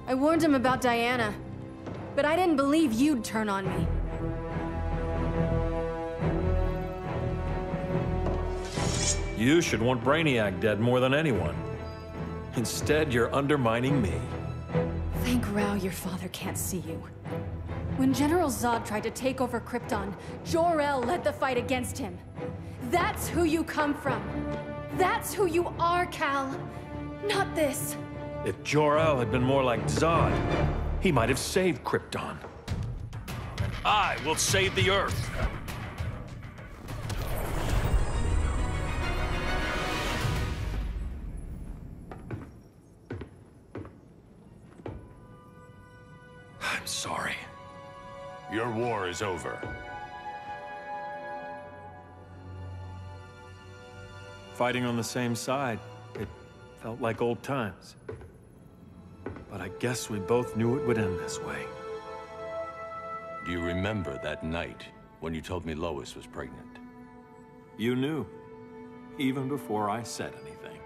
S2: I warned him about Diana, but I didn't believe you'd turn on me.
S7: You should want Brainiac dead more than anyone. Instead, you're undermining me.
S2: Thank Rao your father can't see you. When General Zod tried to take over Krypton, Jor-El led the fight against him. That's who you come from. That's who you are, Cal. Not this.
S7: If Jor-El had been more like Zod, he might have saved Krypton. And I will save the Earth. I'm sorry.
S3: Your war is over.
S7: Fighting on the same side, it felt like old times. But I guess we both knew it would end this way.
S3: Do you remember that night when you told me Lois was pregnant?
S7: You knew, even before I said anything.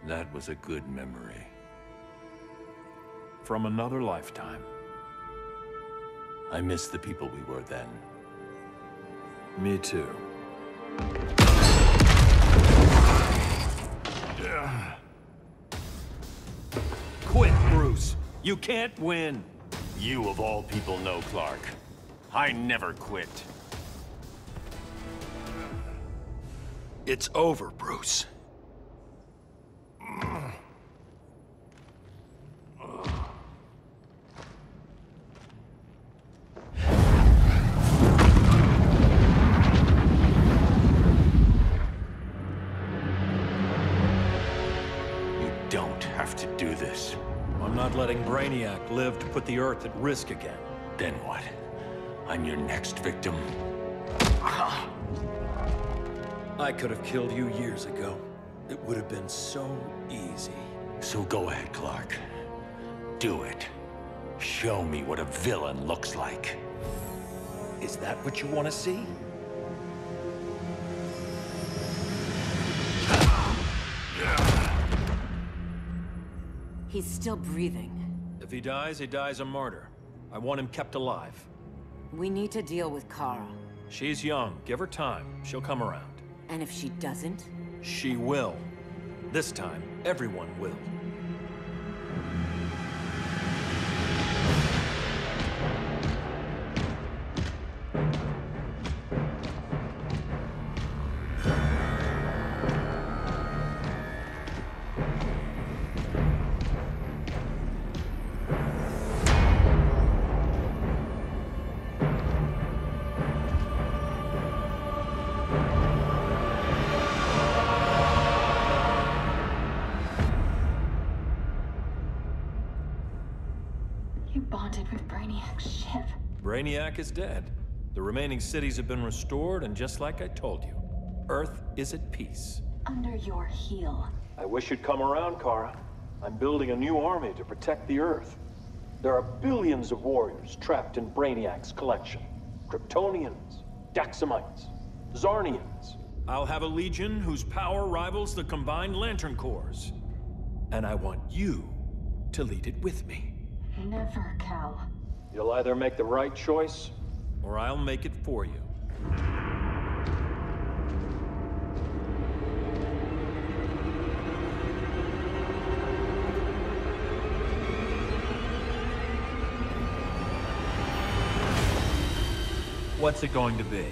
S3: That was a good memory.
S7: From another lifetime.
S3: I miss the people we were then.
S7: Me too. Quit, Bruce. You can't win.
S3: You of all people know, Clark. I never quit.
S7: It's over, Bruce.
S3: Have to do this.
S7: I'm not letting Brainiac live to put the Earth at risk again.
S3: Then what? I'm your next victim.
S7: I could have killed you years ago. It would have been so easy.
S3: So go ahead, Clark. Do it. Show me what a villain looks like.
S7: Is that what you want to see?
S13: He's still breathing.
S7: If he dies a martyr. I want him kept alive.
S13: We need to deal with Kara.
S7: She's young. Give her time. She'll come around.
S13: And if she doesn't?
S7: She will. This time, everyone will. Brainiac is dead. The remaining cities have been restored, and just like I told you, Earth is at peace.
S19: Under your heel.
S7: I wish you'd come around, Kara. I'm building a new army to protect the Earth. There are billions of warriors trapped in Brainiac's collection. Kryptonians, Daxamites, Zarnians. I'll have a legion whose power rivals the combined Lantern Corps. And I want you to lead it with me.
S17: Never, Cal.
S7: You'll either make the right choice, or I'll make it for you. What's it going to be?